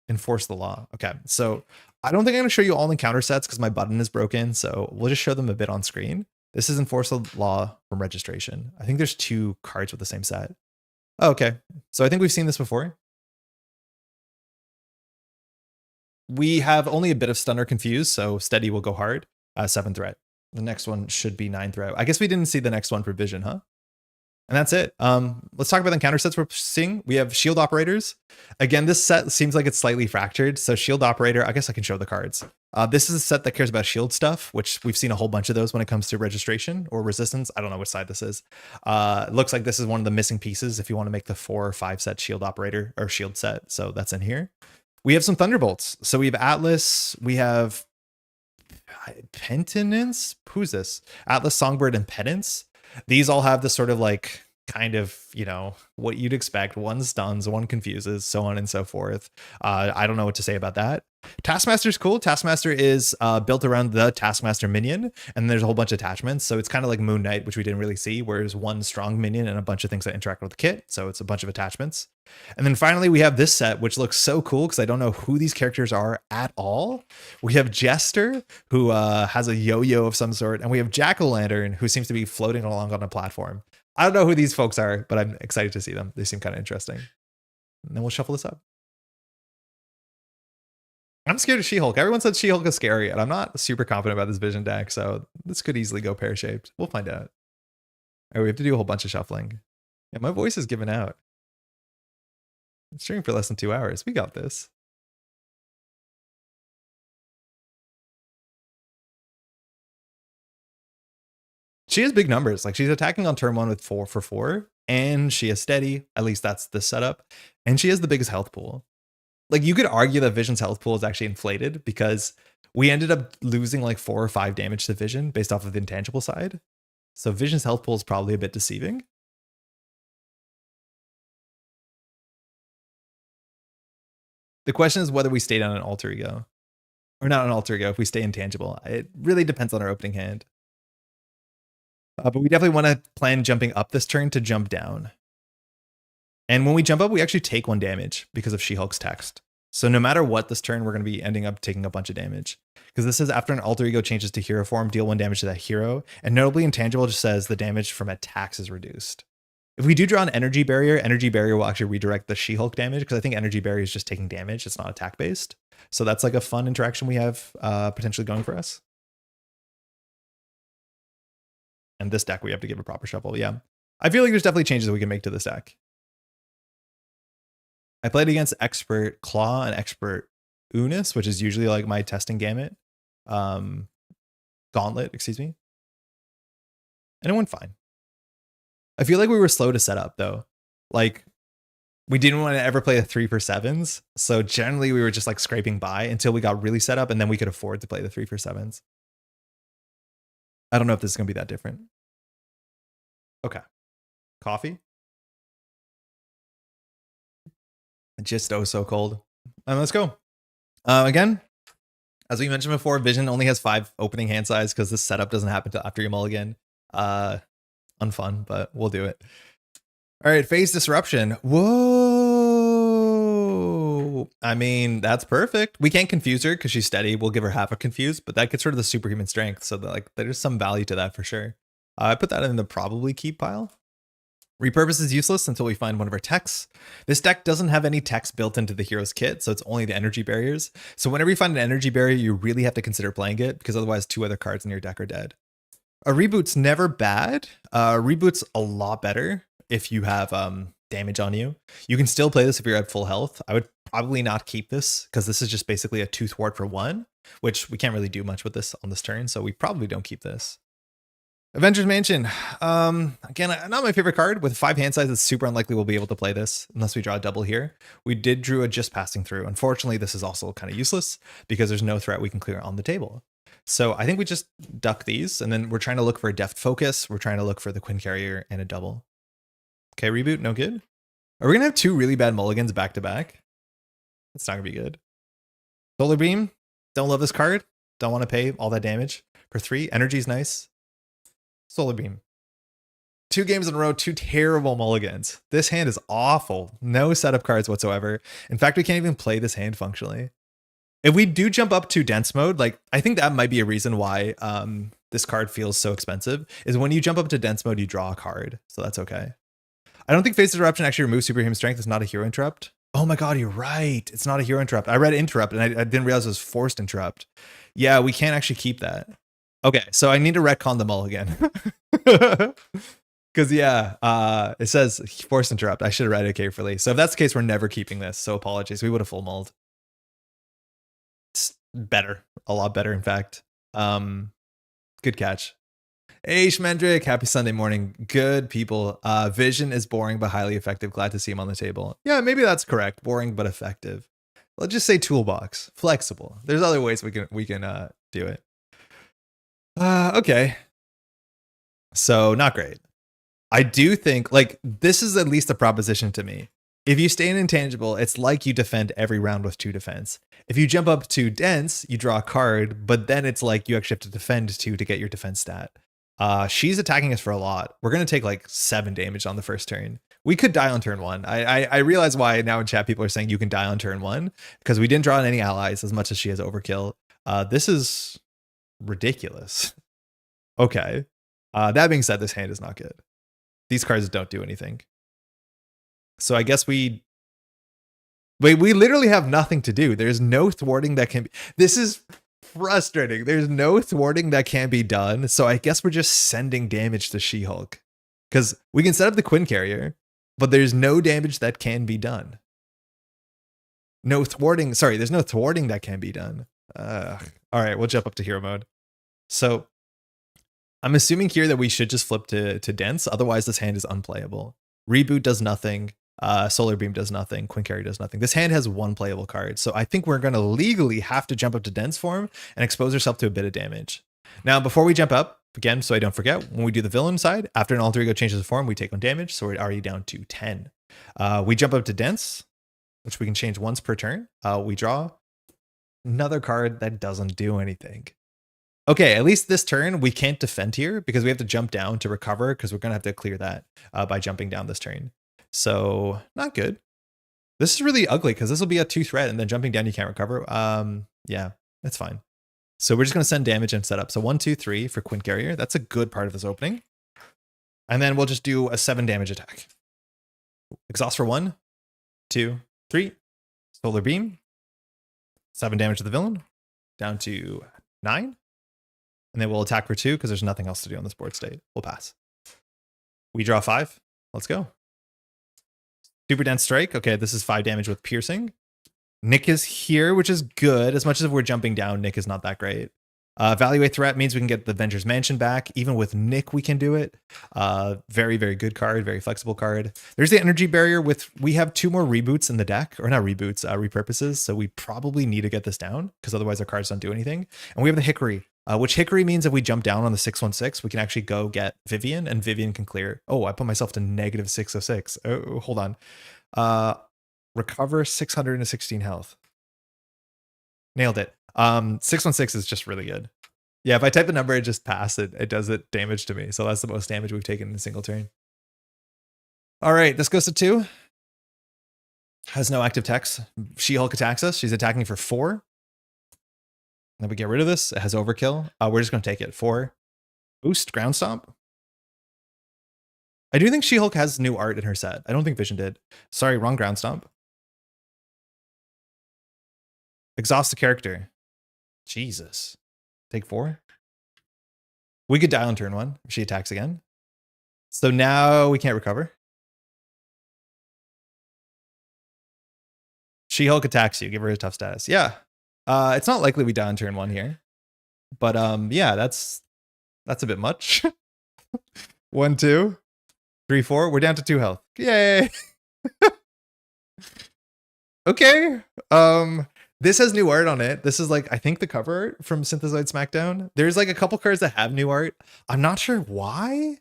Enforce the law. Okay, so I don't think I'm going to show you all the counter sets because my button is broken, so we'll just show them a bit on screen. This is Enforce the Law from Registration. I think there's 2 cards with the same set. Oh, okay, so I think we've seen this before. We have only a bit of Stun or Confuse, so Steady will go hard. 7 threat. The next one should be 9 threat. I guess we didn't see the next one for Vision, huh? And that's it. Let's talk about the counter sets we're seeing. We have Shield Operators. Again, this set seems like it's slightly fractured. So Shield Operator, I guess I can show the cards. This is a set that cares about shield stuff, which we've seen a whole bunch of those when it comes to registration or resistance. I don't know which side this is. It looks like this is one of the missing pieces if you want to make the 4 or 5 set Shield Operator or Shield set. So that's in here. We have some Thunderbolts. So we have Atlas. We have Penitence. Who's this? Atlas, Songbird, and Penance. These all have the sort of like kind of, you know, what you'd expect. 1 stuns, 1 confuses, so on and so forth. I don't know what to say about that. Taskmaster's cool. Taskmaster is built around the Taskmaster minion, and there's a whole bunch of attachments. So it's kind of like Moon Knight, which we didn't really see, where there's 1 strong minion and a bunch of things that interact with the kit. So it's a bunch of attachments. And then finally, we have this set, which looks so cool because I don't know who these characters are at all. We have Jester, who has a yo-yo of some sort, and we have Jack-o'-lantern, who seems to be floating along on a platform. I don't know who these folks are, but I'm excited to see them. They seem kind of interesting. And then we'll shuffle this up. I'm scared of She-Hulk. Everyone said She-Hulk is scary, and I'm not super confident about this Vision deck, so this could easily go pear-shaped. We'll find out. All right, we have to do a whole bunch of shuffling. Yeah, my voice is giving out. I'm streaming for less than 2 hours. We got this. She has big numbers. Like, she's attacking on turn 1 with 4 for 4, and she is steady. At least that's the setup. And she has the biggest health pool. Like, you could argue that Vision's health pool is actually inflated because we ended up losing like 4 or 5 damage to Vision based off of the intangible side. So Vision's health pool is probably a bit deceiving. The question is whether we stay down an alter ego. Or not an alter ego, if we stay intangible. It really depends on our opening hand. But we definitely want to plan jumping up this turn to jump down. And when we jump up, we actually take 1 damage because of She-Hulk's text. So no matter what this turn, we're going to be ending up taking a bunch of damage. Because this says after an alter ego changes to hero form, deal 1 damage to that hero. And notably intangible just says the damage from attacks is reduced. If we do draw an energy barrier will actually redirect the She-Hulk damage, because I think energy barrier is just taking damage. It's not attack based. So that's like a fun interaction we have potentially going for us. And this deck we have to give a proper shuffle. Yeah. I feel like there's definitely changes that we can make to this deck. I played against Expert Claw and Expert Unis, which is usually like my testing gauntlet, excuse me. And it went fine. I feel like we were slow to set up though. Like we didn't want to ever play a 3 for 7s. So generally we were just like scraping by until we got really set up, and then we could afford to play the 3 for 7s. I don't know if this is going to be that different. Okay. Coffee. Just oh so cold. Let's go. Again, as we mentioned before, Vision only has 5 opening hand size because this setup doesn't happen until after your mulligan. Unfun, but we'll do it. All right, Phase Disruption. Whoa. I mean, that's perfect. We can't confuse her because she's steady. We'll give her half a confuse, but that gets rid of the superhuman strength. So that, like, there's some value to that for sure. I put that in the probably keep pile. Repurpose is useless until we find one of our techs. This deck doesn't have any techs built into the hero's kit, so it's only the energy barriers. So whenever you find an energy barrier, you really have to consider playing it, because otherwise 2 other cards in your deck are dead. A reboot's never bad. Reboot's a lot better if you have damage on you. You can still play this if you're at full health. I would probably not keep this, because this is just basically a 2 thwart for 1, which we can't really do much with this on this turn, so we probably don't keep this. Avengers Mansion. Again, not my favorite card. With 5 hand size, it's super unlikely we'll be able to play this unless we draw a double here. We did drew a just passing through. Unfortunately, this is also kind of useless because there's no threat we can clear on the table. So I think we just duck these, and then we're trying to look for a deft focus. We're trying to look for the Quinn Carrier and a double. Okay, reboot, no good. Are we gonna have 2 really bad mulligans back to back? It's not gonna be good. Solar Beam. Don't love this card. Don't want to pay all that damage for 3. Energy's nice. Solar Beam. 2 games in a row, 2 terrible mulligans. This hand is awful. No setup cards whatsoever. In fact, we can't even play this hand functionally. If we do jump up to dense mode, like I think that might be a reason why this card feels so expensive, is when you jump up to dense mode, you draw a card. So that's okay. I don't think Phase Disruption actually removes superhuman strength. It's not a hero interrupt. Oh my God, you're right. It's not a hero interrupt. I read interrupt and I didn't realize it was forced interrupt. Yeah, we can't actually keep that. Okay, so I need to retcon the mulligan. Because yeah, it says forced interrupt. I should have read it carefully. So if that's the case, we're never keeping this. So apologies. We would have full mulled. It's better. A lot better, in fact. Good catch. Hey, Shmendrick. Happy Sunday morning. Good people. Vision is boring but highly effective. Glad to see him on the table. Yeah, maybe that's correct. Boring but effective. Let's just say toolbox. Flexible. There's other ways we can do it. Okay. So not great. I do think like this is at least a proposition to me. If you stay in intangible, it's like you defend every round with 2 defense. If you jump up to dense, you draw a card, but then it's like you actually have to defend 2 to get your defense stat. She's attacking us for a lot. We're going to take like 7 damage on the first turn. We could die on turn 1. I realize why now in chat people are saying you can die on turn 1 because we didn't draw any allies as much as she has overkill. This is ridiculous. Okay. That being said, this hand is not good. These cards don't do anything. So I guess we literally have nothing to do. There's no thwarting that can be. This is frustrating. There's no thwarting that can be done. So I guess we're just sending damage to She-Hulk. Because we can set up the Quinn Carrier, but there's no damage that can be done. No thwarting. Sorry, there's no thwarting that can be done. All right, we'll jump up to hero mode. So I'm assuming here that we should just flip to dense. Otherwise, this hand is unplayable. Reboot does nothing. Solar Beam does nothing. Quinn Carrier does nothing. This hand has 1 playable card. So I think we're going to legally have to jump up to dense form and expose ourselves to a bit of damage. Now, before we jump up, again, so I don't forget, when we do the villain side, after an alter ego changes form, we take 1 damage. So we're already down to 10. We jump up to dense, which we can change once per turn. We draw another card that doesn't do anything. Okay, at least this turn, we can't defend here because we have to jump down to recover because we're going to have to clear that by jumping down this turn. So, not good. This is really ugly because this will be a 2 threat and then jumping down you can't recover. Yeah, that's fine. So we're just going to send damage and set up. So 1, 2, 3 for Quint Carrier. That's a good part of this opening. And then we'll just do a 7 damage attack. Exhaust for 1, 2, 3. Solar Beam. 7 damage to the villain. Down to 9. And then we'll attack for 2 because there's nothing else to do on this board state. We'll pass. We draw 5. Let's go. Super Dense Strike. Okay, this is 5 damage with Piercing. Nick is here, which is good. As much as we're jumping down, Nick is not that great. Evaluate Threat means we can get the Venger's Mansion back. Even with Nick, we can do it. Very, very good card. Very flexible card. There's the Energy Barrier with, we have 2 more reboots in the deck. Or not reboots, repurposes. So we probably need to get this down because otherwise our cards don't do anything. And we have the Hickory, which Hickory means if we jump down on the 6/1/6, we can actually go get Vivian and Vivian can clear. Oh, I put myself to negative 6/6. Oh, hold on. Recover 616 health. Nailed it. 6/1/6 is just really good. Yeah, if I type the number and just pass it, it does it damage to me. So that's the most damage we've taken in a single turn. All right, this goes to 2. Has no active text. She-Hulk attacks us. She's attacking for 4. Then we get rid of this. It has overkill. We're just going to take it. 4. Boost, Ground Stomp. I do think She-Hulk has new art in her set. I don't think Vision did. Sorry, wrong Ground Stomp. Exhaust the character. Jesus. Take 4. We could die on turn 1 if she attacks again. So now we can't recover. She-Hulk attacks you. Give her a tough status. Yeah. It's not likely we die on turn 1 here. But yeah, that's a bit much. 1, 2, 3, 4. We're down to 2 health. Yay. Okay. This has new art on it. This is like, I think the cover art from Synthezoid Smackdown. There's like a couple cards that have new art. I'm not sure why.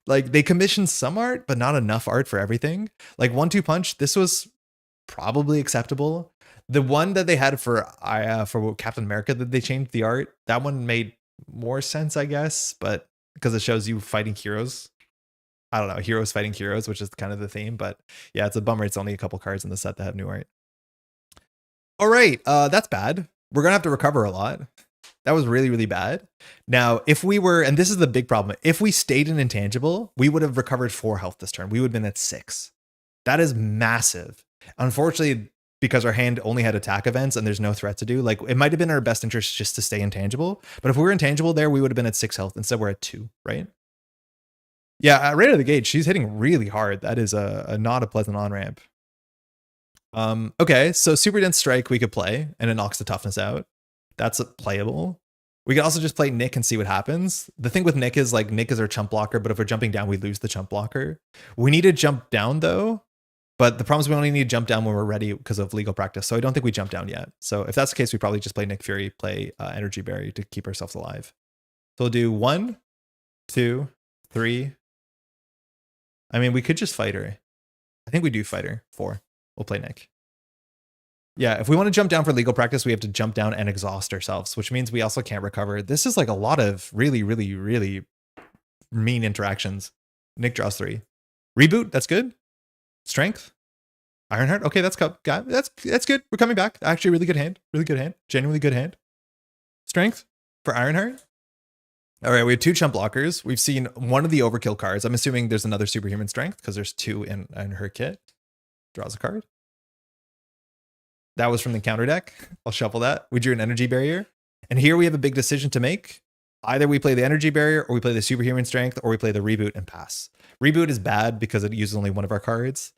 Like they commissioned some art, but not enough art for everything. Like 1-2 Punch, this was probably acceptable. The one that they had for Captain America that they changed the art, that one made more sense, I guess, but because it shows you fighting heroes. I don't know, heroes fighting heroes, which is kind of the theme, but yeah, it's a bummer. It's only a couple cards in the set that have new art. All right, that's bad. We're gonna have to recover a lot. That was really, really bad. Now, if we were, and this is the big problem, if we stayed in Intangible, we would have recovered 4 health this turn. We would have been at 6. That is massive. Unfortunately, because our hand only had attack events and there's no threat to do, like it might have been in our best interest just to stay Intangible. But if we were Intangible there, we would have been at 6 health. Instead, we're at 2, right? Yeah, right out of the gate, she's hitting really hard. That is a not a pleasant on-ramp. Okay, so Super Dense Strike we could play, and it knocks the toughness out. That's playable. We could also just play Nick and see what happens. The thing with Nick is like Nick is our chump blocker, but if we're jumping down, we lose the chump blocker. We need to jump down though, but the problem is we only need to jump down when we're ready because of legal practice. So I don't think we jump down yet. So if that's the case, we probably just play Nick Fury, play Energy Barrier to keep ourselves alive. So we'll do 1, 2, 3. I mean, we could just fight her. I think we do fight her. 4. We'll play Nick. Yeah, if we want to jump down for legal practice, we have to jump down and exhaust ourselves, which means we also can't recover. This is like a lot of really, really, really mean interactions. Nick draws 3. Reboot, that's good. Strength. Ironheart, okay, that's good. We're coming back. Actually, really good hand. Really good hand. Genuinely good hand. Strength for Ironheart. All right, we have 2 chump blockers. We've seen one of the overkill cards. I'm assuming there's another superhuman strength because there's 2 in her kit. Draws a card. That was from the counter deck. I'll shuffle that. We drew an Energy Barrier. And here we have a big decision to make. Either we play the Energy Barrier or we play the Superhuman Strength or we play the Reboot and pass. Reboot is bad because it uses only one of our cards.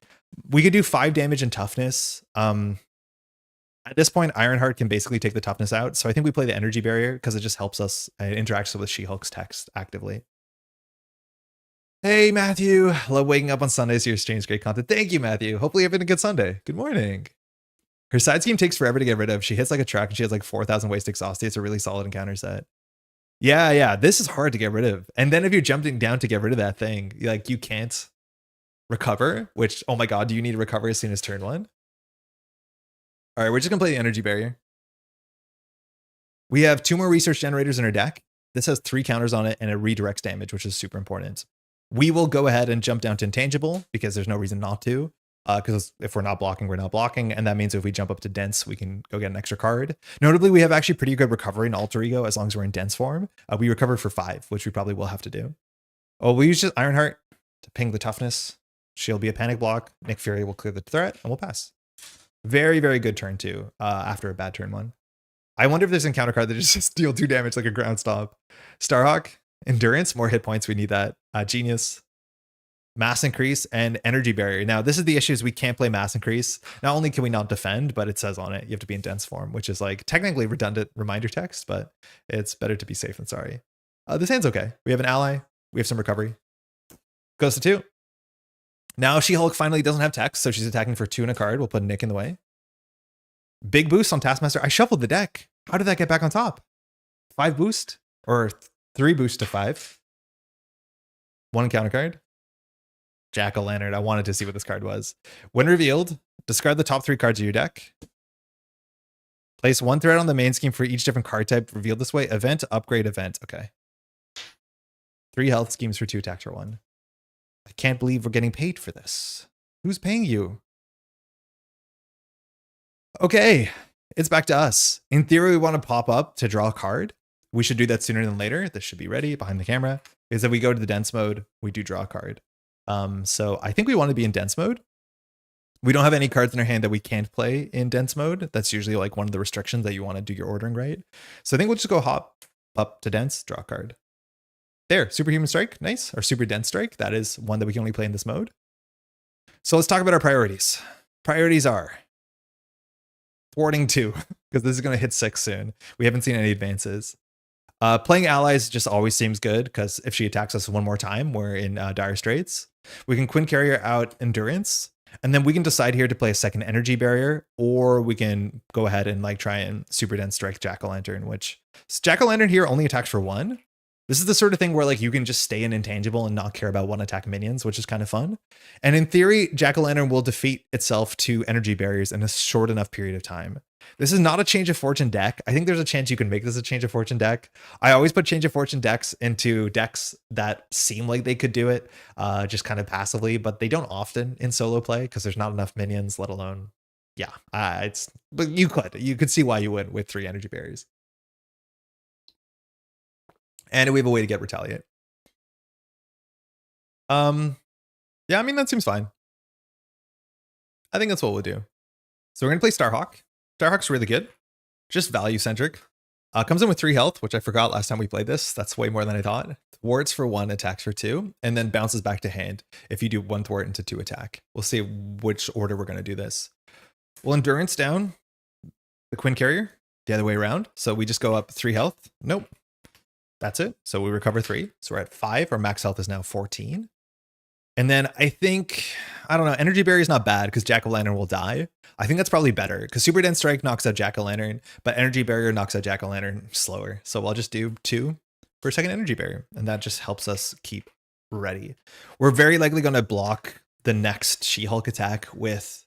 We could do 5 damage and toughness. At this point, Ironheart can basically take the toughness out. So I think we play the Energy Barrier because it just helps us. It interacts with She-Hulk's text actively. Hey, Matthew. Love waking up on Sundays to your streams. Great content. Thank you, Matthew. Hopefully you're having a good Sunday. Good morning. Her side scheme takes forever to get rid of. She hits like a truck and she has like 4,000 ways to exhaust it. It's a really solid encounter set. Yeah. This is hard to get rid of. And then if you're jumping down to get rid of that thing, like you can't recover, which, oh my God, do you need to recover as soon as turn 1? All right, we're just gonna play the Energy Barrier. We have 2 more research generators in our deck. This has 3 counters on it and it redirects damage, which is super important. We will go ahead and jump down to Intangible because there's no reason not to. because if we're not blocking, we're not blocking. And that means if we jump up to dense, we can go get an extra card. Notably, we have actually pretty good recovery in alter ego as long as we're in dense form. We recovered for 5, which we probably will have to do. Oh, we use just Ironheart to ping the toughness. She'll be a panic block. Nick Fury will clear the threat and we'll pass. Very, very good turn 2 after a bad turn 1. I wonder if there's an encounter card that just deal 2 damage like a ground stomp. Starhawk, Endurance, more hit points. We need that. Genius, Mass Increase, and Energy Barrier. Now, this is the issue is we can't play Mass Increase. Not only can we not defend, but it says on it you have to be in dense form, which is like technically redundant reminder text, but it's better to be safe than sorry. This hand's okay. We have an ally. We have some recovery. Goes to 2. Now She-Hulk finally doesn't have text, so she's attacking for 2 and a card. We'll put Nick in the way. Big boost on Taskmaster. I shuffled the deck. How did that get back on top? 5 boost? Or 3 boost to 5. 1 encounter card. Jack-o'-lantern. I wanted to see what this card was. When revealed, discard the top 3 cards of your deck. Place 1 threat on the main scheme for each different card type revealed this way. Event, upgrade, event. Okay. 3 health schemes for 2 attacks for 1. I can't believe we're getting paid for this. Who's paying you? Okay, it's back to us. In theory, we want to pop up to draw a card. We should do that sooner than later. This should be ready behind the camera. Because if we go to the dense mode, we do draw a card. So I think we want to be in dense mode. We don't have any cards in our hand that we can't play in dense mode. That's usually like one of the restrictions that you want to do your ordering right. So I think we'll just go hop up to dense, draw a card. There, Superhuman Strike, nice. Or Super Dense Strike, that is one that we can only play in this mode. So let's talk about our priorities. Priorities are thwarting 2, because this is going to hit 6 soon. We haven't seen any advances. Playing allies just always seems good, because if she attacks us 1 more time, we're in dire straits. We can Quinn Carrier out Endurance, and then we can decide here to play a second Energy Barrier, or we can go ahead and like try and Super Dense Strike Jack-o'-lantern, which Jack-o'-lantern here only attacks for 1. This is the sort of thing where like you can just stay in intangible and not care about 1 attack minions, which is kind of fun. And in theory, Jack-o'-lantern will defeat itself to energy barriers in a short enough period of time. This is not a Change of Fortune deck. I think there's a chance you can make this a Change of Fortune deck. I always put Change of Fortune decks into decks that seem like they could do it just kind of passively, but they don't often in solo play because there's not enough minions, let alone, yeah, but you could see why you would with 3 energy barriers. And we have a way to get Retaliate. Yeah, I mean, that seems fine. I think that's what we'll do. So we're going to play Starhawk. Starhawk's really good. Just value-centric. Comes in with 3 health, which I forgot last time we played this. That's way more than I thought. Thwarts for 1, attacks for 2, and then bounces back to hand if you do 1 thwart into 2 attack. We'll see which order we're going to do this. We'll Endurance down the Quinn Carrier the other way around. So we just go up 3 health. Nope. That's it. So we recover 3. So we're at 5. Our max health is now 14. And then I think, I don't know, Energy Barrier is not bad because Jack-o'-lantern will die. I think that's probably better because Super Dense Strike knocks out Jack-o'-lantern, but Energy Barrier knocks out Jack-o'-lantern slower. So I'll just do 2 for a second Energy Barrier. And that just helps us keep ready. We're very likely going to block the next She-Hulk attack with,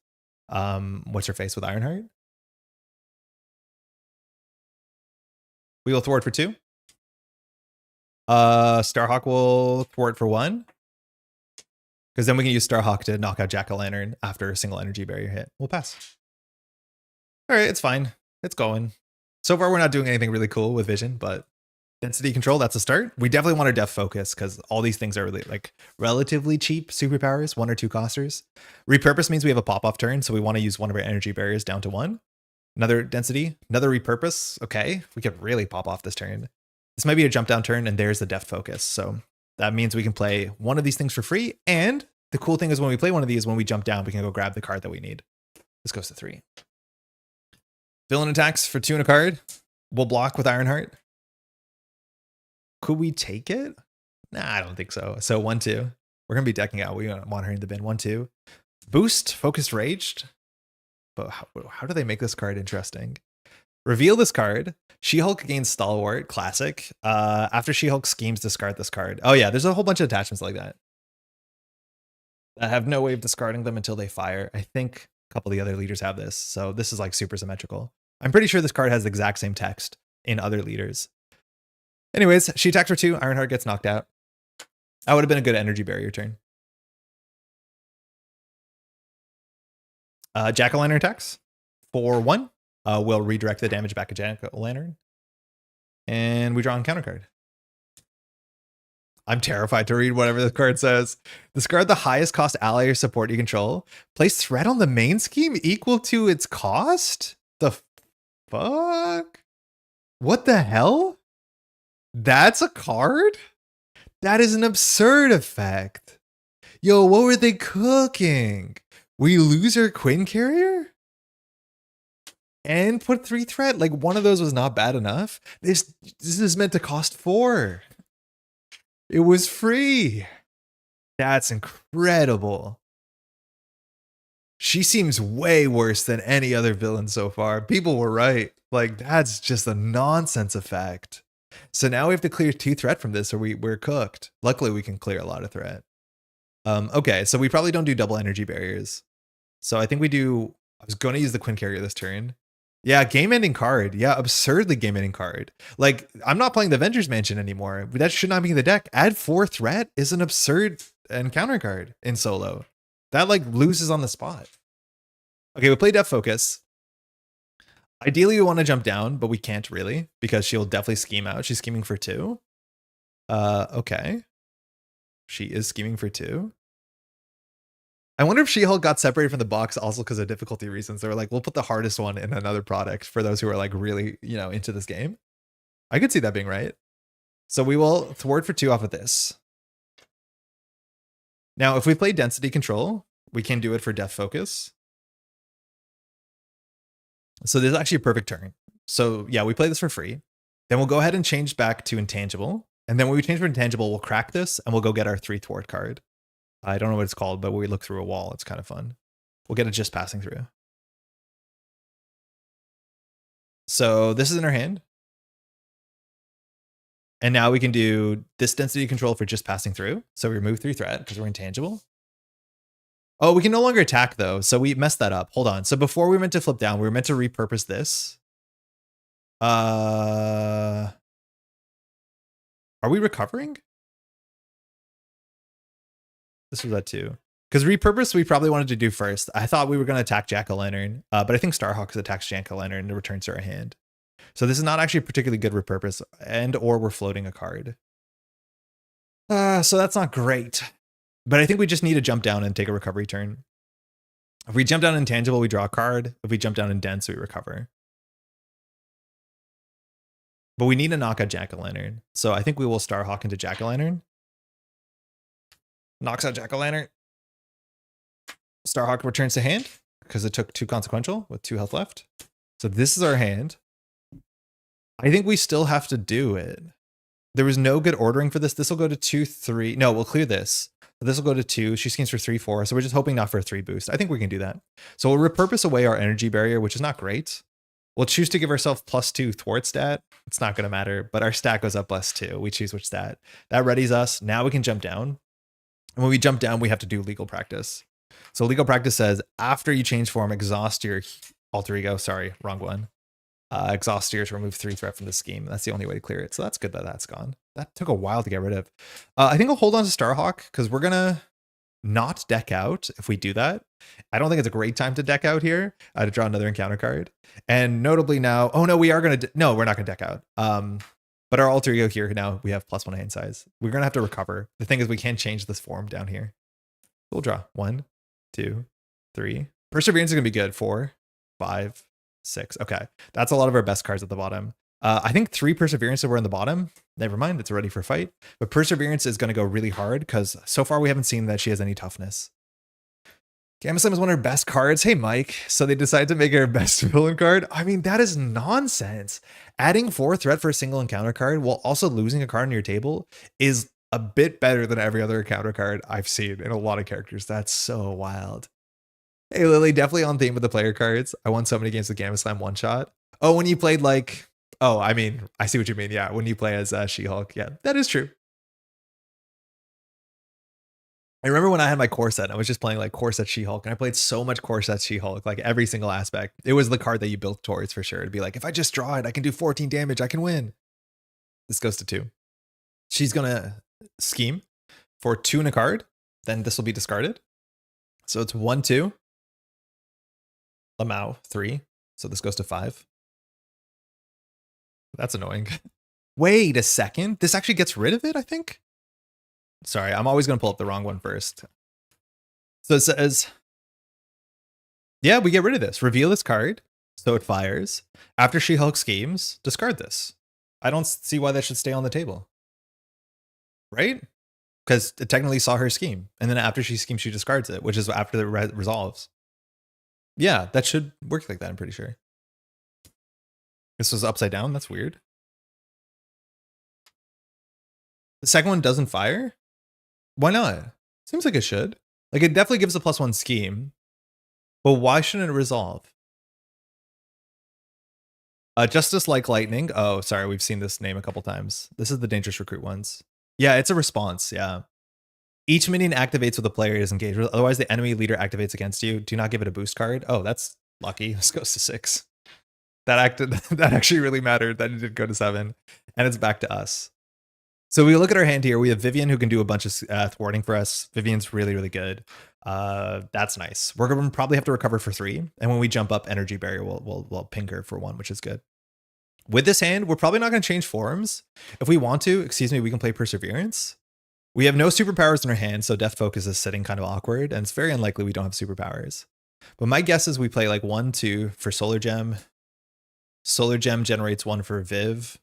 what's her face, with Ironheart. We will thwart for 2. Starhawk will thwart for 1. Because then we can use Starhawk to knock out Jack-o'-lantern after a single energy barrier hit. We'll pass. All right, it's fine. It's going. So far, we're not doing anything really cool with vision, but density control, that's a start. We definitely want our depth focus because all these things are really like relatively cheap superpowers, 1 or 2 costers. Repurpose means we have a pop-off turn, so we want to use one of our energy barriers down to 1. Another density, another repurpose. Okay, we could really pop off this turn. This might be a jump down turn, and there's the depth focus. So that means we can play one of these things for free. And the cool thing is when we play one of these, when we jump down, we can go grab the card that we need. This goes to 3. Villain attacks for 2 and a card. We'll block with Ironheart. Could we take it? Nah, I don't think so. So 1-2. We're going to be decking out. We want her in the bin. 1-2. Boost, focused, raged. But how do they make this card interesting? Reveal this card. She-Hulk gains Stalwart, classic. After She-Hulk schemes, discard this card. Oh yeah, there's a whole bunch of attachments like that. I have no way of discarding them until they fire. I think a couple of the other leaders have this. So this is like super symmetrical. I'm pretty sure this card has the exact same text in other leaders. Anyways, she attacks for 2. Ironheart gets knocked out. That would have been a good energy barrier turn. Jack-o'-lantern attacks for 1. We'll redirect the damage back at Jack-o'-lantern. And we draw a counter card. I'm terrified to read whatever the card says. Discard the highest cost ally or support you control. Place threat on the main scheme equal to its cost? The fuck? What the hell? That's a card? That is an absurd effect. Yo, what were they cooking? We lose our Quinn carrier? And put 3 threat? Like, one of those was not bad enough. This is meant to cost 4. It was free. That's incredible. She seems way worse than any other villain so far. People were right. Like, that's just a nonsense effect. So now we have to clear 2 threat from this or we're cooked. Luckily, we can clear a lot of threat. Okay, so we probably don't do double energy barriers. So I think we do... I was going to use the Quinn carrier this turn. Yeah, game-ending card. Yeah, absurdly game-ending card. Like, I'm not playing the Avengers Mansion anymore. That should not be in the deck. Add 4 threat is an absurd encounter card in solo. That, like, loses on the spot. Okay, we play Depth Focus. Ideally, we want to jump down, but we can't really, because she'll definitely scheme out. She's scheming for 2. Okay. She is scheming for 2. I wonder if She-Hulk got separated from the box also because of difficulty reasons. They were like, we'll put the hardest one in another product for those who are like really, you know, into this game. I could see that being right. So we will thwart for 2 off of this. Now, if we play Density Control, we can do it for Depth Focus. So this is actually a perfect turn. So yeah, we play this for free. Then we'll go ahead and change back to Intangible. And then when we change for Intangible, we'll crack this and we'll go get our 3 thwart card. I don't know what it's called, but when we look through a wall, it's kind of fun. We'll get it just passing through. So this is in our hand. And now we can do this density control for just passing through. So we remove 3 threat because we're intangible. Oh, we can no longer attack though. So we messed that up. Hold on. So before we were meant to flip down, we were meant to repurpose this. Are we recovering? This was that too. Because repurpose we probably wanted to do first. I thought we were going to attack Jack-o'-lantern, but I think Starhawk attacks Jack-o'-lantern and returns to our hand. So this is not actually a particularly good repurpose, and or we're floating a card. So that's not great. But I think we just need to jump down and take a recovery turn. If we jump down intangible, we draw a card. If we jump down in dense, we recover. But we need to knock out Jack-o'-lantern. So I think we will Starhawk into Jack-o'-lantern. Knocks out Jack-o'-lantern. Starhawk returns to hand because it took 2 consequential with 2 health left. So this is our hand. I think we still have to do it. There was no good ordering for this. This will go to 2, 3. No, we'll clear this. This will go to 2. She schemes for 3, 4. So we're just hoping not for a 3 boost. I think we can do that. So we'll repurpose away our energy barrier, which is not great. We'll choose to give ourselves +2 thwart stat. It's not going to matter, but our stat goes up +2. We choose which stat. That readies us. Now we can jump down. And when we jump down, we have to do legal practice. So legal practice says, after you change form, exhaust your alter ego. Sorry, wrong one. Exhaust your to remove 3 threat from the scheme. That's the only way to clear it. So that's good that that's gone. That took a while to get rid of. I think I'll hold on to Starhawk because we're going to not deck out if we do that. I don't think it's a great time to deck out here to draw another encounter card. And notably now, oh no, we are going to, no, we're not going to deck out. But our alter ego here now, we have +1 hand size. We're going to have to recover. The thing is we can't change this form down here. We'll draw 1, 2, 3. Perseverance is going to be good. 4, 5, 6. Okay. That's a lot of our best cards at the bottom. I think 3 Perseverance were in the bottom. Never mind. It's ready for fight. But Perseverance is going to go really hard because so far we haven't seen that she has any toughness. Gamma Slam is one of her best cards. Hey, Mike. So they decided to make her best villain card. I mean, that is nonsense. Adding 4 threat for a single encounter card while also losing a card on your table is a bit better than every other encounter card I've seen in a lot of characters. That's so wild. Hey, Lily, definitely on theme with the player cards. I won so many games with Gamma Slam one shot. Oh, when you played like, oh, I mean, I see what you mean. Yeah, when you play as She-Hulk. Yeah, that is true. I remember when I had my core set, I was just playing like core set She-Hulk, and I played so much core set She-Hulk, like every single aspect. It was the card that you built towards for sure. It'd be like, if I just draw it, I can do 14 damage, I can win. This goes to 2. She's gonna scheme for 2 in a card, then this will be discarded. So it's 1, 2. Lamau 3. So this goes to 5. That's annoying. Wait a second. This actually gets rid of it, I think. Sorry, I'm always going to pull up the wrong one first. So it says, yeah, we get rid of this. Reveal this card, so it fires. After She-Hulk schemes, discard this. I don't see why that should stay on the table. Right? Because it technically saw her scheme. And then after she schemes, she discards it, which is after it resolves. Yeah, that should work like that, I'm pretty sure. This was upside down. That's weird. The second one doesn't fire? Why not? Seems like it should. Like, it definitely gives a +1 scheme. But why shouldn't it resolve? Justice Like Lightning. Oh, sorry. We've seen this name a couple times. This is the Dangerous Recruit ones. Yeah, it's a response. Yeah. Each minion activates with a player is engaged. Otherwise, the enemy leader activates against you. Do not give it a boost card. Oh, that's lucky. This goes to 6. That actually really mattered that it did go to 7. And it's back to us. So we look at our hand here. We have Vivian, who can do a bunch of thwarting for us. Vivian's really, really good. That's nice. We're going to probably have to recover for 3. And when we jump up Energy Barrier, we'll ping her for 1, which is good. With this hand, we're probably not going to change forms. If we want to, we can play Perseverance. We have no superpowers in our hand, so Death Focus is sitting kind of awkward, and it's very unlikely we don't have superpowers. But my guess is we play like 1, 2 for Solar Gem. Solar Gem generates 1 for Viv.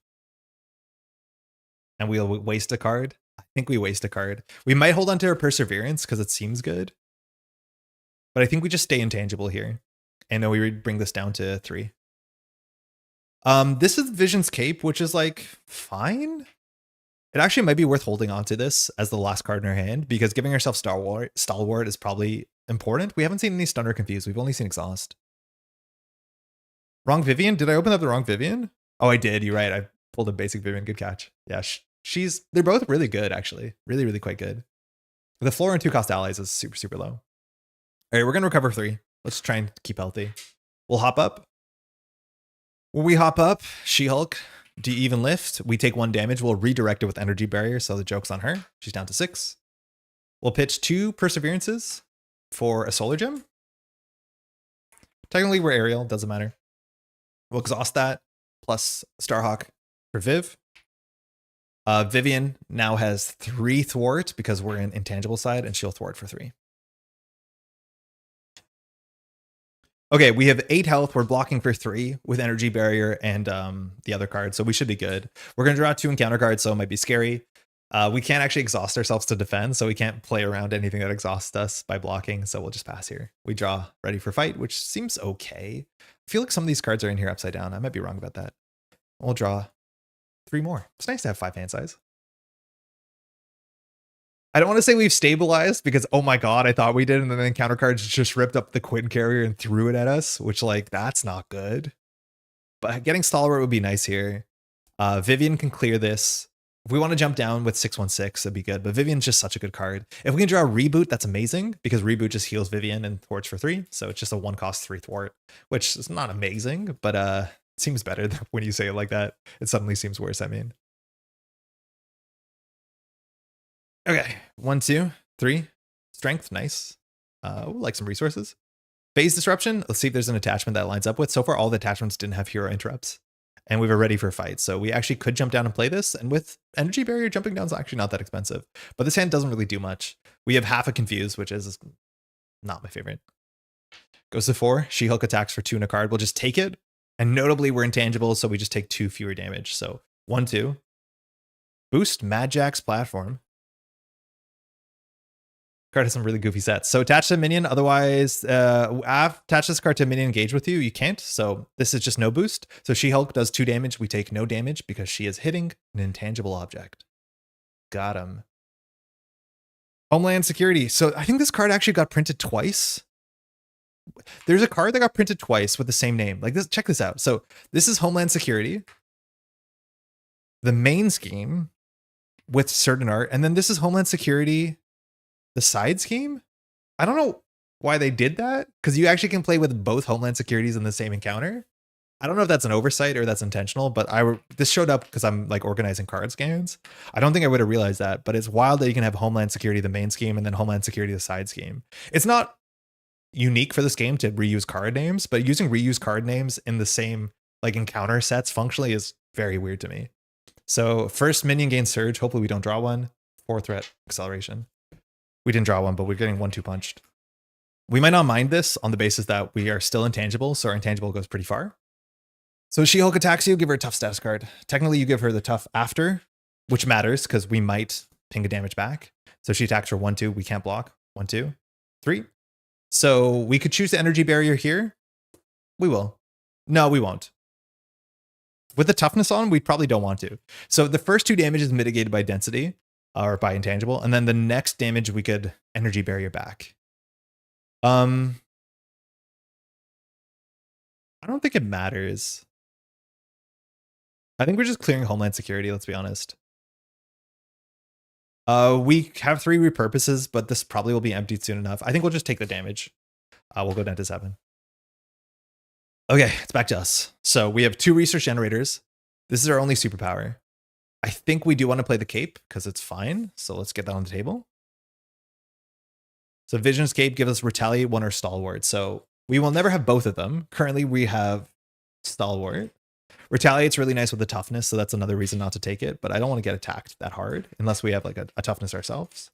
And we'll waste a card. I think we waste a card. We might hold on to our Perseverance because it seems good. But I think we just stay intangible here. And then we bring this down to 3. This is Vision's Cape, which is like fine. It actually might be worth holding on to this as the last card in our hand, because giving ourselves Stalwart is probably important. We haven't seen any Stun or Confuse. We've only seen Exhaust. Wrong Vivian? Did I open up the wrong Vivian? Oh, I did. You're right. I pulled a basic Vivian. Good catch. Yeah, they're both really good, actually. Really, really quite good. The floor and 2-cost allies is super, super low. All right, we're going to recover 3. Let's try and keep healthy. We'll hop up. When we hop up, She-Hulk, do you even lift? We take 1 damage. We'll redirect it with Energy Barrier, so the joke's on her. She's down to 6. We'll pitch 2 Perseverances for a Solar Gem. Technically, we're aerial. Doesn't matter. We'll exhaust that, plus Starhawk for Viv. Vivian now has 3 thwart because we're in intangible side, and she'll thwart for 3. Okay, we have 8 health. We're blocking for 3 with Energy Barrier and the other card, so we should be good. We're going to draw 2 encounter cards, so it might be scary. We can't actually exhaust ourselves to defend, so we can't play around anything that exhausts us by blocking, so we'll just pass here. We draw ready for fight, which seems okay. I feel like some of these cards are in here upside down. I might be wrong about that. We'll draw 3 more. It's nice to have 5 hand size. I don't want to say we've stabilized because, oh my god, I thought we did, and then the encounter cards just ripped up the Quinn carrier and threw it at us, which, like, that's not good. But getting Stalwart would be nice here. Vivian can clear this. If we want to jump down with 616, that'd be good. But Vivian's just such a good card. If we can draw a Reboot, that's amazing, because Reboot just heals Vivian and thwarts for 3. So it's just a 1-cost 3 thwart, which is not amazing, but it seems better when you say it like that. It suddenly seems worse, I mean. Okay, 1, 2, 3. Strength, nice. We'll like some resources. Phase Disruption, let's see if there's an attachment that lines up with. So far, all the attachments didn't have hero interrupts. And we were ready for a fight. So we actually could jump down and play this. And with Energy Barrier, jumping down is actually not that expensive. But this hand doesn't really do much. We have half a Confuse, which is not my favorite. Goes to 4. She-Hulk attacks for 2 in a card. We'll just take it. And notably, we're intangible, so we just take 2 fewer damage. So 1, 2. Boost Mad Jack's platform. Card has some really goofy sets. So attach to a minion. Otherwise, attach this card to a minion engaged with you. You can't. So this is just no boost. So She-Hulk does 2 damage. We take no damage because she is hitting an intangible object. Got him. Homeland Security. So I think this card actually got printed twice. There's a card that got printed twice with the same name. Like this. Check this out. So this is Homeland Security. The main scheme with certain art. And then this is Homeland Security. The side scheme? I don't know why they did that, because you actually can play with both Homeland Securities in the same encounter. I don't know if that's an oversight or that's intentional, but this showed up because I'm like organizing card scans. I don't think I would have realized that, but it's wild that you can have Homeland Security, the main scheme, and then Homeland Security, the side scheme. It's not unique for this game to reuse card names, but using reuse card names in the same like encounter sets functionally is very weird to me. So first minion gain surge. Hopefully we don't draw one. 4 threat acceleration. We didn't draw one, but we're getting 1/2 punched. We might not mind this on the basis that we are still intangible, so our intangible goes pretty far. So She-Hulk attacks you, give her a tough status card. Technically, you give her the tough after, which matters because we might ping a damage back. So she attacks for 1/2. We can't block. 1, 2, 3. So we could choose the energy barrier here. We will. No, we won't. With the toughness on, we probably don't want to. So the first 2 damage is mitigated by density or by intangible, and then the next damage we could energy barrier back. I don't think it matters. I think we're just clearing Homeland Security, let's be honest. We have 3 repurposes, but this probably will be emptied soon enough. I think we'll just take the damage. We'll go down to 7. Okay, it's back to us. So we have 2 research generators. This is our only superpower. I think we do want to play the cape because it's fine. So let's get that on the table. So Vision's Cape gives us Retaliate 1 or Stalwart. So we will never have both of them. Currently we have Stalwart. Retaliate's really nice with the toughness, so that's another reason not to take it, but I don't want to get attacked that hard unless we have like a toughness ourselves.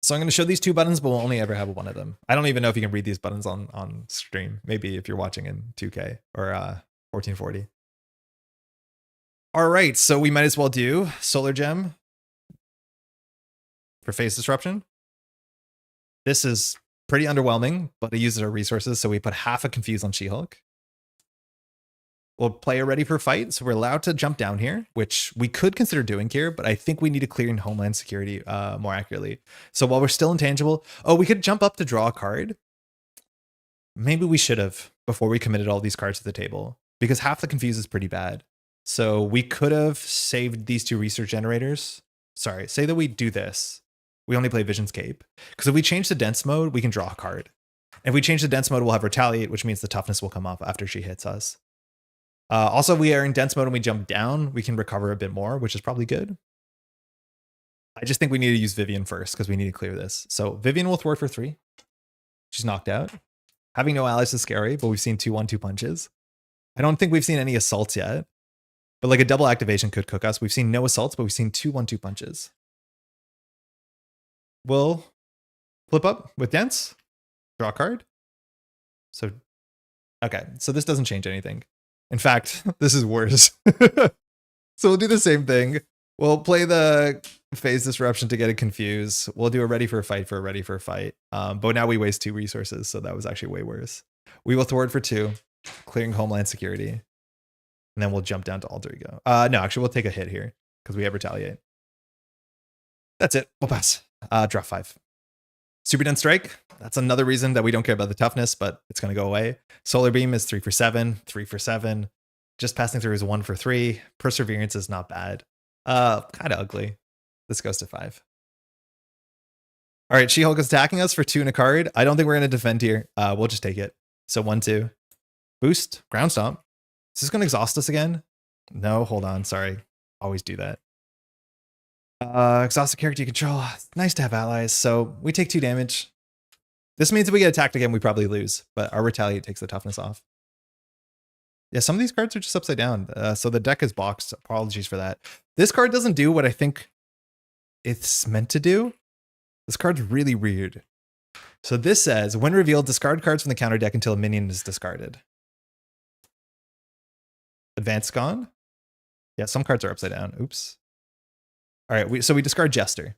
So I'm going to show these 2 buttons, but we'll only ever have one of them. I don't even know if you can read these buttons on stream. Maybe if you're watching in 2K or 1440. All right, so we might as well do Solar Gem for phase disruption. This is pretty underwhelming, but it uses our resources, so we put half a Confuse on She-Hulk. We'll play a Ready for Fight, so we're allowed to jump down here, which we could consider doing here, but I think we need to clear in Homeland Security more accurately. So while we're still intangible, we could jump up to draw a card. Maybe we should have before we committed all these cards to the table, because half the Confuse is pretty bad. So we could have saved these 2 research generators. Sorry, say that we do this. We only play Vision's Cape, because if we change the dense mode, we can draw a card. And if we change the dense mode, we'll have Retaliate, which means the toughness will come up after she hits us. Also, we are in dense mode and we jump down. We can recover a bit more, which is probably good. I just think we need to use Vivian first because we need to clear this. So Vivian will thwart for 3. She's knocked out. Having no allies is scary, but we've seen 2 1/2 punches. I don't think we've seen any assaults yet, but like a double activation could cook us. We've seen no assaults, but we've seen 2 1/2 punches. We'll flip up with dense, draw a card. So, okay, so this doesn't change anything. In fact, this is worse. So we'll do the same thing. We'll play the phase disruption to get it confused. We'll do a Ready for a Fight for a Ready for a Fight. But now we waste 2 resources, so that was actually way worse. We will thwart for 2, clearing Homeland Security. And then we'll jump down to Alter Ego. No, actually, we'll take a hit here because we have Retaliate. That's it. We'll pass. Draw 5. Super Dense Strike. That's another reason that we don't care about the toughness, but it's going to go away. Solar Beam is 3 for 7, 3 for 7. Just passing through is 1 for 3. Perseverance is not bad. Kind of ugly. This goes to 5. All right, She-Hulk is attacking us for 2 and a card. I don't think we're going to defend here. We'll just take it. So 1, 2. Boost. Ground Stomp. Is this going to exhaust us again? No, hold on. Sorry. Always do that. Exhaust the character you control. It's nice to have allies. So we take 2 damage. This means if we get attacked again, we probably lose, but our Retaliate takes the toughness off. Yeah, some of these cards are just upside down. So the deck is boxed. Apologies for that. This card doesn't do what I think it's meant to do. This card's really weird. So this says, when revealed, discard cards from the counter deck until a minion is discarded. Advance gone. Yeah, some cards are upside down. Oops. All right, so we discard Jester.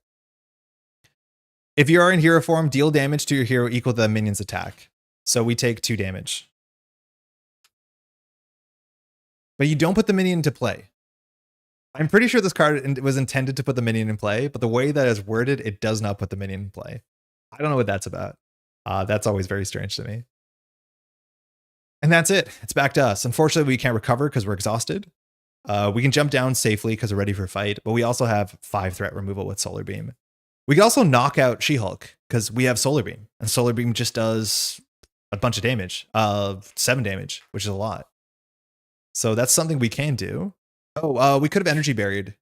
If you are in hero form, deal damage to your hero equal to the minion's attack. So we take 2 damage. But you don't put the minion into play. I'm pretty sure this card was intended to put the minion in play, but the way that is worded, it does not put the minion in play. I don't know what that's about. That's always very strange to me. And that's it. It's back to us. Unfortunately, we can't recover because we're exhausted. We can jump down safely because we're ready for a fight, but we also have 5 threat removal with Solar Beam. We can also knock out She-Hulk because we have Solar Beam, and Solar Beam just does a bunch of damage, 7 damage, which is a lot. So that's something we can do. Oh, we could have energy buried.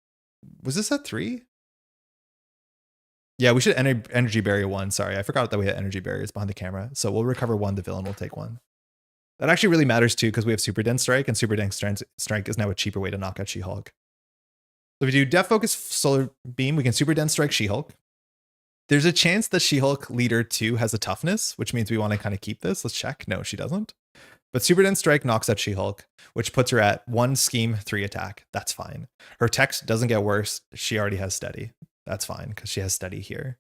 Was this at 3? Yeah, we should energy barrier one. Sorry, I forgot that we had energy barriers behind the camera. So we'll recover one, the villain will take one. That actually really matters too, because we have Super Dense Strike, and Super Dense Strike is now a cheaper way to knock out She-Hulk. So if we do Def Focus Solar Beam, we can Super Dense Strike She-Hulk. There's a chance that She-Hulk Leader 2 has a toughness, which means we want to kind of keep this. Let's check. No, she doesn't. But Super Dense Strike knocks out She-Hulk, which puts her at 1 scheme, 3 attack. That's fine. Her text doesn't get worse. She already has steady. That's fine, because she has steady here.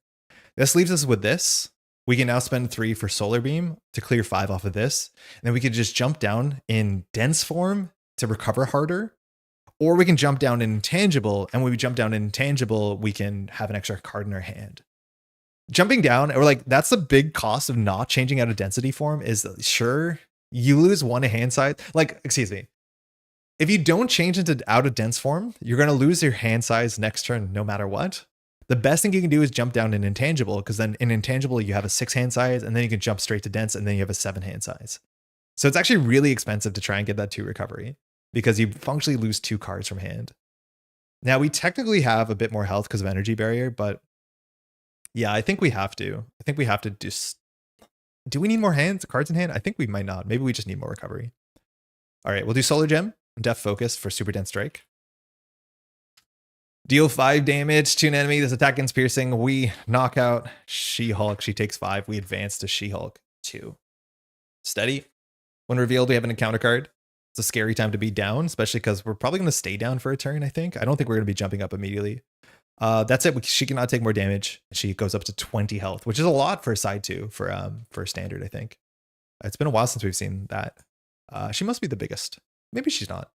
This leaves us with this. We can now spend 3 for Solar Beam to clear 5 off of this. And then we can just jump down in Dense form to recover harder. Or we can jump down in Intangible, and when we jump down in Intangible, we can have an extra card in our hand. Jumping down, or like, that's the big cost of not changing out of density form, is sure, you lose 1 hand size. Like, excuse me. If you don't change into out of dense form, you're going to lose your hand size next turn no matter what. The best thing you can do is jump down in Intangible, because then in Intangible, you have a 6 hand size, and then you can jump straight to dense, and then you have a 7 hand size. So it's actually really expensive to try and get that 2 recovery, because you functionally lose 2 cards from hand. Now, we technically have a bit more health because of energy barrier, but yeah, I think we have to. I think we have to just... Do we need more cards in hand? I think we might not. Maybe we just need more recovery. All right, we'll do Solar Gem and Def Focus for Super Dense Strike. Deal 5 damage to an enemy. This attack ends piercing. We knock out She-Hulk. She takes 5. We advance to She-Hulk 2. Steady. When revealed, we have an encounter card. It's a scary time to be down, especially because we're probably going to stay down for a turn, I think. I don't think we're going to be jumping up immediately. That's it. She cannot take more damage. She goes up to 20 health, which is a lot for a side 2 for standard, I think. It's been a while since we've seen that. She must be the biggest. Maybe she's not.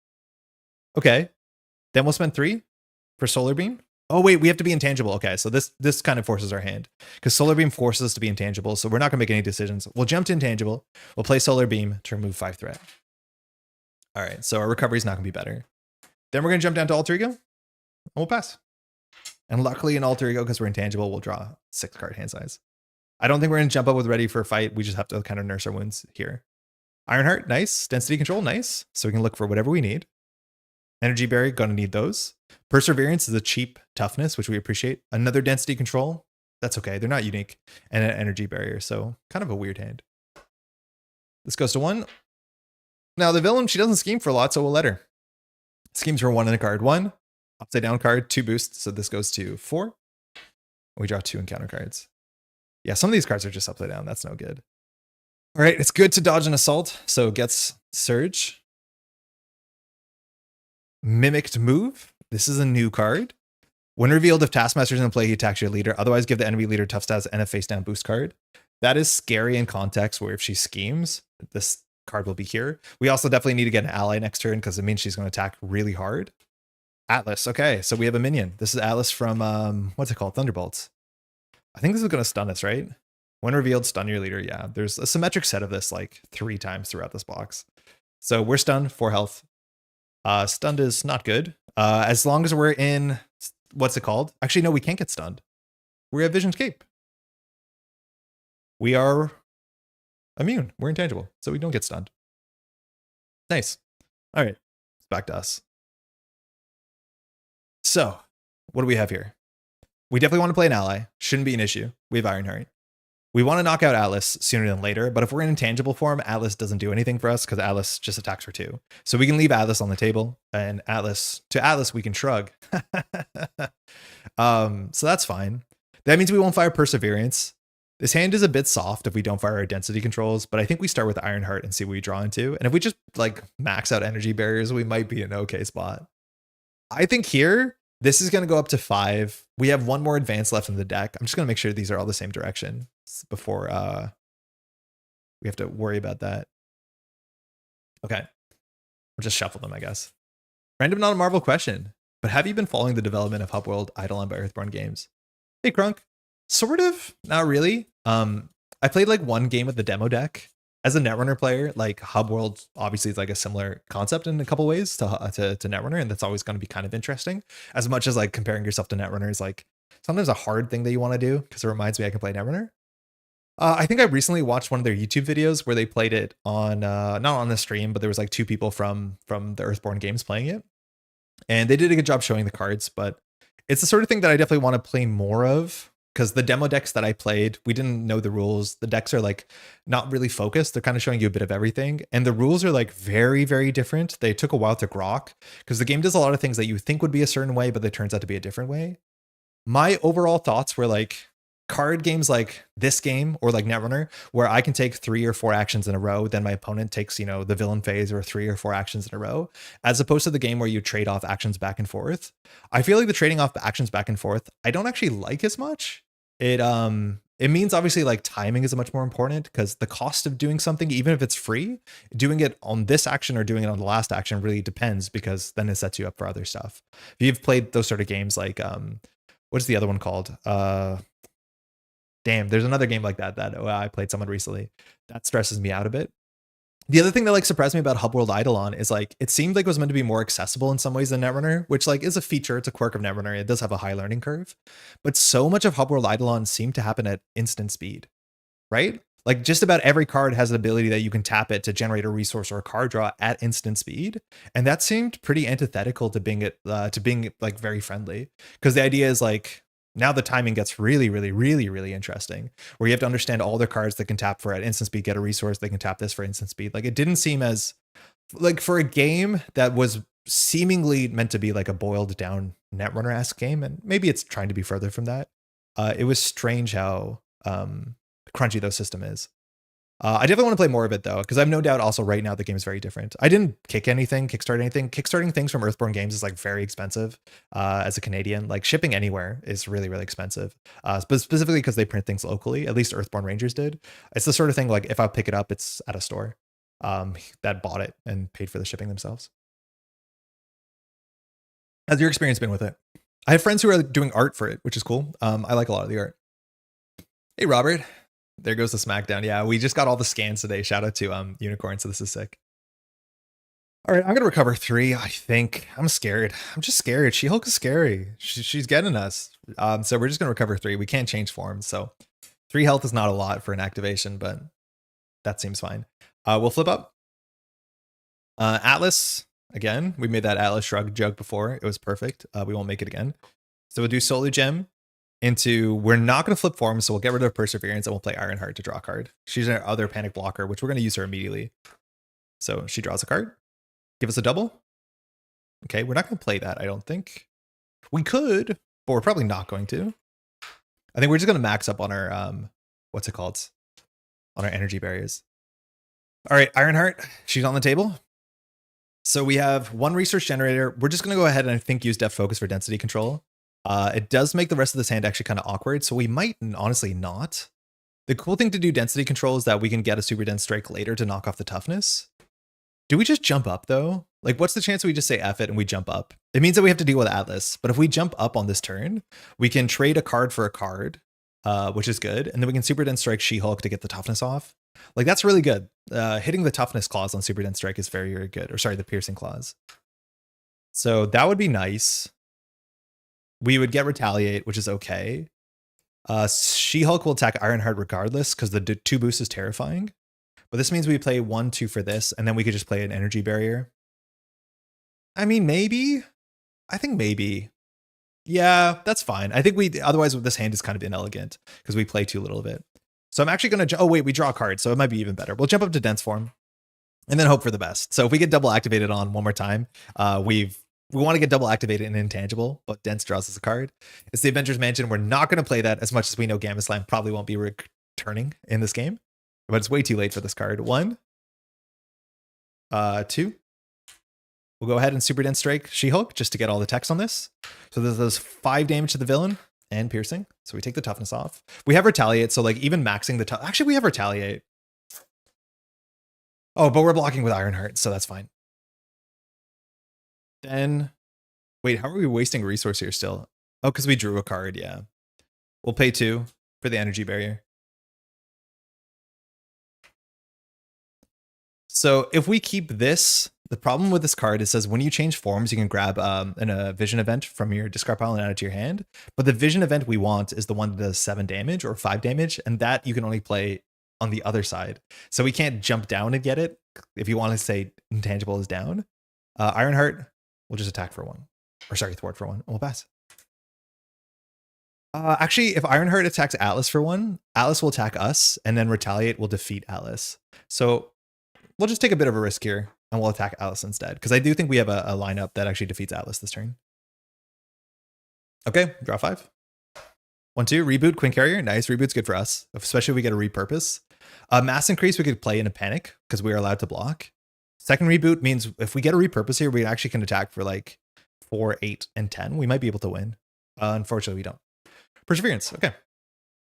Okay. Then we'll spend 3 for Solar Beam. Oh, wait, we have to be intangible. Okay, so this kind of forces our hand, because Solar Beam forces us to be intangible, so we're not going to make any decisions. We'll jump to intangible. We'll play Solar Beam to remove 5 threat. All right, so our recovery is not going to be better. Then we're going to jump down to Alter Ego, and we'll pass. And luckily in Alter Ego, because we're intangible, we'll draw 6 card hand size. I don't think we're going to jump up with Ready for a Fight. We just have to kind of nurse our wounds here. Ironheart, nice. Density Control, nice. So we can look for whatever we need. Energy Barrier, going to need those. Perseverance is a cheap toughness, which we appreciate. Another Density Control, that's okay. They're not unique. And an Energy Barrier, so kind of a weird hand. This goes to 1. Now the villain, she doesn't scheme for a lot, so we'll let her. Schemes for 1 in a card. 1. Upside down card, 2 boosts, so this goes to 4. We draw 2 encounter cards. Yeah, some of these cards are just upside down. That's no good. All right, it's good to dodge an assault, so it gets Surge. Mimicked Move. This is a new card. When revealed, if Taskmaster is in play, he attacks your leader. Otherwise, give the enemy leader tough stats and a face down boost card. That is scary in context where if she schemes, this card will be here. We also definitely need to get an ally next turn because it means she's going to attack really hard. Atlas. Okay, so we have a minion. This is Atlas from, what's it called? Thunderbolts. I think this is going to stun us, right? When revealed, stun your leader. Yeah, there's a symmetric set of this like 3 times throughout this box. So we're stunned, 4 health. Stunned is not good. As long as we're in, what's it called? Actually, no, we can't get stunned. We have Vision Escape. We are immune. We're intangible, so we don't get stunned. Nice. All right, it's back to us. So, what do we have here? We definitely want to play an ally. Shouldn't be an issue. We have Ironheart. We want to knock out Atlas sooner than later, but if we're in intangible form, Atlas doesn't do anything for us because Atlas just attacks for 2. So we can leave Atlas on the table, and Atlas we can shrug. So that's fine. That means we won't fire Perseverance. This hand is a bit soft if we don't fire our density controls, but I think we start with Ironheart and see what we draw into. And if we just like max out energy barriers, we might be in an okay spot. I think here, this is going to go up to 5. We have 1 more advance left in the deck. I'm just going to make sure these are all the same direction before we have to worry about that. Okay. We'll just shuffle them, I guess. Random not a Marvel question, but have you been following the development of Hub World Eidolon by Earthborn Games? Hey, Crunk. Sort of. Not really. I played like 1 game with the demo deck. As a Netrunner player, like Hub World obviously is like a similar concept in a couple ways to Netrunner, and that's always going to be kind of interesting. As much as like comparing yourself to Netrunner is like sometimes a hard thing that you want to do because it reminds me I can play Netrunner. I think I recently watched one of their YouTube videos where they played it on not on the stream, but there was like 2 people from the Earthborn Games playing it, and they did a good job showing the cards. But it's the sort of thing that I definitely want to play more of because the demo decks that I played, we didn't know the rules. The decks are like not really focused. They're kind of showing you a bit of everything. And the rules are like very, very different. They took a while to grok because the game does a lot of things that you think would be a certain way, but it turns out to be a different way. My overall thoughts were like card games like this game or like Netrunner, where I can take 3 or 4 actions in a row, then my opponent takes, you know, the villain phase or 3 or 4 actions in a row, as opposed to the game where you trade off actions back and forth. I feel like the trading off actions back and forth, I don't actually like as much. It means obviously like timing is much more important because the cost of doing something, even if it's free, doing it on this action or doing it on the last action really depends, because then it sets you up for other stuff. If you've played those sort of games like what's the other one called? Damn, there's another game like that I played someone recently. That stresses me out a bit. The other thing that like surprised me about Hub World Eidolon is like it seemed like it was meant to be more accessible in some ways than Netrunner, which like is a feature, it's a quirk of Netrunner. It does have a high learning curve, but so much of Hub World Eidolon seemed to happen at instant speed, right? Like just about every card has the ability that you can tap it to generate a resource or a card draw at instant speed, and that seemed pretty antithetical to being like very friendly. Because the idea is like now the timing gets really, really, really, really interesting, where you have to understand all their cards that can tap for at instant speed, get a resource, they can tap this for instant speed. Like it didn't seem as like for a game that was seemingly meant to be like a boiled down Netrunner-esque game, and maybe it's trying to be further from that. It was strange how crunchy those system is. I definitely want to play more of it though, because I have no doubt also right now the game is very different. I didn't kickstart anything. Kickstarting things from Earthborn Games is like very expensive. As a Canadian, like shipping anywhere is really, really expensive. But specifically because they print things locally, at least Earthborn Rangers did. It's the sort of thing like if I pick it up, it's at a store that bought it and paid for the shipping themselves. How's your experience been with it? I have friends who are doing art for it, which is cool. I like a lot of the art. Hey, Robert. There goes the Smackdown. Yeah, we just got all the scans today. Shout out to Unicorn. So this is sick. All right, I'm gonna recover 3. I think I'm scared. I'm just scared. She-Hulk is scary. She's getting us. So we're just gonna recover 3. We can't change forms. So 3 health is not a lot for an activation, but that seems fine. We'll flip up. Atlas again. We made that Atlas Shrug joke before. It was perfect. We won't make it again. So we'll do Solar Gem. We're not going to flip forms, so we'll get rid of Perseverance and we'll play Ironheart to draw a card. She's our other panic blocker, which we're going to use her immediately. So she draws a card. Give us a double. Okay, we're not going to play that, I don't think. We could, but we're probably not going to. I think we're just going to max up on our, what's it called? On our energy barriers. All right, Ironheart, she's on the table. So we have 1 resource generator. We're just going to go ahead and I think use Depth Focus for density control. It does make the rest of this hand actually kind of awkward, so we might honestly not. The cool thing to do density control is that we can get a super dense strike later to knock off the toughness. Do we just jump up though? Like what's the chance we just say F it and we jump up? It means that we have to deal with Atlas, but if we jump up on this turn, we can trade a card for a card, which is good, and then we can super dense strike She-Hulk to get the toughness off. Like that's really good. Hitting the toughness clause on super dense strike is very, very good. Or sorry, the piercing clause. So that would be nice. We would get Retaliate, which is okay. She-Hulk will attack Ironheart regardless because the 2 boost is terrifying. But this means we play 1-2 for this, and then we could just play an energy barrier. I mean, maybe. I think maybe. Yeah, that's fine. I think otherwise this hand is kind of inelegant because we play too little of it. So I'm actually going to, oh wait, we draw a card, so it might be even better. We'll jump up to dense form and then hope for the best. So if we get double activated on one more time, we want to get double activated in Intangible, but Dense draws us a card. It's the Avengers Mansion. We're not going to play that as much as we know Gamma Slam probably won't be returning in this game, but it's way too late for this card. 1, 2. We'll go ahead and Super Dense Strike She-Hulk just to get all the text on this. So there's 5 damage to the villain and piercing. So we take the toughness off. We have Retaliate, so like even maxing the actually we have Retaliate. Oh, but we're blocking with Ironheart, so that's fine. Then, wait, how are we wasting resource here still? Oh, because we drew a card, yeah. We'll pay 2 for the energy barrier. So if we keep this, the problem with this card, it says when you change forms, you can grab a vision event from your discard pile and add it to your hand. But the vision event we want is the one that does 7 damage or 5 damage, and that you can only play on the other side. So we can't jump down and get it if you want to say Intangible is down. Ironheart, we'll just attack for 1. Or sorry, thwart for 1. And we'll pass. Actually, if Ironheart attacks Atlas for one, Atlas will attack us, and then Retaliate will defeat Atlas. So we'll just take a bit of a risk here, and we'll attack Atlas instead, because I do think we have a lineup that actually defeats Atlas this turn. Okay, draw 5. 1-2, reboot, Queen Carrier. Nice, reboot's good for us, especially if we get a repurpose. Mass Increase we could play in a panic, because we are allowed to block. Second reboot means if we get a repurpose here, we actually can attack for like 4, 8, and 10. We might be able to win. Unfortunately, we don't. Perseverance. Okay.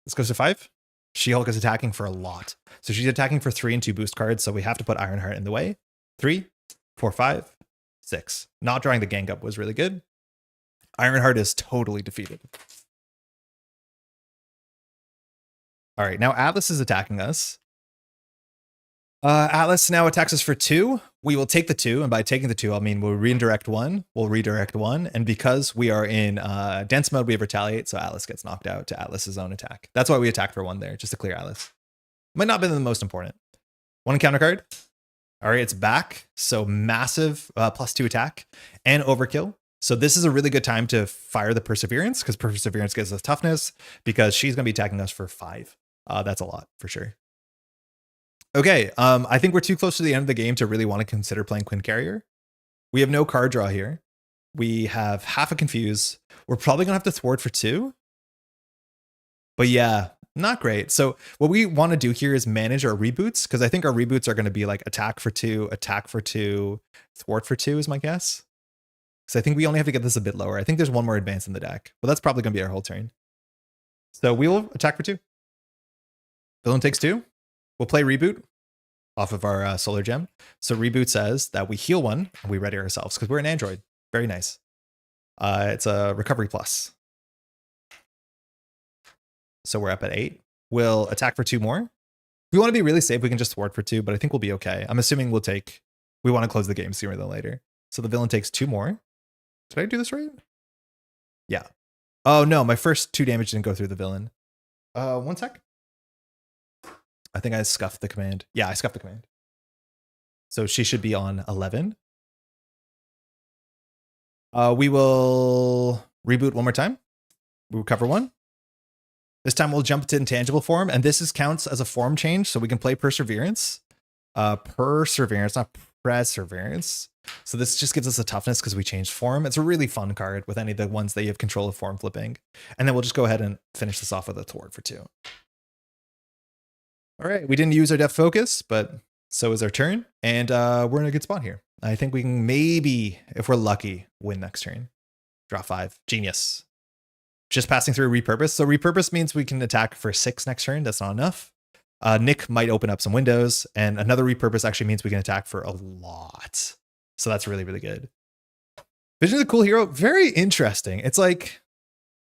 This goes to 5. She-Hulk is attacking for a lot. So she's attacking for 3 and 2 boost cards, so we have to put Ironheart in the way. 3, 4, 5, 6. Not drawing the gang up was really good. Ironheart is totally defeated. All right, now Atlas is attacking us. Atlas now attacks us for 2. We will take the 2, and by taking the 2, I mean we'll redirect 1. We'll redirect 1, and because we are in dense mode, we have Retaliate, so Atlas gets knocked out to Atlas's own attack. That's why we attacked for 1 there, just to clear Atlas. Might not have been the most important. 1 counter card. All right, it's back, so massive +2 attack and overkill. So this is a really good time to fire the Perseverance, because Perseverance gives us toughness, because she's going to be attacking us for 5. That's a lot, for sure. Okay, I think we're too close to the end of the game to really want to consider playing Queen Carrier. We have no card draw here. We have half a Confuse. We're probably going to have to thwart for 2. But yeah, not great. So what we want to do here is manage our reboots, because I think our reboots are going to be like attack for 2, attack for 2, thwart for 2 is my guess. So I think we only have to get this a bit lower. I think there's one more advance in the deck, but that's probably going to be our whole turn. So we will attack for 2. Villain takes 2. We'll play Reboot off of our Solar Gem. So Reboot says that we heal 1 and we ready ourselves because we're an android. Very nice. It's a recovery plus. So we're up at 8. We'll attack for 2 more. If we want to be really safe, we can just thwart for 2, but I think we'll be okay. I'm assuming we want to close the game sooner than later. So the villain takes 2 more. Did I do this right? Yeah. Oh no, my first 2 damage didn't go through the villain. 1 sec. I think I scuffed the command. Yeah, I scuffed the command. So she should be on 11. We will reboot 1 more time. We recover 1. This time we'll jump to intangible form, and this counts as a form change, so we can play Perseverance. Perseverance, not Perseverance. So this just gives us a toughness because we changed form. It's a really fun card with any of the ones that you have control of form flipping. And then we'll just go ahead and finish this off with a thwart for 2. All right, we didn't use our depth focus, but so is our turn, and we're in a good spot here. I think we can maybe, if we're lucky, win next turn. Draw 5. Genius. Just passing through repurpose. So repurpose means we can attack for 6 next turn. That's not enough. Nick might open up some windows, and another repurpose actually means we can attack for a lot. So that's really, really good. Vision of the Cool Hero, very interesting. It's like,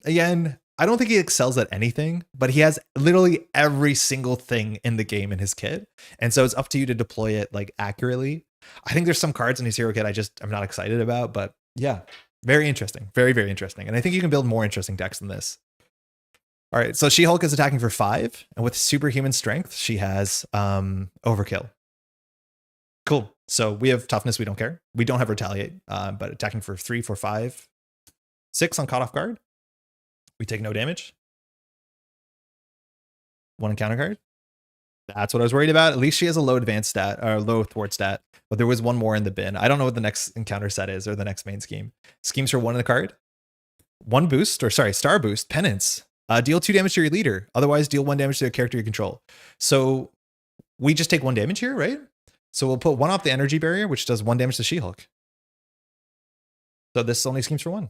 again, I don't think he excels at anything, but he has literally every single thing in the game in his kit. And so it's up to you to deploy it like accurately. I think there's some cards in his hero kit I'm not excited about, but yeah, very interesting. Very, very interesting. And I think you can build more interesting decks than this. All right, so She-Hulk is attacking for 5, and with superhuman strength, she has overkill. Cool. So we have toughness, we don't care. We don't have retaliate, but attacking for 3, 4, 5, 6 on caught off guard. We take no damage. 1 encounter card. That's what I was worried about. At least she has a low advanced stat, or low thwart stat, but there was 1 more in the bin. I don't know what the next encounter set is, or the next main scheme. Schemes for 1 in the card. 1 boost, or sorry, star boost, penance. Deal 2 damage to your leader. Otherwise, deal 1 damage to a character you control. So we just take 1 damage here, right? So we'll put 1 off the energy barrier, which does 1 damage to She-Hulk. So this only schemes for 1.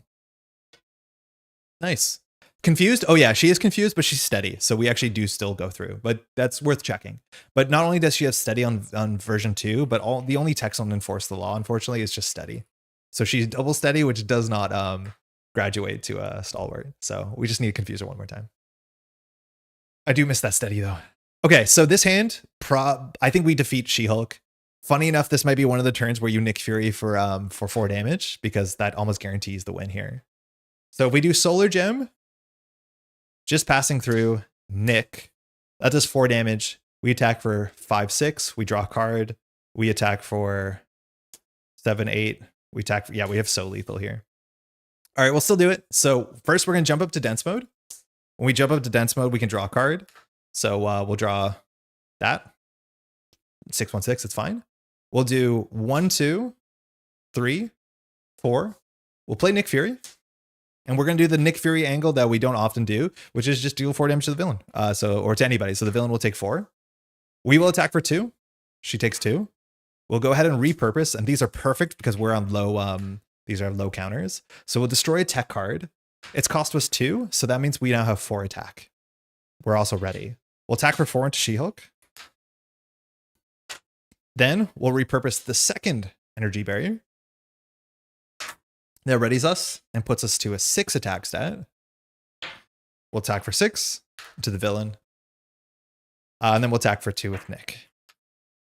Nice. Confused? Oh yeah, she is confused, but she's steady. So we actually do still go through, but that's worth checking. But not only does she have steady on version 2, but the only text on Enforce the Law, unfortunately, is just steady. So she's double steady, which does not graduate to a stalwart. So we just need to confuse her 1 more time. I do miss that steady though. Okay, so this hand, I think we defeat She-Hulk. Funny enough, this might be one of the turns where you Nick Fury for 4 damage, because that almost guarantees the win here. So if we do Solar Gem, just passing through Nick, that does 4 damage. We attack for 5, 6. We draw a card. We attack for 7, 8. We attack. Yeah, we have so lethal here. All right, we'll still do it. So first, we're going to jump up to dense mode. When we jump up to dense mode, we can draw a card. So we'll draw that. 616, it's fine. We'll do 1, 2, 3, 4. We'll play Nick Fury. And we're going to do the Nick Fury angle that we don't often do, which is just deal 4 damage to the villain. Or to anybody. So the villain will take 4. We will attack for 2. She takes 2. We'll go ahead and repurpose. And these are perfect because we're on low, these are low counters. So we'll destroy a tech card. Its cost was 2. So that means we now have 4 attack. We're also ready. We'll attack for 4 into She-Hulk. Then we'll repurpose the second energy barrier. That readies us and puts us to a 6 attack stat. We'll attack for 6 to the villain. And then we'll attack for 2 with Nick.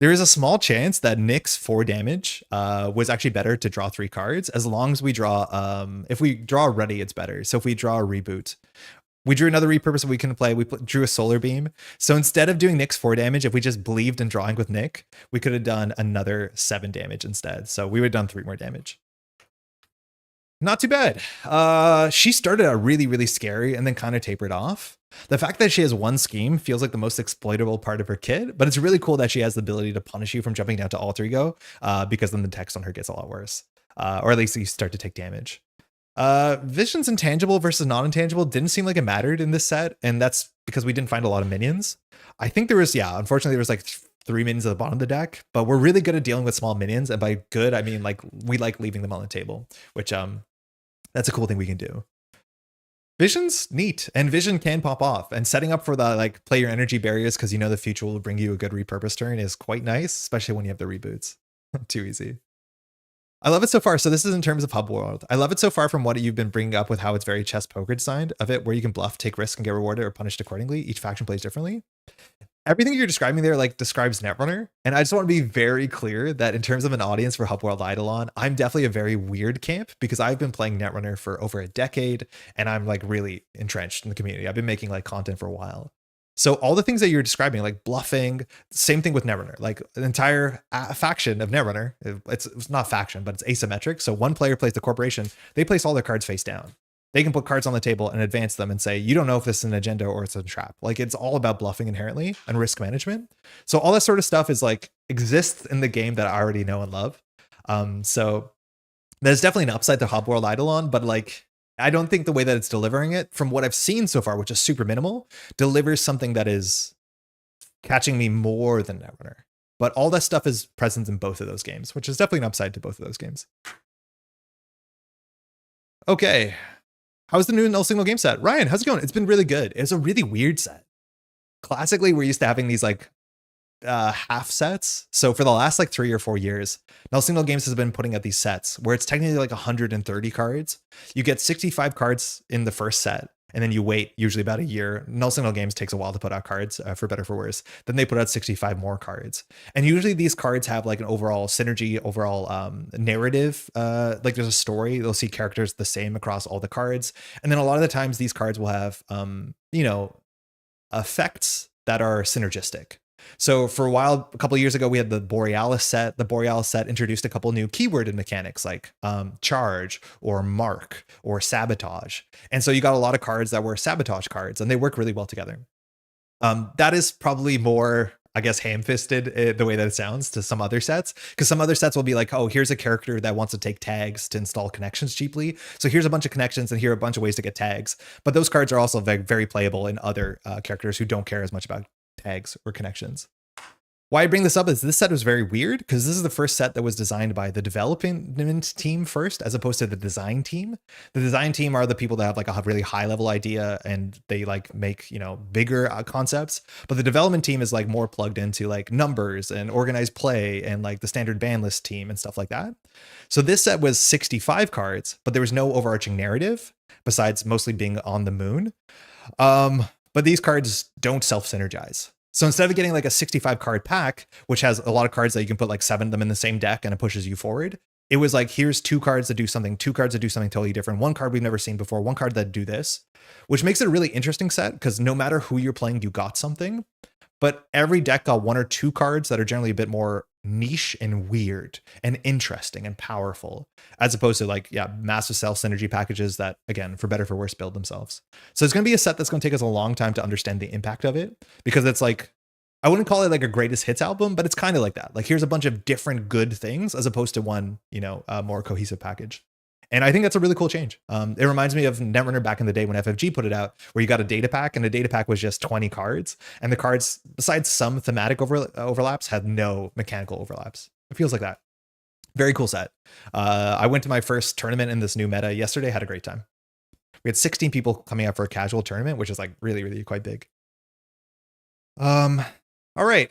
There is a small chance that Nick's 4 damage was actually better to draw 3 cards, as long as we draw, if we draw ready, it's better. So if we draw a reboot, we drew another repurpose that we couldn't play. We drew a solar beam. So instead of doing Nick's 4 damage, if we just believed in drawing with Nick, we could have done another 7 damage instead. So we would have done 3 more damage. Not too bad. She started out really, really scary and then kind of tapered off. The fact that she has 1 scheme feels like the most exploitable part of her kit, but it's really cool that she has the ability to punish you from jumping down to alter ego, because then the text on her gets a lot worse, or at least you start to take damage. Vision's intangible versus non-intangible didn't seem like it mattered in this set, and that's because we didn't find a lot of minions. I think there was, unfortunately there was like 3 minions at the bottom of the deck, but we're really good at dealing with small minions, and by good I mean like we like leaving them on the table, which that's a cool thing we can do. Vision's neat, and Vision can pop off, and setting up for the like play your energy barriers because you know the future will bring you a good repurpose turn is quite nice, especially when you have the reboots. Too easy. I love it so far. So this is in terms of hub world. I love it so far from what you've been bringing up with how it's very chess poker designed of it, where you can bluff, take risks, and get rewarded or punished accordingly. Each faction plays differently. Everything you're describing there like describes Netrunner, and I just want to be very clear that in terms of an audience for Hub World Eidolon, I'm definitely a very weird camp because I've been playing Netrunner for over a decade, and I'm like really entrenched in the community. I've been making like content for a while. So all the things that you're describing, like bluffing, same thing with Netrunner, like an entire faction of Netrunner. It's not faction, but it's asymmetric. So one player plays the corporation, they place all their cards face down. They can put cards on the table and advance them and say, you don't know if this is an agenda or it's a trap. Like it's all about bluffing inherently and risk management. So all that sort of stuff is like exists in the game that I already know and love. So there's definitely an upside to Hub World Eidolon, but like, I don't think the way that it's delivering it from what I've seen so far, which is super minimal, delivers something that is catching me more than Netrunner. But all that stuff is present in both of those games, which is definitely an upside to both of those games. Okay. How's the new null signal game set? Ryan, how's it going? It's been really good. It's a really weird set. Classically, we're used to having these like half sets. So for the last like 3 or 4 years, null signal games has been putting out these sets where it's technically like 130 cards. You get 65 cards in the first set, and then you wait usually about a year. Null signal games takes a while to put out cards, for better or for worse. Then they put out 65 more cards. And usually these cards have like an overall synergy, overall narrative. Like there's a story. They'll see characters the same across all the cards. And then a lot of the times these cards will have, effects that are synergistic. So for a while, a couple of years ago, we had the Borealis set. The Borealis set introduced a couple new keyworded mechanics like charge or mark or sabotage. And so you got a lot of cards that were sabotage cards, and they work really well together. That is probably more, I guess, ham-fisted the way that it sounds to some other sets, because some other sets will be like, oh, here's a character that wants to take tags to install connections cheaply. So here's a bunch of connections and here are a bunch of ways to get tags. But those cards are also very, very playable in other characters who don't care as much about tags or connections. Why I bring this up is this set was very weird because this is the first set that was designed by the development team first, as opposed to the design team. The design team are the people that have like a really high level idea and they like make, bigger concepts. But the development team is like more plugged into like numbers and organized play and like the standard ban list team and stuff like that. So this set was 65 cards, but there was no overarching narrative besides mostly being on the moon. But these cards don't self-synergize. So instead of getting like a 65 card pack, which has a lot of cards that you can put like 7 of them in the same deck and it pushes you forward, it was like, here's 2 cards that do something, 2 cards that do something totally different, 1 card we've never seen before, 1 card that do this, which makes it a really interesting set because no matter who you're playing, you got something. but every deck got 1 or 2 cards that are generally a bit more niche and weird and interesting and powerful, as opposed to like, yeah, massive self synergy packages that, again, for better or for worse, build themselves. So it's going to be a set that's going to take us a long time to understand the impact of it, because it's like, I wouldn't call it like a greatest hits album, but it's kind of like that. Like, here's a bunch of different good things as opposed to one, more cohesive package. And I think that's a really cool change. It reminds me of Netrunner back in the day when FFG put it out, where you got a data pack, and the data pack was just 20 cards. And the cards, besides some thematic overlaps, had no mechanical overlaps. It feels like that. Very cool set. I went to my first tournament in this new meta yesterday, had a great time. We had 16 people coming out for a casual tournament, which is like really, really quite big. All right.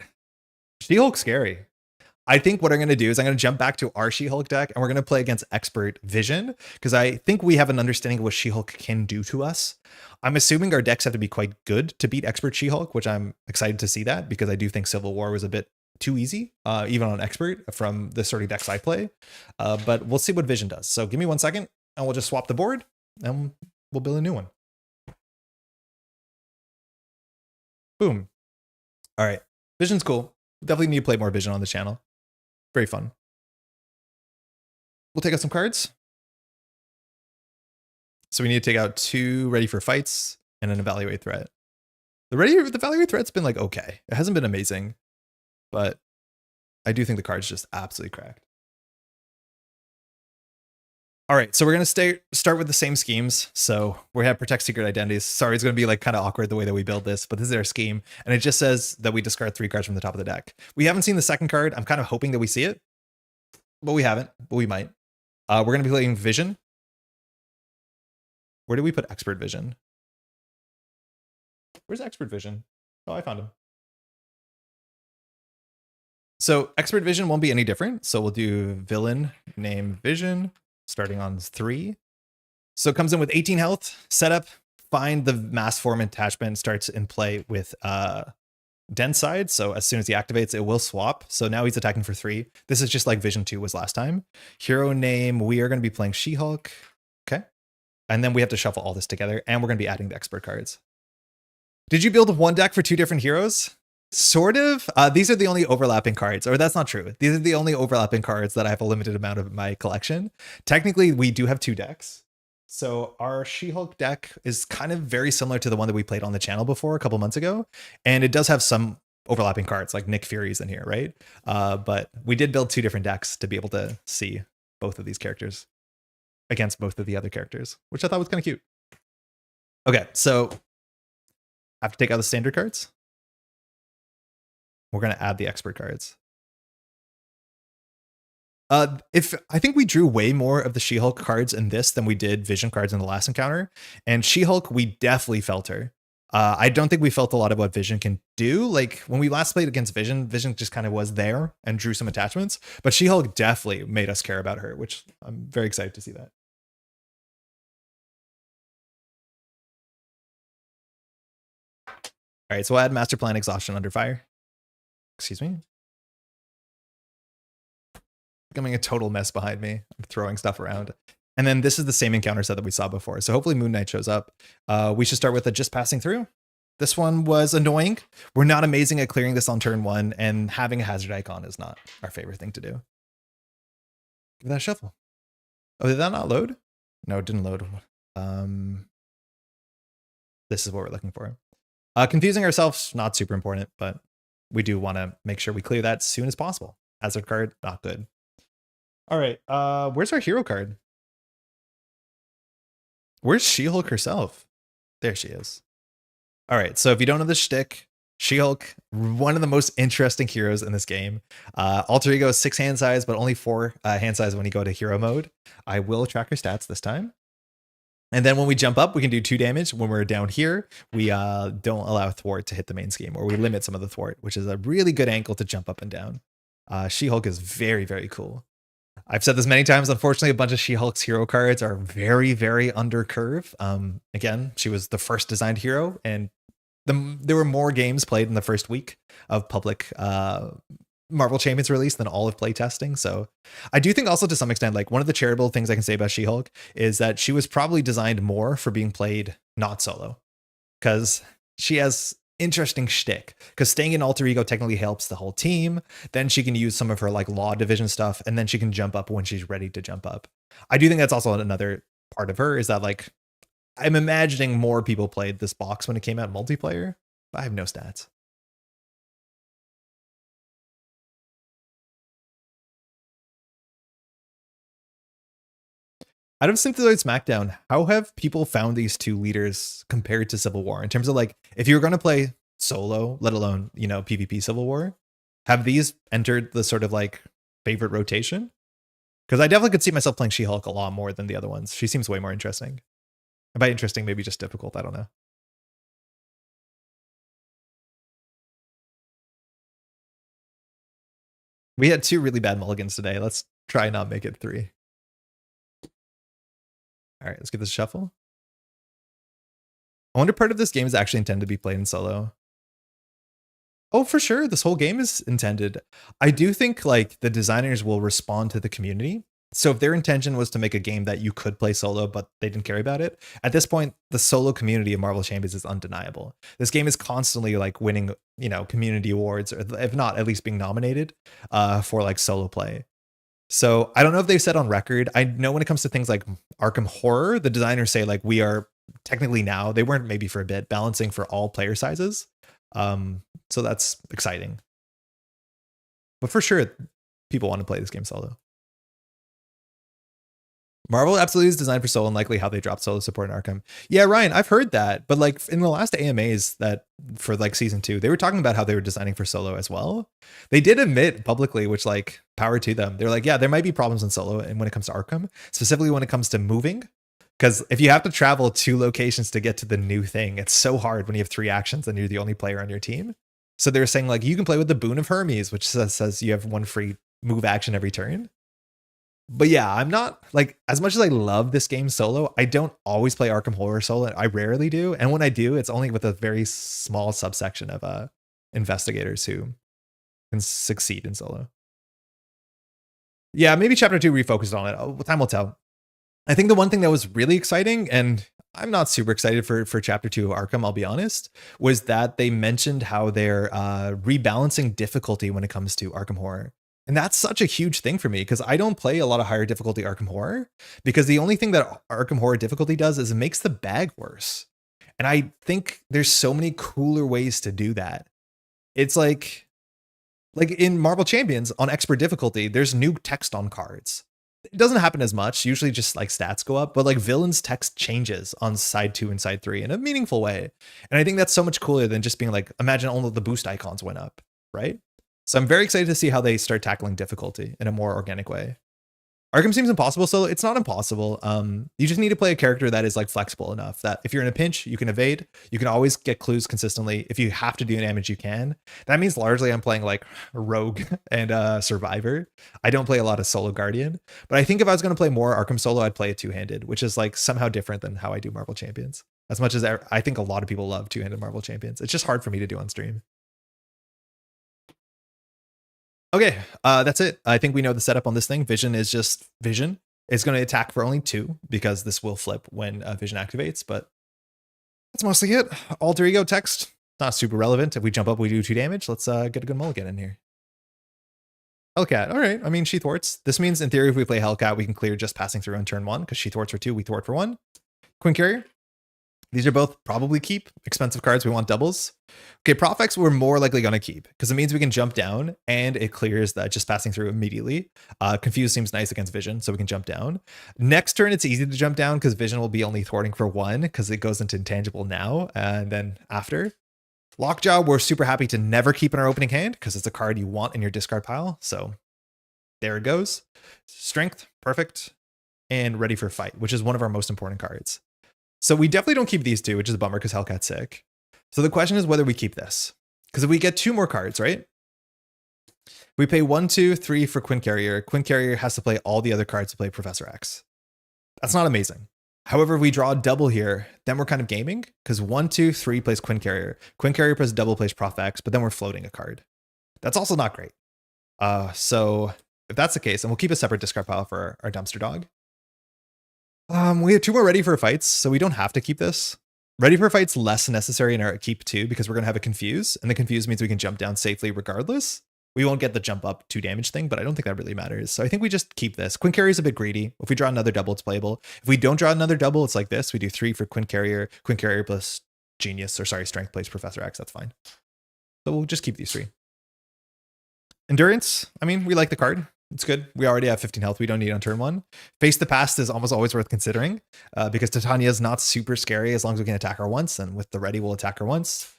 She-Hulk scary. I think what I'm going to do is I'm going to jump back to our She-Hulk deck, and we're going to play against Expert Vision, because I think we have an understanding of what She-Hulk can do to us. I'm assuming our decks have to be quite good to beat Expert She-Hulk, which I'm excited to see that, because I do think Civil War was a bit too easy, even on Expert, from the sort of decks I play. But we'll see what Vision does. So give me 1 second, and we'll just swap the board, and we'll build a new one. Boom. All right. Vision's cool. Definitely need to play more Vision on the channel. Very fun. We'll take out some cards. So we need to take out 2 ready for fights and an evaluate threat. The evaluate threat's been like okay. It hasn't been amazing, but I do think the card's just absolutely cracked. All right, so we're gonna start with the same schemes. So we have protect secret identities. Sorry, it's gonna be like kind of awkward the way that we build this, but this is our scheme, and it just says that we discard 3 cards from the top of the deck. We haven't seen the second card. I'm kind of hoping that we see it, but we haven't. But we might. We're gonna be playing Vision. Where did we put Expert Vision? Where's Expert Vision? Oh, I found him. So Expert Vision won't be any different. So we'll do villain name Vision, starting on 3. So it comes in with 18 health, setup, find the mass form attachment, starts in play with dense side. So as soon as he activates, it will swap. So now he's attacking for 3. This is just like Vision 2 was last time. Hero name, we are going to be playing She-Hulk. Okay. And then we have to shuffle all this together, and we're going to be adding the expert cards. Did you build 1 deck for 2 different heroes? Sort of. These are the only overlapping cards, or that's not true. These are the only overlapping cards that I have a limited amount of my collection. Technically, we do have 2 decks. So our She-Hulk deck is kind of very similar to the one that we played on the channel before a couple months ago. And it does have some overlapping cards, like Nick Fury's in here, right? But we did build 2 different decks to be able to see both of these characters against both of the other characters, which I thought was kind of cute. Okay, so I have to take out the standard cards. We're going to add the expert cards. I think we drew way more of the She-Hulk cards in this than we did Vision cards in the last encounter. And She-Hulk, we definitely felt her. I don't think we felt a lot of what Vision can do. Like when we last played against Vision, Vision just kind of was there and drew some attachments. But She-Hulk definitely made us care about her, which I'm very excited to see that. All right, so we'll add Master Plan Exhaustion under fire. Excuse me. Becoming a total mess behind me. I'm throwing stuff around. And then this is the same encounter set that we saw before. So hopefully Moon Knight shows up. We should start with a just passing through. This one was annoying. We're not amazing at clearing this on turn 1, and having a hazard icon is not our favorite thing to do. Give that a shuffle. Oh, did that not load? No, it didn't load. This is what we're looking for. Confusing ourselves, not super important, but we do want to make sure we clear that as soon as possible. Hazard card, not good. All right, where's our hero card? Where's She-Hulk herself? There she is. All right, so if you don't know the shtick, She-Hulk, one of the most interesting heroes in this game. Alter Ego is 6 hand size, but only 4 hand size when you go to hero mode. I will track her stats this time. And then when we jump up, we can do 2 damage. When we're down here, we don't allow thwart to hit the main scheme, or we limit some of the thwart, which is a really good angle to jump up and down. She-Hulk is very, very cool. I've said this many times. Unfortunately, a bunch of She-Hulk's hero cards are very, very under curve. Again, she was the first designed hero, and there were more games played in the first week of public Marvel Champions release than all of playtesting. So I do think also to some extent, like one of the charitable things I can say about She-Hulk is that she was probably designed more for being played not solo, because she has interesting shtick, because staying in alter ego technically helps the whole team. Then she can use some of her like law division stuff, and then she can jump up when she's ready to jump up. I do think that's also another part of her, is that like I'm imagining more people played this box when it came out multiplayer, but I have no stats. Out of Synthezoid Smackdown, how have people found these two leaders compared to Civil War? In terms of like, if you were going to play solo, let alone, you know, PvP Civil War, have these entered the sort of like favorite rotation? Because I definitely could see myself playing She-Hulk a lot more than the other ones. She seems way more interesting. And by interesting, maybe just difficult. I don't know. We had 2 really bad mulligans today. Let's try not make it 3. All right, let's give this a shuffle. I wonder part of this game is actually intended to be played in solo. Oh, for sure. This whole game is intended. I do think like the designers will respond to the community. So if their intention was to make a game that you could play solo, but they didn't care about it, at this point, the solo community of Marvel Champions is undeniable. This game is constantly like winning, you know, community awards, or if not, at least being nominated for like solo play. So I don't know if they've said on record. I know when it comes to things like Arkham Horror, the designers say like we are technically now, they weren't maybe for a bit, balancing for all player sizes. So that's exciting. But for sure, people want to play this game solo. Marvel absolutely is designed for solo, and likely how they dropped solo support in Arkham. Yeah, Ryan, I've heard that, but like in the last AMAs that for like season 2, they were talking about how they were designing for solo as well. They did admit publicly, which like power to them. They're like, yeah, there might be problems in solo, and when it comes to Arkham, specifically when it comes to moving, because if you have to travel 2 locations to get to the new thing, it's so hard when you have 3 actions and you're the only player on your team. So they're saying like you can play with the Boon of Hermes, which says you have 1 free move action every turn. But yeah, I'm not like, as much as I love this game solo, I don't always play Arkham Horror solo. I rarely do. And when I do, it's only with a very small subsection of investigators who can succeed in solo. Yeah, maybe chapter 2 refocused on it. Oh, time will tell. I think the one thing that was really exciting, and I'm not super excited for chapter 2 of Arkham, I'll be honest, was that they mentioned how they're rebalancing difficulty when it comes to Arkham Horror. And that's such a huge thing for me, because I don't play a lot of higher difficulty Arkham Horror, because the only thing that Arkham Horror difficulty does is it makes the bag worse. And I think there's so many cooler ways to do that. It's like in Marvel Champions on expert difficulty, there's new text on cards. It doesn't happen as much. Usually just like stats go up, but like villains text changes on side 2 and side 3 in a meaningful way. And I think that's so much cooler than just being like, imagine only the boost icons went up, right? So I'm very excited to see how they start tackling difficulty in a more organic way. Arkham seems impossible, so it's not impossible. You just need to play a character that is like flexible enough that if you're in a pinch, you can evade. You can always get clues consistently. If you have to do damage, you can. That means largely I'm playing like Rogue and Survivor. I don't play a lot of Solo Guardian, but I think if I was going to play more Arkham Solo, I'd play it 2-handed, which is like somehow different than how I do Marvel Champions. As much as I think a lot of people love 2-handed Marvel Champions, it's just hard for me to do on stream. Okay, that's it. I think we know the setup on this thing. Vision is just Vision. It's going to attack for only 2 because this will flip when Vision activates, but that's mostly it. Alter ego text, not super relevant. If we jump up, we do 2 damage. Let's get a good mulligan in here. Hellcat, all right. I mean, she thwarts. This means in theory, if we play Hellcat, we can clear just passing through on turn 1 because she thwarts for 2, we thwart for 1. Queen Carrier. These are both probably keep. Expensive cards, we want doubles. Okay, Profex we're more likely going to keep because it means we can jump down and it clears that just passing through immediately. Confuse seems nice against Vision, so we can jump down. Next turn, it's easy to jump down because Vision will be only thwarting for 1 because it goes into intangible now and then after. Lockjaw, we're super happy to never keep in our opening hand because it's a card you want in your discard pile. So there it goes. Strength, perfect. And Ready for Fight, which is one of our most important cards. So we definitely don't keep these 2, which is a bummer because Hellcat's sick. So the question is whether we keep this. Because if we get 2 more cards, right? We pay 1, 2, 3 for Quinn Carrier. Quinn Carrier has to play all the other cards to play Professor X. That's not amazing. However, if we draw a double here, then we're kind of gaming because 1, 2, 3 plays Quinn Carrier. Quinn Carrier plays double plays Prof X, but then we're floating a card. That's also not great. So if that's the case, then we'll keep a separate discard pile for our dumpster dog. We have 2 more ready for fights, so we don't have to keep this. Ready for Fight's less necessary in our keep too, because we're going to have a Confuse, and the Confuse means we can jump down safely regardless. We won't get the jump up 2 damage thing, but I don't think that really matters. So I think we just keep this. Quinn Carrier is a bit greedy. If we draw another double, it's playable. If we don't draw another double, it's like this. We do 3 for Quinn Carrier plus Genius, or sorry, Strength plays Professor X. That's fine. So we'll just keep these 3. Endurance, I mean, we like the card. It's good. We already have 15 health. We don't need on turn 1. Face the Past is almost always worth considering because Titania is not super scary as long as we can attack her once. And with the ready, we'll attack her once.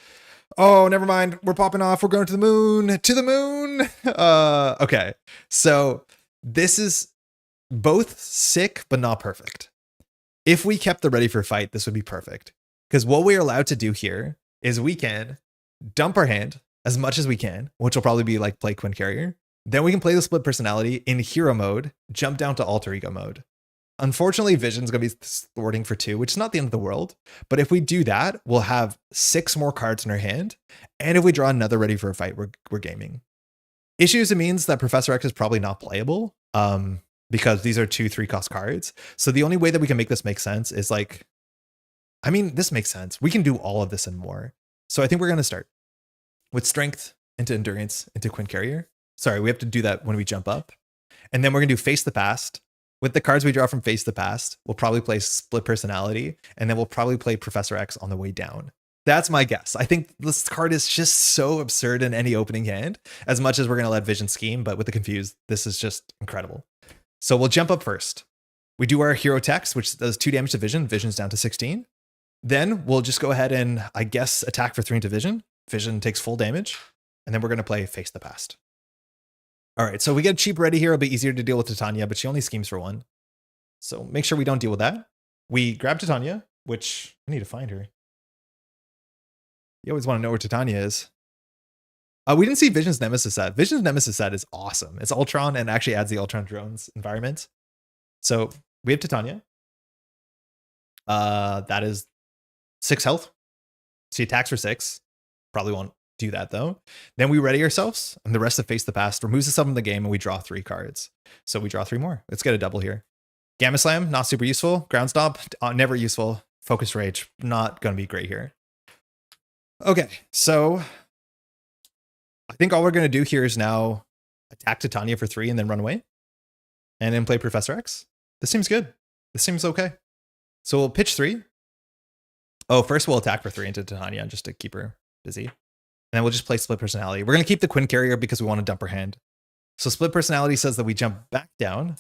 Oh, never mind. We're popping off. We're going to the moon. To the moon. Okay. So this is both sick, but not perfect. If we kept the Ready for Fight, this would be perfect. Because what we're allowed to do here is we can dump our hand as much as we can, which will probably be like play Quinn Carrier. Then we can play the Split Personality in hero mode, jump down to alter ego mode. Unfortunately, Vision's going to be thwarting for 2, which is not the end of the world. But if we do that, we'll have 6 more cards in our hand. And if we draw another Ready for a Fight, we're gaming. Issues, it means that Professor X is probably not playable because these are 2 3-cost cards. So the only way that we can make this make sense is like, I mean, this makes sense. We can do all of this and more. So I think we're going to start with Strength into Endurance into Quinn Carrier. Sorry, we have to do that when we jump up. And then we're going to do Face the Past. With the cards we draw from Face the Past, we'll probably play Split Personality, and then we'll probably play Professor X on the way down. That's my guess. I think this card is just so absurd in any opening hand, as much as we're going to let Vision scheme, but with the Confused, this is just incredible. So we'll jump up first. We do our Hero Text, which does 2 damage to Vision. Vision's down to 16. Then we'll just go ahead and, I guess, attack for 3 into Vision. Vision takes full damage, and then we're going to play Face the Past. All right, so we get cheap ready here. It'll be easier to deal with Titania, but she only schemes for 1. So make sure we don't deal with that. We grab Titania, which I need to find her. You always want to know where Titania is. We didn't see Vision's Nemesis set. Vision's Nemesis set is awesome. It's Ultron and actually adds the Ultron drones environment. So we have Titania. That is 6 health. She attacks for 6. Probably won't do that though. Then we ready ourselves, and the rest of Face the Past removes us from the game, and we draw 3 cards. So we draw 3 more. Let's get a double here. Gamma Slam, not super useful. Ground Stomp, never useful. Focus Rage, not going to be great here. Okay, so I think all we're going to do here is now attack Titania for 3 and then run away. And then play Professor X. This seems good. This seems okay. So we'll pitch 3. Oh, first we'll attack for 3 into Titania just to keep her busy. And then we'll just play Split Personality. We're going to keep the Quinn Carrier because we want to dump her hand. So Split Personality says that we jump back down,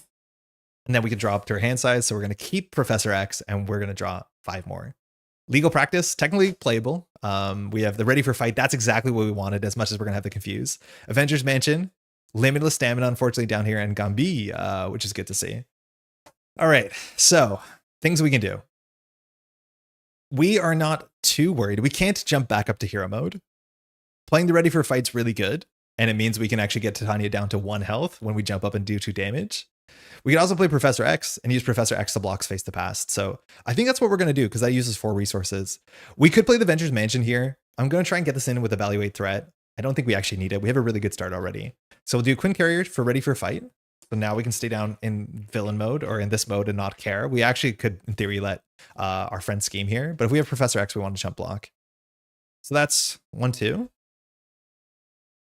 and then we can draw up to her hand size. So we're going to keep Professor X, and we're going to draw 5 more. Legal Practice, technically playable. We have the Ready for Fight. That's exactly what we wanted, as much as we're going to have the Confuse. Avengers Mansion, Limitless Stamina, unfortunately, down here, and Gambi, which is good to see. All right, so things we can do. We are not too worried. We can't jump back up to hero mode. Playing the Ready for Fight's really good, and it means we can actually get Titania down to 1 health when we jump up and do 2 damage. We can also play Professor X and use Professor X to block Face the Past. So I think that's what we're going to do, because that uses 4 resources. We could play the Avengers Mansion here. I'm going to try and get this in with Evaluate Threat. I don't think we actually need it. We have a really good start already. So we'll do Quinn Carrier for Ready for Fight. So now we can stay down in villain mode or in this mode and not care. We actually could, in theory, let our friend scheme here. But if we have Professor X, we want to jump block. So that's 1, 2.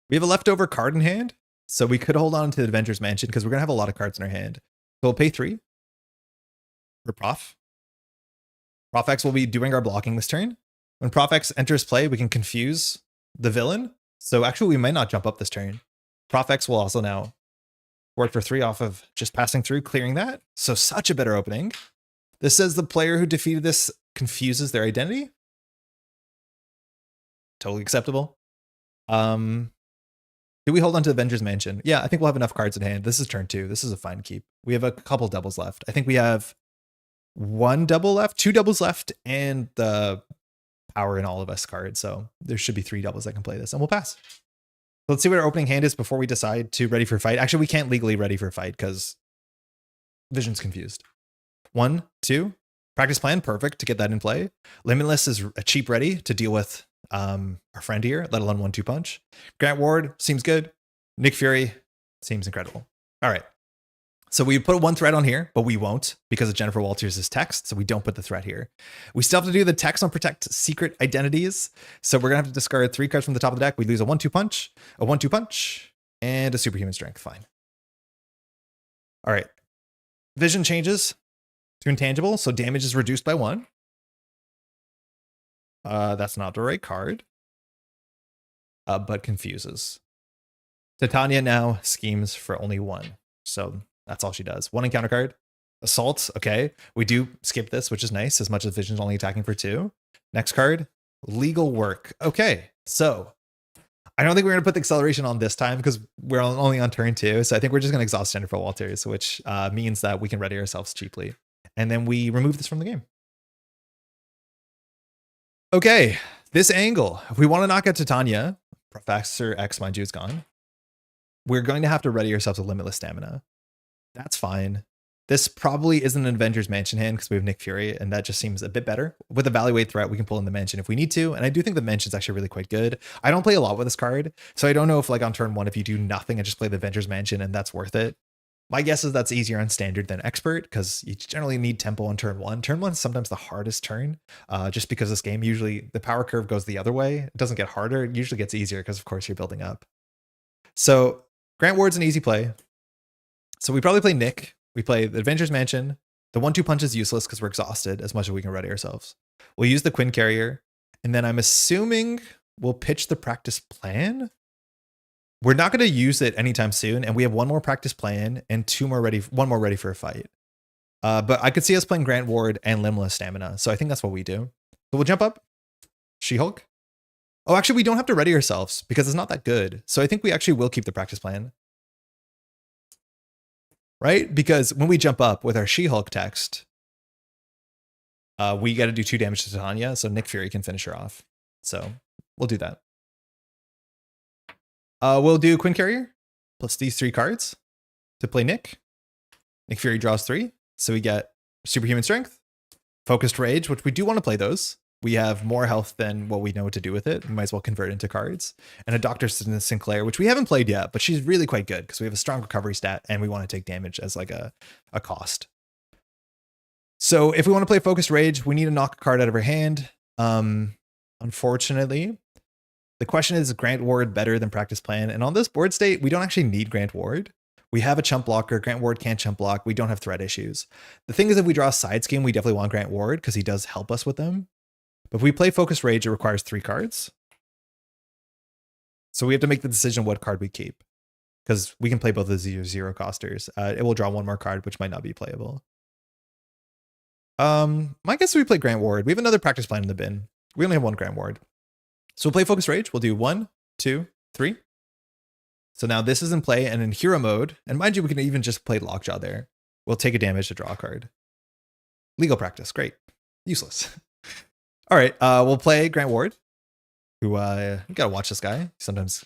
We have a leftover card in hand, so we could hold on to the Avengers Mansion because we're going to have a lot of cards in our hand. So we'll pay 3 for Prof. Prof X will be doing our blocking this turn. When Prof X enters play, we can confuse the villain. So actually, we might not jump up this turn. Prof X will also now work for 3 off of just passing through, clearing that. So such a better opening. This says the player who defeated this confuses their identity. Totally acceptable. Do we hold on to Avengers Mansion? Yeah, I think we'll have enough cards in hand. This is turn 2. This is a fine keep. We have a couple doubles left. I think we have 1 double left, 2 doubles left, and the power in all of us cards. So there should be 3 doubles that can play this, and we'll pass. Let's see what our opening hand is before we decide to ready for fight. Actually, we can't legally ready for fight because Vision's confused. 1, 2. Practice plan, perfect to get that in play. Limitless is a cheap ready to deal with our friend here, let alone 1-2 punch. Grant Ward seems good. Nick Fury seems incredible. All right. So we put one threat on here, but we won't because of Jennifer Walters' text. So we don't put the threat here. We still have to do the text on protect secret identities. So we're going to have to discard 3 cards from the top of the deck. We lose a 1-2 punch, a 1-2 punch, and a superhuman strength. Fine. All right. Vision changes to intangible. So damage is reduced by 1. That's not the right card. But confuses. Titania now schemes for only 1. So that's all she does. 1 encounter card. Assault. Okay. We do skip this, which is nice, as much as Vision's only attacking for 2. Next card. Legal work. Okay. So I don't think we're going to put the acceleration on this time because we're only on turn 2. So I think we're just going to exhaust Jennifer Walters, which means that we can ready ourselves cheaply. And then we remove this from the game. Okay. This angle. If we want to knock out Titania, Professor X, mind you, is gone. We're going to have to ready ourselves with limitless stamina. That's fine. This probably isn't an Avengers Mansion hand because we have Nick Fury, and that just seems a bit better. With a value weight threat, we can pull in the Mansion if we need to, and I do think the Mansion's actually really quite good. I don't play a lot with this card, so I don't know if like on turn 1, if you do nothing and just play the Avengers Mansion and that's worth it. My guess is that's easier on standard than expert because you generally need tempo on turn 1. Turn 1 is sometimes the hardest turn, just because this game usually the power curve goes the other way. It doesn't get harder. It usually gets easier because of course you're building up. So Grant Ward's an easy play. So we probably play Nick. We play the Avengers Mansion. The 1-2 punch is useless because we're exhausted as much as we can ready ourselves. We'll use the Quinn Carrier. And then I'm assuming we'll pitch the practice plan. We're not going to use it anytime soon. And we have 1 more practice plan and 1 more ready for a fight. But I could see us playing Grant Ward and limitless stamina. So I think that's what we do. So we'll jump up. She-Hulk. Oh, actually, we don't have to ready ourselves because it's not that good. So I think we actually will keep the practice plan. Right? Because when we jump up with our She-Hulk text, we got to do 2 damage to Titania, so Nick Fury can finish her off. So we'll do that. We'll do Quinn Carrier plus these 3 cards to play Nick. Nick Fury draws 3, so we get Superhuman Strength, Focused Rage, which we do want to play those. We have more health than what we know what to do with it. We might as well convert it into cards. And a Dr. Sinclair, which we haven't played yet, but she's really quite good because we have a strong recovery stat and we want to take damage as like a cost. So if we want to play Focused Rage, we need to knock a card out of her hand. Unfortunately, the question is Grant Ward better than Practice Plan? And on this board state, we don't actually need Grant Ward. We have a chump blocker. Grant Ward can't chump block. We don't have threat issues. The thing is, if we draw a side scheme, we definitely want Grant Ward because he does help us with them. But if we play Focus Rage, it requires 3 cards. So we have to make the decision what card we keep. Because we can play both of the 0 costers. It will draw 1 more card, which might not be playable. My guess is we play Grant Ward. We have another practice plan in the bin. We only have 1 Grant Ward. So we'll play Focus Rage. We'll do 1, 2, 3. So now this is in play and in hero mode. And mind you, we can even just play Lockjaw there. We'll take a damage to draw a card. Legal practice. Great. Useless. All right, we'll play Grant Ward, who you gotta watch this guy. He sometimes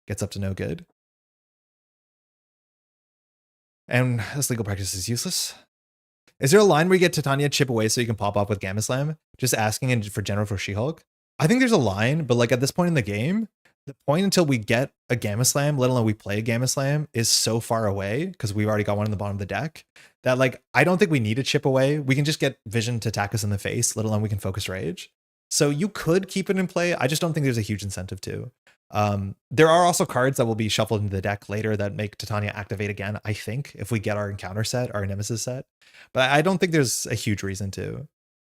gets up to no good. And this legal practice is useless. Is there a line where you get Titania chip away so you can pop off with Gamma Slam? Just asking for general for She-Hulk? I think there's a line, but like at this point in the game, the point until we get a Gamma Slam, let alone we play a Gamma Slam, is so far away because we've already got one in the bottom of the deck that like I don't think we need to chip away. We can just get Vision to attack us in the face, let alone we can Focus Rage. So you could keep it in play. I just don't think there's a huge incentive to. There are also cards that will be shuffled into the deck later that make Titania activate again, I think, if we get our encounter set, our nemesis set. But I don't think there's a huge reason to.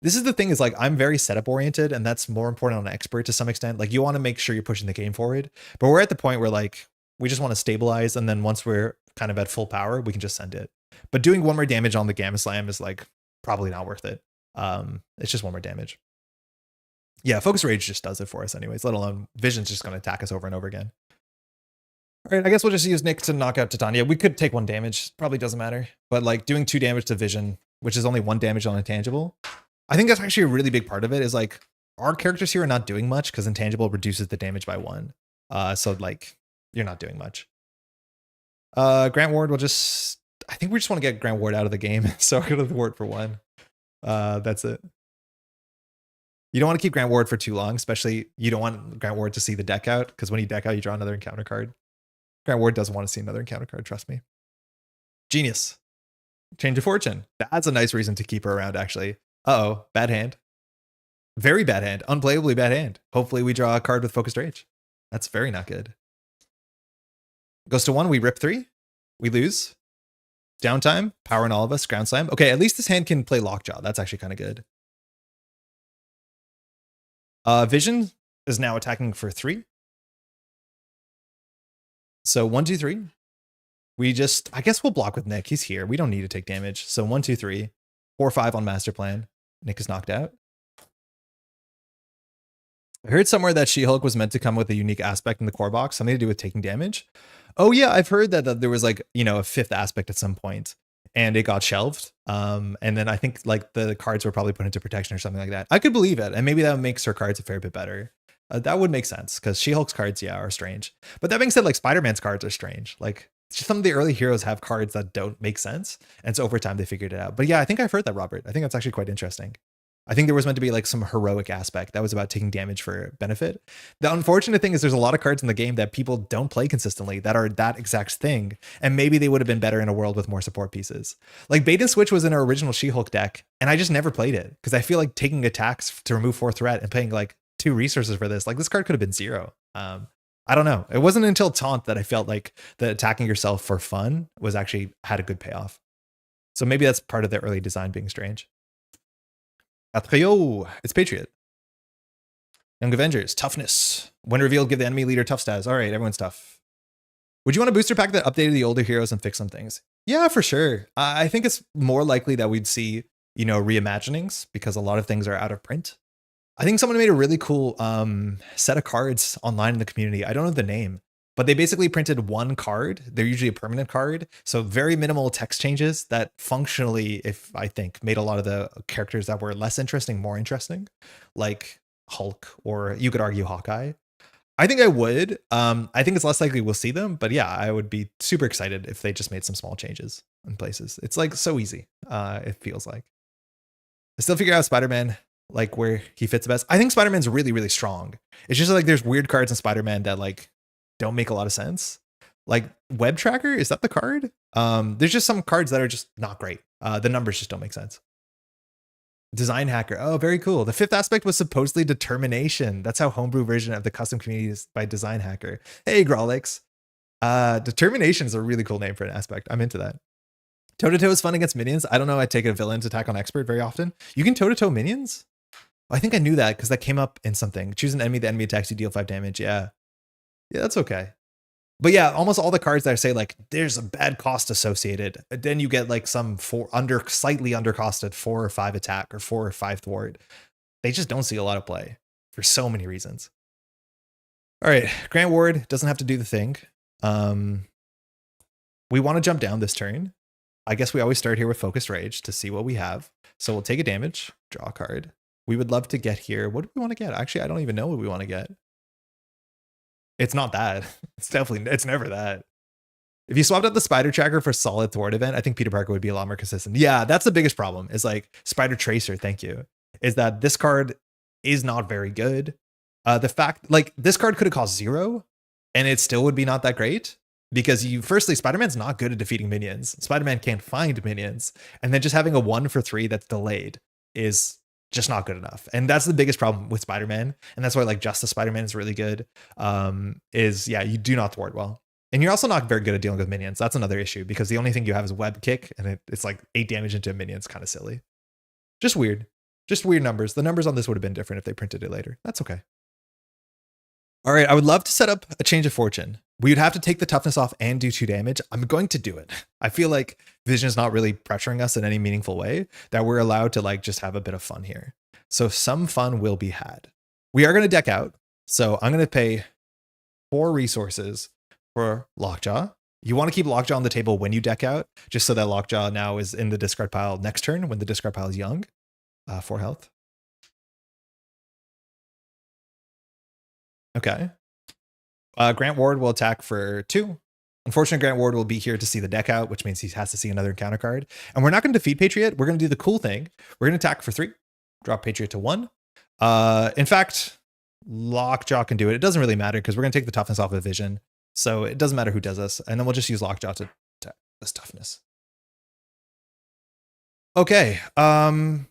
This is the thing is like, I'm very setup oriented and that's more important on an expert to some extent. Like you want to make sure you're pushing the game forward, but we're at the point where like, we just want to stabilize. And then once we're kind of at full power, we can just send it. But doing 1 more damage on the Gamma Slam is like probably not worth it. It's just 1 more damage. Yeah, Focus Rage just does it for us anyways, let alone Vision's just going to attack us over and over again. All right, I guess we'll just use Nick to knock out Titania. We could take 1 damage, probably doesn't matter. But like doing 2 damage to Vision, which is only 1 damage on Intangible, I think that's actually a really big part of it is like our characters here are not doing much because Intangible reduces the damage by 1. So like you're not doing much. Grant Ward will just, I think we just want to get Grant Ward out of the game. So we're going to Ward for 1. That's it. You don't want to keep Grant Ward for too long, especially you don't want Grant Ward to see the deck out because when you deck out, you draw another encounter card. Grant Ward doesn't want to see another encounter card, trust me. Genius. Change of fortune. That's a nice reason to keep her around, actually. Uh-oh, bad hand. Very bad hand. Unplayably bad hand. Hopefully we draw a card with focused rage. That's very not good. Goes to 1, we rip 3. We lose. Downtime, power in all of us, ground slam. Okay, at least this hand can play Lockjaw. That's actually kind of good. Vision is now attacking for 3. So 1, 2, 3. We just, I guess we'll block with Nick. He's here. We don't need to take damage. So 1, 2, 3. 4, 5 on master plan. Nick is knocked out. I heard somewhere that She-Hulk was meant to come with a unique aspect in the core box, something to do with taking damage. Oh yeah, I've heard that there was like, you know, a 5th aspect at some point and it got shelved. And then I think like the cards were probably put into protection or something like that. I could believe it. And maybe that makes her cards a fair bit better. That would make sense because She-Hulk's cards, yeah, are strange. But that being said, like Spider-Man's cards are strange. Like some of the early heroes have cards that don't make sense. And so over time they figured it out. But yeah, I think I've heard that, Robert. I think that's actually quite interesting. I think there was meant to be like some heroic aspect that was about taking damage for benefit. The unfortunate thing is there's a lot of cards in the game that people don't play consistently that are that exact thing. And maybe they would have been better in a world with more support pieces. Like Bait and Switch was in our original She-Hulk deck and I just never played it because I feel like taking attacks to remove 4 threat and paying like 2 resources for this, like this card could have been 0. I don't know. It wasn't until Taunt that I felt like the attacking yourself for fun was actually had a good payoff. So maybe that's part of the early design being strange. Atreyo, it's Patriot. Young Avengers, toughness. When revealed, give the enemy leader tough stats. All right, everyone's tough. Would you want a booster pack that updated the older heroes and fixed some things? Yeah, for sure. I think it's more likely that we'd see, you know, reimaginings because a lot of things are out of print. I think someone made a really cool set of cards online in the community. I don't know the name, but they basically printed 1 card. They're usually a permanent card. So very minimal text changes that functionally, if I think, made a lot of the characters that were less interesting, more interesting, like Hulk, or you could argue Hawkeye. I think I would. I think it's less likely we'll see them, but yeah, I would be super excited if they just made some small changes in places. It's like so easy. It feels like. I still figure out Spider-Man, like where he fits the best. I think Spider-Man's really, really strong. It's just like there's weird cards in Spider-Man that like don't make a lot of sense. Like Web Tracker, is that the card? There's just some cards that are just not great. The numbers just don't make sense. Design Hacker. Oh, very cool. The 5th aspect was supposedly Determination. That's how homebrew version of the custom community is by Design Hacker. Hey, Grolix. Determination is a really cool name for an aspect. I'm into that. Toe-to-toe is fun against minions. I don't know. I take a villain's attack on expert very often. You can toe-to-toe minions? I think I knew that because that came up in something. Choose an enemy. The enemy attacks you, deal 5 damage. Yeah. Yeah, that's okay. But yeah, almost all the cards that I say like there's a bad cost associated. Then you get like some slightly undercosted 4 or 5 attack or 4 or 5 thwart. They just don't see a lot of play for so many reasons. All right, Grant Ward doesn't have to do the thing. We want to jump down this turn. I guess we always start here with Focused Rage to see what we have. So we'll take a damage, draw a card. We would love to get here. What do we want to get? Actually, I don't even know what we want to get. It's not that. It's never that. If you swapped out the Spider Tracker for solid thwart event, I think Peter Parker would be a lot more consistent. Yeah, that's the biggest problem is like Spider Tracer, thank you, is that this card is not very good. The fact, like this card could have cost 0 and it still would be not that great because firstly, Spider-Man's not good at defeating minions. Spider-Man can't find minions. And then just having a 1 for 3 that's delayed is just not good enough. And that's the biggest problem with Spider-Man. And that's why like Justice Spider-Man is really good. Yeah, you do not thwart well. And you're also not very good at dealing with minions. That's another issue because the only thing you have is web kick and it's like 8 damage into a minion. It's kind of silly. Just weird. Just weird numbers. The numbers on this would have been different if they printed it later. That's okay. All right, I would love to set up a change of fortune. We would have to take the toughness off and do 2 damage. I'm going to do it. I feel like Vision is not really pressuring us in any meaningful way, that we're allowed to like just have a bit of fun here. So some fun will be had. We are going to deck out. So I'm going to pay 4 resources for Lockjaw. You want to keep Lockjaw on the table when you deck out, just so that Lockjaw now is in the discard pile next turn when the discard pile is young. 4 health. Okay. Grant Ward will attack for 2. Unfortunately, Grant Ward will be here to see the deck out, which means he has to see another encounter card. And we're not going to defeat Patriot. We're going to do the cool thing. We're going to attack for 3. Drop Patriot to 1. In fact, Lockjaw can do it. It doesn't really matter because we're going to take the toughness off of Vision. So it doesn't matter who does this. And then we'll just use Lockjaw to attack this toughness. Okay. Oh,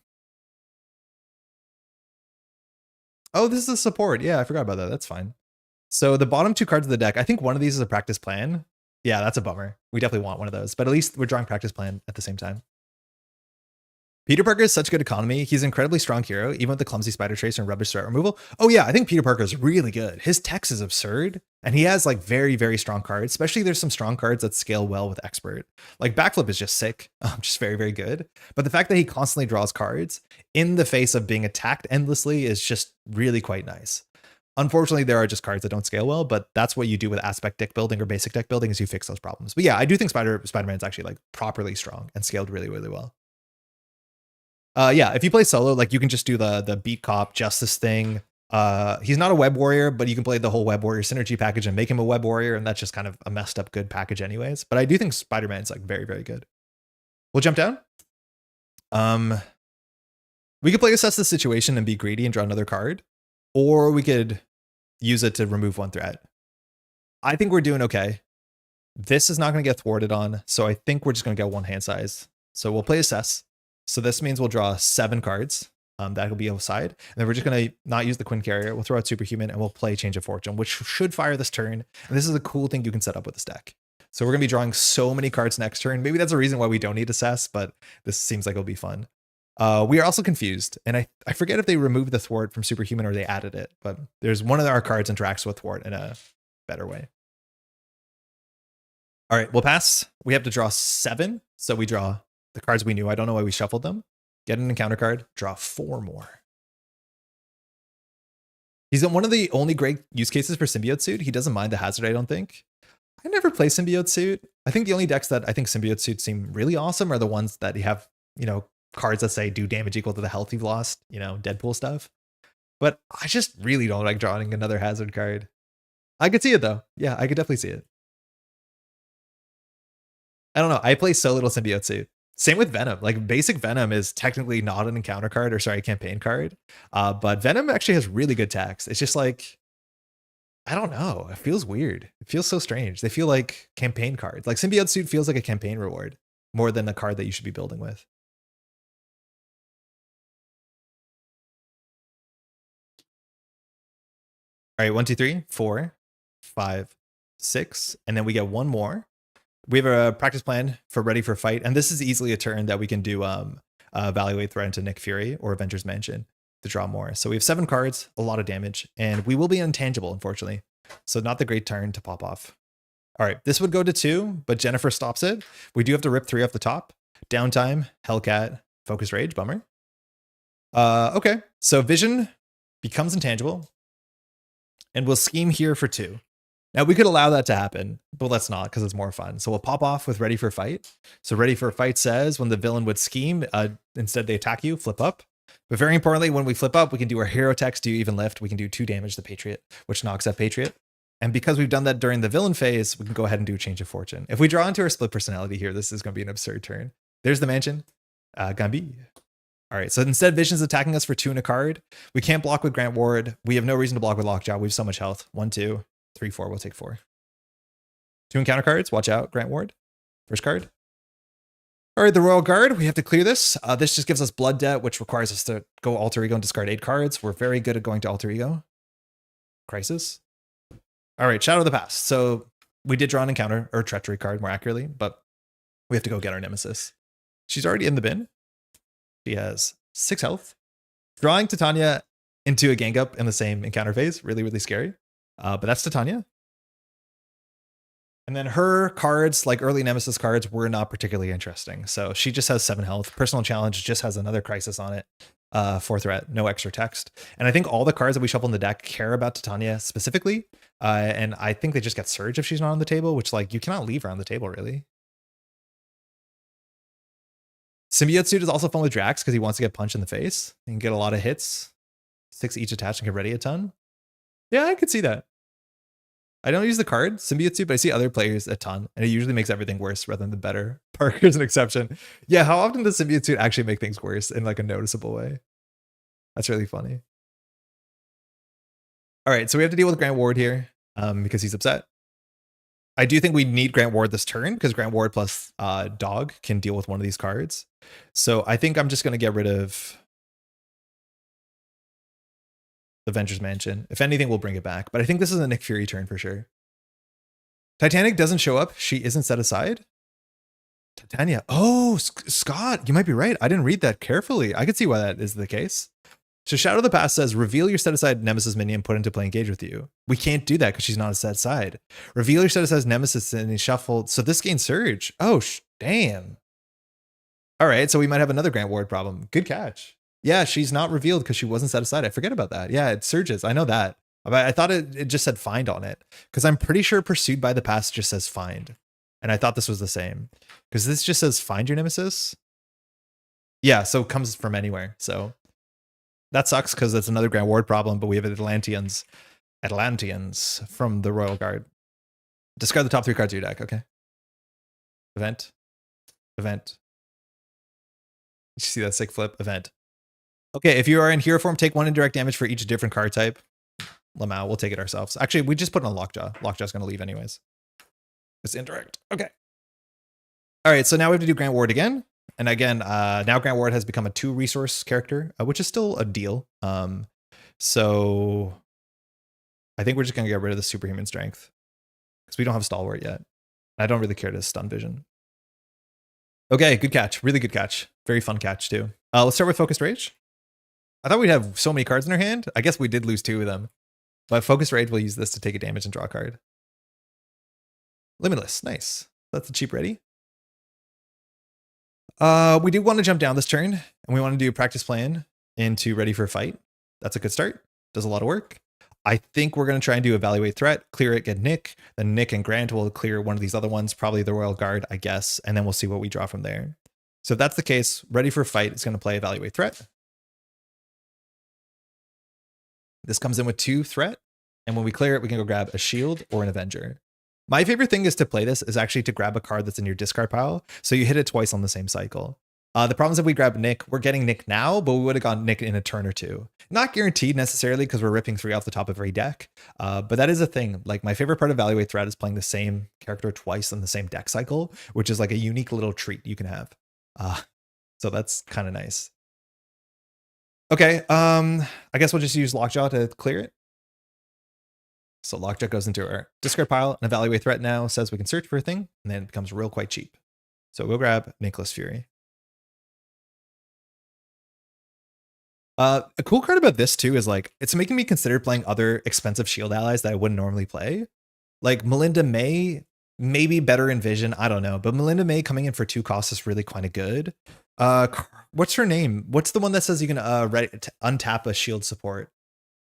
this is a support. Yeah, I forgot about that. That's fine. So the bottom two cards of the deck, I think one of these is a practice plan. Yeah, that's a bummer. We definitely want one of those, but at least we're drawing practice plan at the same time. Peter Parker is such good economy. He's an incredibly strong hero, even with the clumsy spider tracer and rubbish threat removal. Oh yeah, I think Peter Parker is really good. His text is absurd, and he has like very, very strong cards. Especially there's some strong cards that scale well with expert. Like backflip is just sick, just very, very good. But the fact that he constantly draws cards in the face of being attacked endlessly is just really quite nice. Unfortunately, there are just cards that don't scale well, but that's what you do with aspect deck building or basic deck building is you fix those problems. But yeah, I do think Spider-Man's actually like properly strong and scaled really, really well. Yeah, if you play solo, like you can just do the beat cop justice thing. He's not a web warrior, but you can play the whole web warrior synergy package and make him a web warrior, and that's just kind of a messed up good package anyways. But I do think Spider-Man's like very, very good. We'll jump down. We could play assess the situation and be greedy and draw another card, or we could use it to remove one threat. I think we're doing okay. This is not going to get thwarted on, so I think we're just going to get one hand size. So we'll play assess. So this means we'll draw 7 cards. That'll be outside. And then we're just going to not use the Quinn Carrier. We'll throw out Superhuman and we'll play Change of Fortune, which should fire this turn. And this is a cool thing you can set up with this deck. So we're going to be drawing so many cards next turn. Maybe that's a reason why we don't need Assess, but this seems like it'll be fun. We are also confused. And I forget if they removed the thwart from Superhuman or they added it, but there's one of our cards interacts with thwart in a better way. All right, we'll pass. We have to draw 7. So we draw the cards we knew. I don't know why we shuffled them. Get an encounter card, draw 4 more. He's one of the only great use cases for Symbiote Suit. He doesn't mind the hazard, I don't think. I never play Symbiote Suit. I think the only decks that I think Symbiote Suit seem really awesome are the ones that you have, cards that say do damage equal to the health you've lost, Deadpool stuff. But I just really don't like drawing another hazard card. I could see it though. Yeah, I could definitely see it. I don't know. I play so little Symbiote Suit. Same with Venom. Like basic Venom is technically not an encounter card or sorry, campaign card. But Venom actually has really good tax. It's just like, I don't know. It feels weird. It feels so strange. They feel like campaign cards. Like Symbiote Suit feels like a campaign reward more than a card that you should be building with. All right, 1, 2, 3, 4, 5, 6, and then we get one more. We have a practice plan for ready for fight, and this is easily a turn that we can do evaluate threat into Nick Fury or Avengers Mansion to draw more. So we have 7 cards, a lot of damage, and we will be intangible, unfortunately. So not the great turn to pop off. All right, this would go to 2, but Jennifer stops it. We do have to rip 3 off the top. Downtime, Hellcat, Focus Rage, bummer. Okay, so Vision becomes intangible, and we'll scheme here for 2. Now we could allow that to happen, but let's not because it's more fun. So we'll pop off with Ready for Fight. So Ready for Fight says when the villain would scheme, instead they attack you, flip up. But very importantly, when we flip up, we can do our hero text, do even lift. We can do 2 damage to Patriot, which knocks out Patriot. And because we've done that during the villain phase, we can go ahead and do Change of Fortune. If we draw into our split personality here, this is going to be an absurd turn. There's the mansion. Gambi. All right, so instead Vision's attacking us for 2 and a card. We can't block with Grant Ward. We have no reason to block with Lockjaw. We have so much health. 1, 2, 3, 4. We'll take 4. 2 encounter cards. Watch out, Grant Ward. First card. All right, the Royal Guard. We have to clear this. This just gives us blood debt, which requires us to go Alter Ego and discard 8 cards. We're very good at going to Alter Ego. Crisis. All right, Shadow of the Past. So we did draw an encounter, or treachery card more accurately, but we have to go get our Nemesis. She's already in the bin. She has 6 health. Drawing Titania into a gang up in the same encounter phase. Really, really scary. But that's Titania. And then her cards, like early Nemesis cards, were not particularly interesting. So she just has 7 health. Personal Challenge just has another Crisis on it. 4 threat, no extra text. And I think all the cards that we shuffle in the deck care about Titania specifically. And I think they just get Surge if she's not on the table, which like you cannot leave her on the table really. Symbiote Suit is also fun with Drax because he wants to get punched in the face. He can get a lot of hits. 6 each attached and get ready a ton. Yeah, I could see that. I don't use the card, Symbiote Suit, but I see other players a ton, and it usually makes everything worse rather than better. Parker's an exception. Yeah, how often does Symbiote Suit actually make things worse in like a noticeable way? That's really funny. All right, so we have to deal with Grant Ward here because he's upset. I do think we need Grant Ward this turn because Grant Ward plus Dog can deal with one of these cards. So I think I'm just going to get rid of Avengers Mansion. If anything, we'll bring it back. But I think this is a Nick Fury turn for sure. Titanic doesn't show up. She isn't set aside. Titania. Oh, Scott, you might be right. I didn't read that carefully. I could see why that is the case. So Shadow of the Past says, reveal your set aside Nemesis minion put into play engage with you. We can't do that because she's not a set aside. Reveal your set aside Nemesis and he shuffled. So this gains Surge. Oh, damn. All right, so we might have another Grant Ward problem. Good catch. Yeah, she's not revealed because she wasn't set aside. I forget about that. Yeah, it surges. I know that. I thought it just said find on it because I'm pretty sure Pursued by the Past just says find. And I thought this was the same because this just says find your Nemesis. Yeah, so it comes from anywhere. So that sucks because it's another Grant Ward problem, but we have Atlanteans from the Royal Guard. Discard the top 3 cards of your deck. Okay. Event. Did you see that sick flip? Event. Okay, if you are in hero form, take 1 indirect damage for each different card type. Lamau, we'll take it ourselves. Actually, we just put in a Lockjaw. Lockjaw's going to leave anyways. It's indirect. Okay. All right, so now we have to do Grant Ward again. And again, now Grant Ward has become a 2 resource character, which is still a deal. So I think we're just going to get rid of the superhuman strength because we don't have Stalwart yet. I don't really care to stun vision. Okay, good catch. Really good catch. Very fun catch too. Let's start with Focused Rage. I thought we'd have so many cards in our hand. I guess we did lose 2 of them. But Focused Rage, we'll use this to take a damage and draw a card. Limitless, nice. That's a cheap ready. We do want to jump down this turn, and we want to do a practice plan into Ready for a Fight. That's a good start. Does a lot of work. I think we're going to try and do Evaluate Threat, clear it, get Nick. Then Nick and Grant will clear one of these other ones, probably the Royal Guard, I guess, and then we'll see what we draw from there. So if that's the case, Ready for a Fight is going to play Evaluate Threat. This comes in with 2 threat, and when we clear it, we can go grab a shield or an Avenger. My favorite thing is to play this is actually to grab a card that's in your discard pile, so you hit it twice on the same cycle. The problem is if we grab Nick, we're getting Nick now, but we would have gotten Nick in a turn or 2. Not guaranteed necessarily because we're ripping 3 off the top of every deck, but that is a thing. Like my favorite part of Evaluate Threat is playing the same character twice in the same deck cycle, which is like a unique little treat you can have. So that's kind of nice. Okay, I guess we'll just use Lockjaw to clear it. So Lockjaw goes into our discard pile, and Evaluate Threat now says we can search for a thing, and then it becomes real quite cheap. So we'll grab Nicholas Fury. A cool card about this too is like, it's making me consider playing other expensive shield allies that I wouldn't normally play. Like Melinda May, maybe better in Vision, I don't know. But Melinda May coming in for 2 costs is really kind of good. What's her name? What's the one that says you can untap a shield support?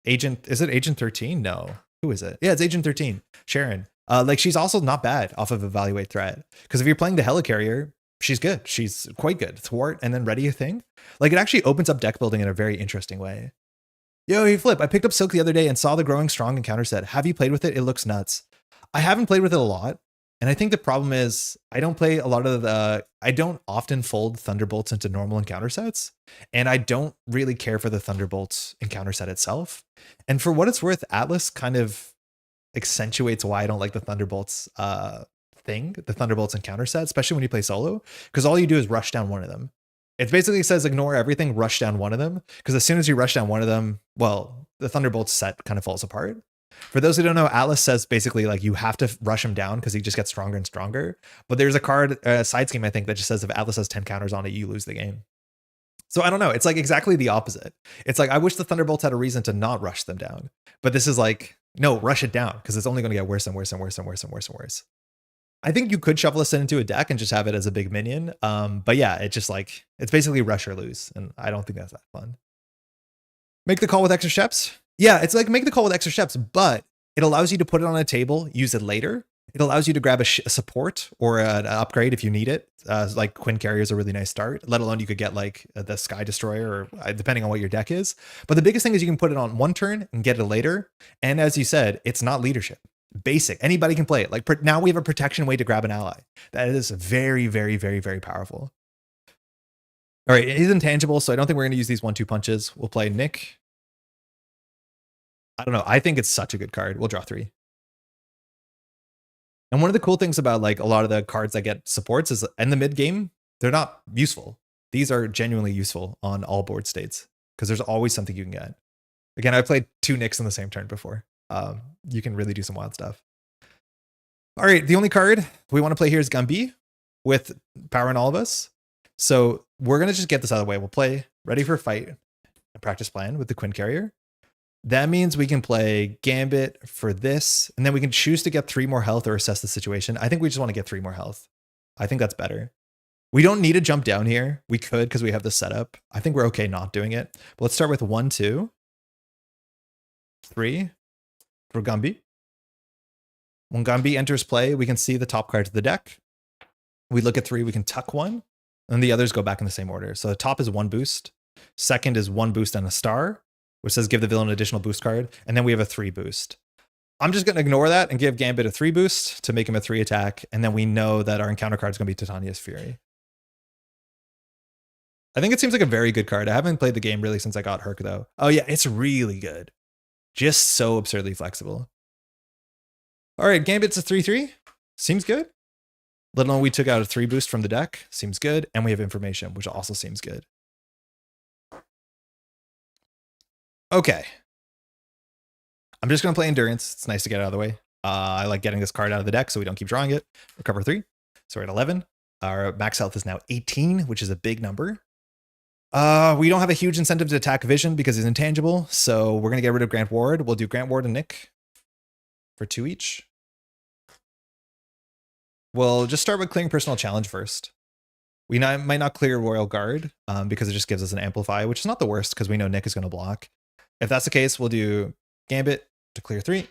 Is it Agent 13? No. Who is it? Yeah, it's Agent 13. Sharon. Like she's also not bad off of Evaluate Threat. Because if you're playing the Helicarrier, she's good. She's quite good. Thwart and then ready a thing. Like it actually opens up deck building in a very interesting way. Yo, hey Flip, I picked up Silk the other day and saw the Growing Strong encounter set. Have you played with it? It looks nuts. I haven't played with it a lot. And I think the problem is I don't play a lot of I don't often fold Thunderbolts into normal encounter sets. And I don't really care for the Thunderbolts encounter set itself. And for what it's worth, Atlas kind of accentuates why I don't like the Thunderbolts the Thunderbolts encounter set, especially when you play solo, because all you do is rush down one of them. It basically says ignore everything, rush down one of them, because as soon as you rush down one of them, well, the Thunderbolts set kind of falls apart. For those who don't know, Atlas says basically like you have to rush him down because he just gets stronger and stronger. But there's a card, side scheme, I think, that just says if Atlas has 10 counters on it, you lose the game. So I don't know. It's like exactly the opposite. It's like I wish the Thunderbolts had a reason to not rush them down. But this is like, no, rush it down because it's only going to get worse and worse and worse and worse and worse and worse. I think you could shuffle this into a deck and just have it as a big minion. But yeah, it's just like, it's basically rush or lose. And I don't think that's that fun. Make the call with extra steps. Yeah, it's like make the call with extra steps, but it allows you to put it on a table, use it later. It allows you to grab a support or an upgrade if you need it. Like Quinn Carrier is a really nice start, let alone you could get like the Sky Destroyer or depending on what your deck is. But the biggest thing is you can put it on one turn and get it later. And as you said, it's not leadership. Basic. Anybody can play it. Like now we have a protection way to grab an ally. That is very, very, very, very powerful. All right, it is intangible, so I don't think we're going to use these 1-2 punches. We'll play Nick. I don't know. I think it's such a good card. We'll draw 3. And one of the cool things about like a lot of the cards that get supports is in the mid game, they're not useful. These are genuinely useful on all board states because there's always something you can get. Again, I played 2 Nicks in the same turn before. You can really do some wild stuff. All right, the only card we want to play here is Gumby with Power in All of Us. So we're going to just get this out of the way. We'll play Ready for Fight, a practice plan with the Quinn Carrier. That means we can play Gambit for this, and then we can choose to get 3 more health or assess the situation. I think we just want to get 3 more health. I think that's better. We don't need to jump down here. We could because we have the setup. I think we're okay not doing it. But let's start with 1, 2, 3 for Gumby. When Gumby enters play, we can see the top card of the deck. We look at 3, we can tuck 1, and the others go back in the same order. So the top is 1 boost. Second is 1 boost and a star, which says give the villain an additional boost card. And then we have a 3 boost. I'm just going to ignore that and give Gambit a 3 boost to make him a 3 attack. And then we know that our encounter card is going to be Titania's Fury. I think it seems like a very good card. I haven't played the game really since I got Herc though. Oh yeah, it's really good. Just so absurdly flexible. All right, Gambit's a 3/3. Seems good. Let alone we took out a 3 boost from the deck. Seems good. And we have information, which also seems good. Okay. I'm just going to play Endurance. It's nice to get it out of the way. I like getting this card out of the deck so we don't keep drawing it. Recover 3. So we're at 11. Our max health is now 18, which is a big number. We don't have a huge incentive to attack Vision because he's intangible. So we're going to get rid of Grant Ward. We'll do Grant Ward and Nick for 2 each. We'll just start with clearing Personal Challenge first. We might not clear Royal Guard because it just gives us an Amplify, which is not the worst because we know Nick is going to block. If that's the case, we'll do Gambit to clear 3.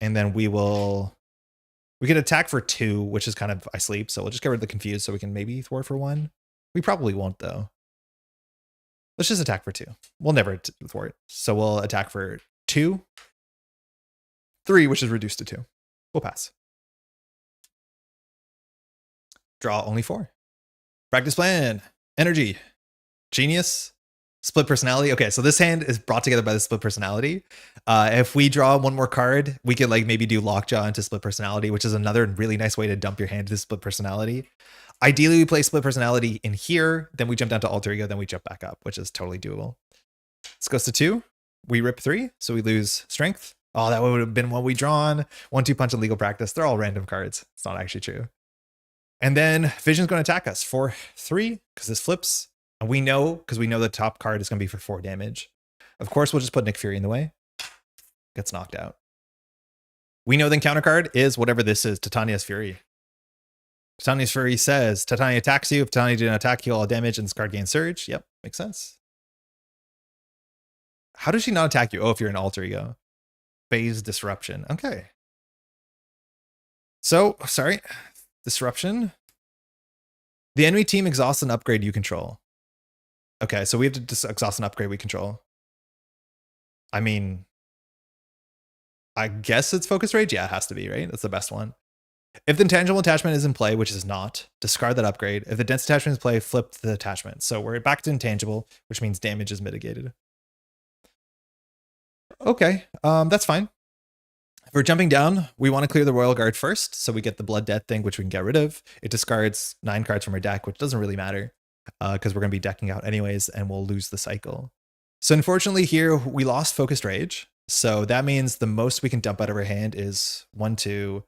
And then we can attack for 2, which is kind of I sleep. So we'll just get rid of the Confused so we can maybe thwart for 1. We probably won't though. Let's just attack for 2. We'll never thwart. So we'll attack for 2. 3, which is reduced to 2. We'll pass. Draw only 4. Practice plan. Energy. Genius. Split personality. Okay, so this hand is brought together by the split personality. If we draw 1 more card, we could like maybe do Lockjaw into split personality, which is another really nice way to dump your hand to split personality. Ideally, we play split personality in here, then we jump down to alter ego, then we jump back up, which is totally doable. This goes to 2. We rip 3, so we lose strength. Oh, that would have been what we drawn. 1-2 punch and legal practice. They're all random cards. It's not actually true. And then Vision's going to attack us for 3 because this flips. And we know, because we know the top card is going to be for 4 damage. Of course, we'll just put Nick Fury in the way. Gets knocked out. We know the encounter card is whatever this is, Titania's Fury. Titania's Fury says, Titania attacks you. If Titania didn't attack you, all damage and this card gains surge. Yep, makes sense. How does she not attack you? Oh, if you're an alter ego. Phase disruption. Okay. So, sorry. Disruption. The enemy team exhausts an upgrade you control. Okay, so we have to exhaust an upgrade we control. I mean, I guess it's Focus Rage. Yeah, it has to be, right? That's the best one. If the intangible attachment is in play, which is not, discard that upgrade. If the dense attachment is in play, flip the attachment. So we're back to intangible, which means damage is mitigated. Okay, that's fine. If we're jumping down, we want to clear the Royal Guard first, so we get the Blood Debt thing, which we can get rid of. It discards 9 cards from our deck, which doesn't really matter, because we're going to be decking out anyways, and we'll lose the cycle. So unfortunately here, we lost Focused Rage, so that means the most we can dump out of our hand is 1, 2,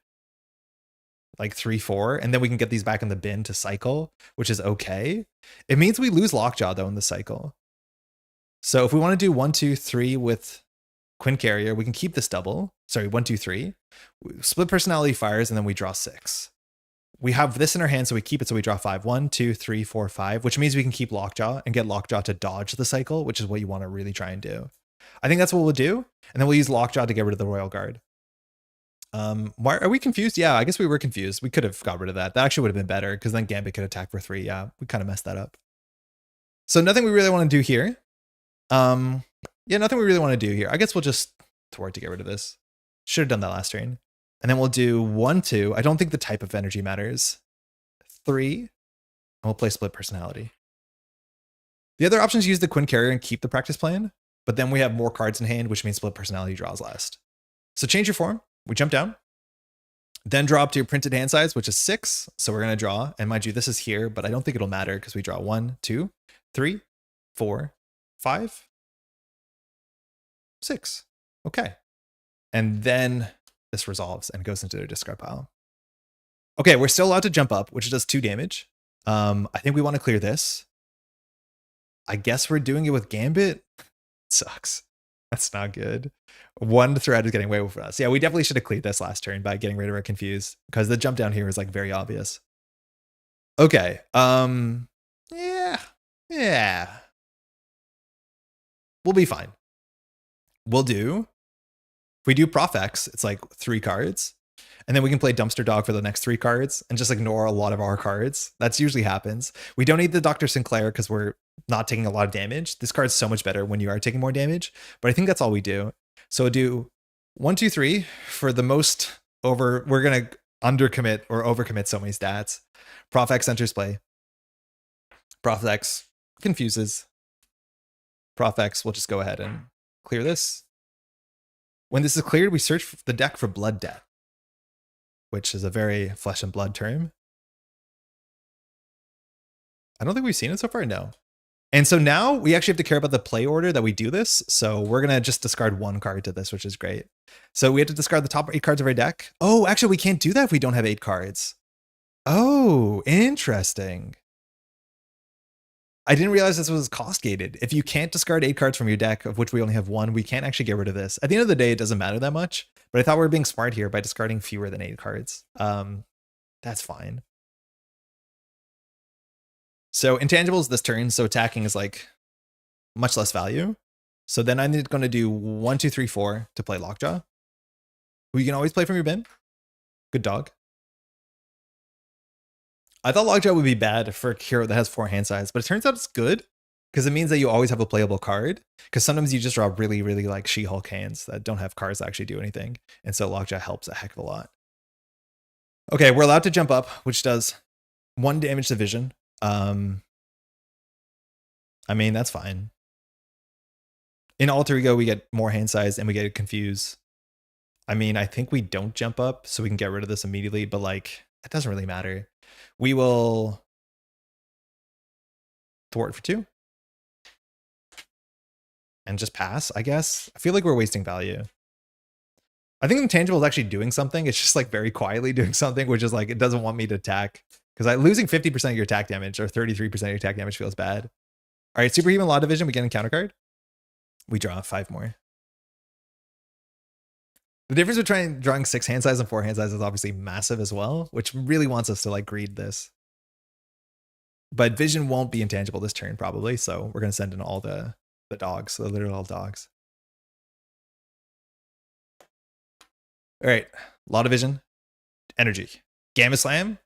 like 3, 4, and then we can get these back in the bin to cycle, which is okay. It means we lose Lockjaw, though, in the cycle. So if we want to do 1, 2, 3 with Quinn Carrier, we can keep this double. Sorry, 1, 2, 3. Split personality fires, and then we draw 6. We have this in our hand, so we keep it, so we draw 5. 1, 2, 3, 4, 5, which means we can keep Lockjaw and get Lockjaw to dodge the cycle, which is what you want to really try and do. I think that's what we'll do, and then we'll use Lockjaw to get rid of the Royal Guard. Why are we confused? Yeah, I guess we were confused. We could have got rid of that. That actually would have been better, because then Gambit could attack for 3. Yeah, we kind of messed that up. So nothing we really want to do here. Yeah, nothing we really want to do here. I guess we'll just thwart to get rid of this. Should have done that last turn. And then we'll do 1, 2. I don't think the type of energy matters. 3. And we'll play split personality. The other options use the Quinn Carrier and keep the practice plan, but then we have more cards in hand, which means split personality draws last. So change your form. We jump down. Then draw up to your printed hand size, which is 6. So we're going to draw. And mind you, this is here, but I don't think it'll matter because we draw 1, 2, 3, 4, 5, 6. Okay. And then this resolves and goes into the discard pile. Okay, we're still allowed to jump up, which does 2 damage. I think we want to clear this. I guess we're doing it with Gambit. It sucks. That's not good. 1 threat is getting way over us. Yeah, we definitely should have cleared this last turn by getting rid of our Confuse, because the jump down here is like very obvious. Okay. Yeah. We'll be fine. We'll do. If we do Prof X, it's like 3 cards. And then we can play Dumpster Dog for the next 3 cards and just ignore a lot of our cards. That's usually happens. We don't need the Dr. Sinclair because we're not taking a lot of damage. This card's so much better when you are taking more damage. But I think that's all we do. So we'll do 1, 2, 3 for the most over. We're going to undercommit or overcommit so many stats. Prof X enters play. Prof X confuses. Prof X will just go ahead and clear this. When this is cleared, we search the deck for Blood Debt, which is a very flesh and blood term. I don't think we've seen it so far, no. And so now we actually have to care about the play order that we do this. So we're going to just discard 1 card to this, which is great. So we have to discard the top 8 cards of our deck. Oh, actually, we can't do that if we don't have 8 cards. Oh, interesting. I didn't realize this was cost gated. If you can't discard 8 cards from your deck, of which we only have 1, we can't actually get rid of this. At the end of the day, it doesn't matter that much, but I thought we were being smart here by discarding fewer than 8 cards. That's fine. So intangibles this turn, so attacking is like much less value. So then I'm going to do 1, 2, 3, 4 to play Lockjaw, who you can always play from your bin. Good dog. I thought Lockjaw would be bad for a hero that has 4 hand size, but it turns out it's good because it means that you always have a playable card. Because sometimes you just draw really, really like She-Hulk hands that don't have cards that actually do anything. And so Lockjaw helps a heck of a lot. Okay, we're allowed to jump up, which does 1 damage to vision. I mean, that's fine. In Alter Ego, we get more hand size and we get Confuse. I mean, I think we don't jump up, so we can get rid of this immediately, but like, it doesn't really matter. We will thwart for 2. And just pass, I guess. I feel like we're wasting value. I think Intangible is actually doing something. It's just like very quietly doing something, which is like, it doesn't want me to attack. Because losing 50% of your attack damage or 33% of your attack damage feels bad. All right, Superhuman Law Division, we get a counter card. We draw 5 more. The difference between drawing 6 hand size and 4 hand size is obviously massive as well, which really wants us to like greed this. But vision won't be intangible this turn probably, so we're going to send in all the dogs, the literal dogs. All right, Law Division, energy. Gamma Slam,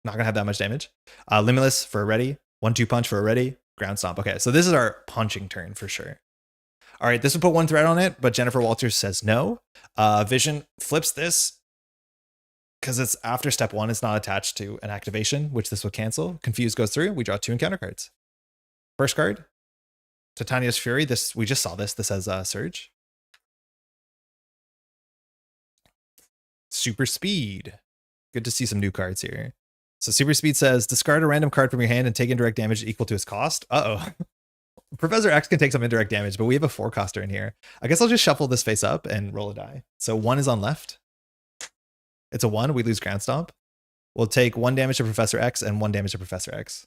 not going to have that much damage. Limitless for a ready, 1-2 punch for a ready, ground stomp. Okay, so this is our punching turn for sure. All right, this would put 1 threat on it, but Jennifer Walters says no. Vision flips this because it's after step 1. It's not attached to an activation, which this will cancel. Confuse goes through. We draw 2 encounter cards. First card, Titania's Fury. This we just saw this. This has Surge. Super Speed. Good to see some new cards here. So Super Speed says discard a random card from your hand and take indirect damage equal to its cost. Uh-oh. Professor X can take some indirect damage, but we have a 4-coster in here. I guess I'll just shuffle this face up and roll a die. So 1 is on left. It's a 1. We lose ground stomp. We'll take 1 damage to Professor X and 1 damage to Professor X.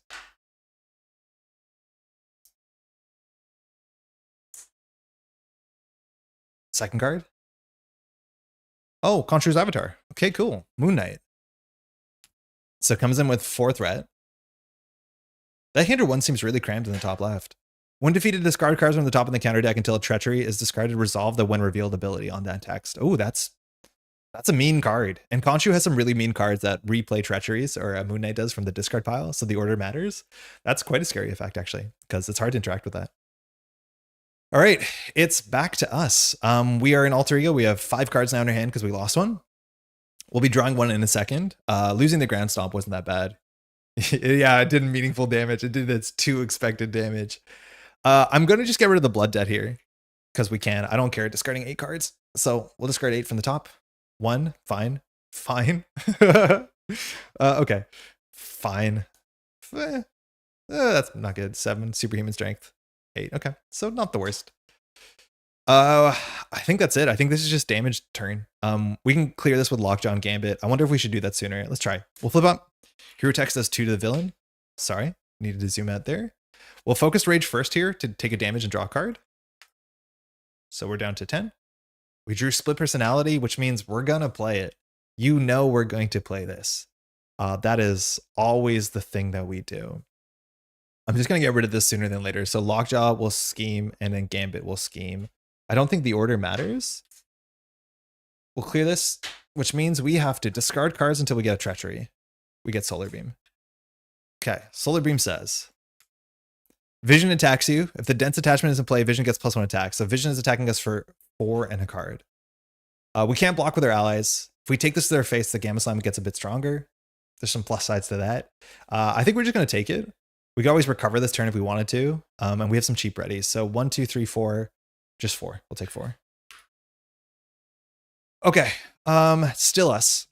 Second card. Oh, Khonshu's Avatar. Okay, cool. Moon Knight. So it comes in with 4 threat. That Hinder 1 seems really cramped in the top left. When defeated, discard cards from the top of the counter deck until a Treachery is discarded. Resolve the when revealed ability on that text. Oh, that's a mean card. And Khonshu has some really mean cards that replay Treacheries, or Moon Knight does from the discard pile, so the order matters. That's quite a scary effect, actually, because it's hard to interact with that. All right, it's back to us. We are in Alter Ego. We have 5 cards now in our hand because we lost 1. We'll be drawing 1 in a second. Losing the ground stomp wasn't that bad. Yeah, it did meaningful damage. It did its 2 expected damage. I'm going to just get rid of the Blood Debt here because we can. I don't care discarding 8 cards. So we'll discard 8 from the top. 1, fine. Fine. Okay. Fine. That's not good. 7 superhuman strength. 8. Okay. So not the worst. I think that's it. I think this is just damage turn. We can clear this with Lockjaw and Gambit. I wonder if we should do that sooner. Let's try. We'll flip up. Hero text does 2 to the villain. Sorry. Needed to zoom out there. We'll focus Rage first here to take a damage and draw a card. So we're down to 10. We drew Split Personality, which means we're going to play it. You know we're going to play this. That is always the thing that we do. I'm just going to get rid of this sooner than later. So Lockjaw will scheme, and then Gambit will scheme. I don't think the order matters. We'll clear this, which means we have to discard cards until we get a Treachery. We get Solar Beam. Okay, Solar Beam says, Vision attacks you. If the dense attachment is in play, Vision gets +1 attack. So Vision is attacking us for 4 and a card. We can't block with our allies. If we take this to their face, the Gamma Slime gets a bit stronger. There's some plus sides to that. I think we're just going to take it. We can always recover this turn if we wanted to. And we have some cheap readies. So 1, 2, 3, 4. Just 4. We'll take 4. Okay. Still us.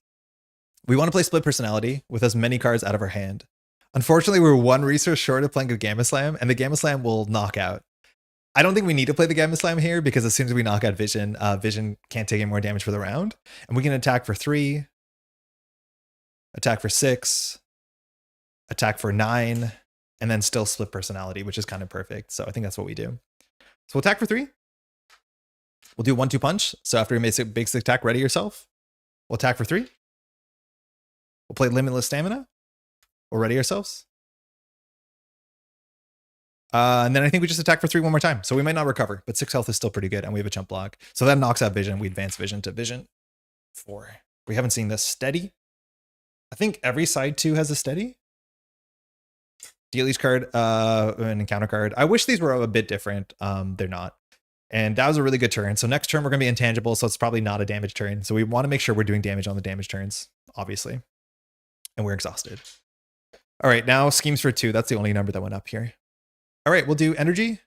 We want to play Split Personality with as many cards out of our hand. Unfortunately, we're 1 resource short of playing a Gamma Slam, and the Gamma Slam will knock out. I don't think we need to play the Gamma Slam here, because as soon as we knock out Vision, Vision can't take any more damage for the round. And we can attack for 3, attack for 6, attack for 9, and then still Split Personality, which is kind of perfect. So I think that's what we do. So we'll attack for 3. We'll do 1-2 punch. So after you make a big attack, ready yourself. We'll attack for 3. We'll play Limitless Stamina. We'll ready ourselves. And then I think we just attack for 3 one more time. So we might not recover, but 6 health is still pretty good, and we have a jump block. So that knocks out Vision. We advance Vision to Vision 4. We haven't seen this. Steady. I think every side 2 has a steady. Deal each card, an encounter card. I wish these were a bit different. They're not. And that was a really good turn. So next turn we're going to be intangible, so it's probably not a damage turn. So we want to make sure we're doing damage on the damage turns, obviously. And we're exhausted. All right, now schemes for 2. That's the only number that went up here. All right, we'll do Energy,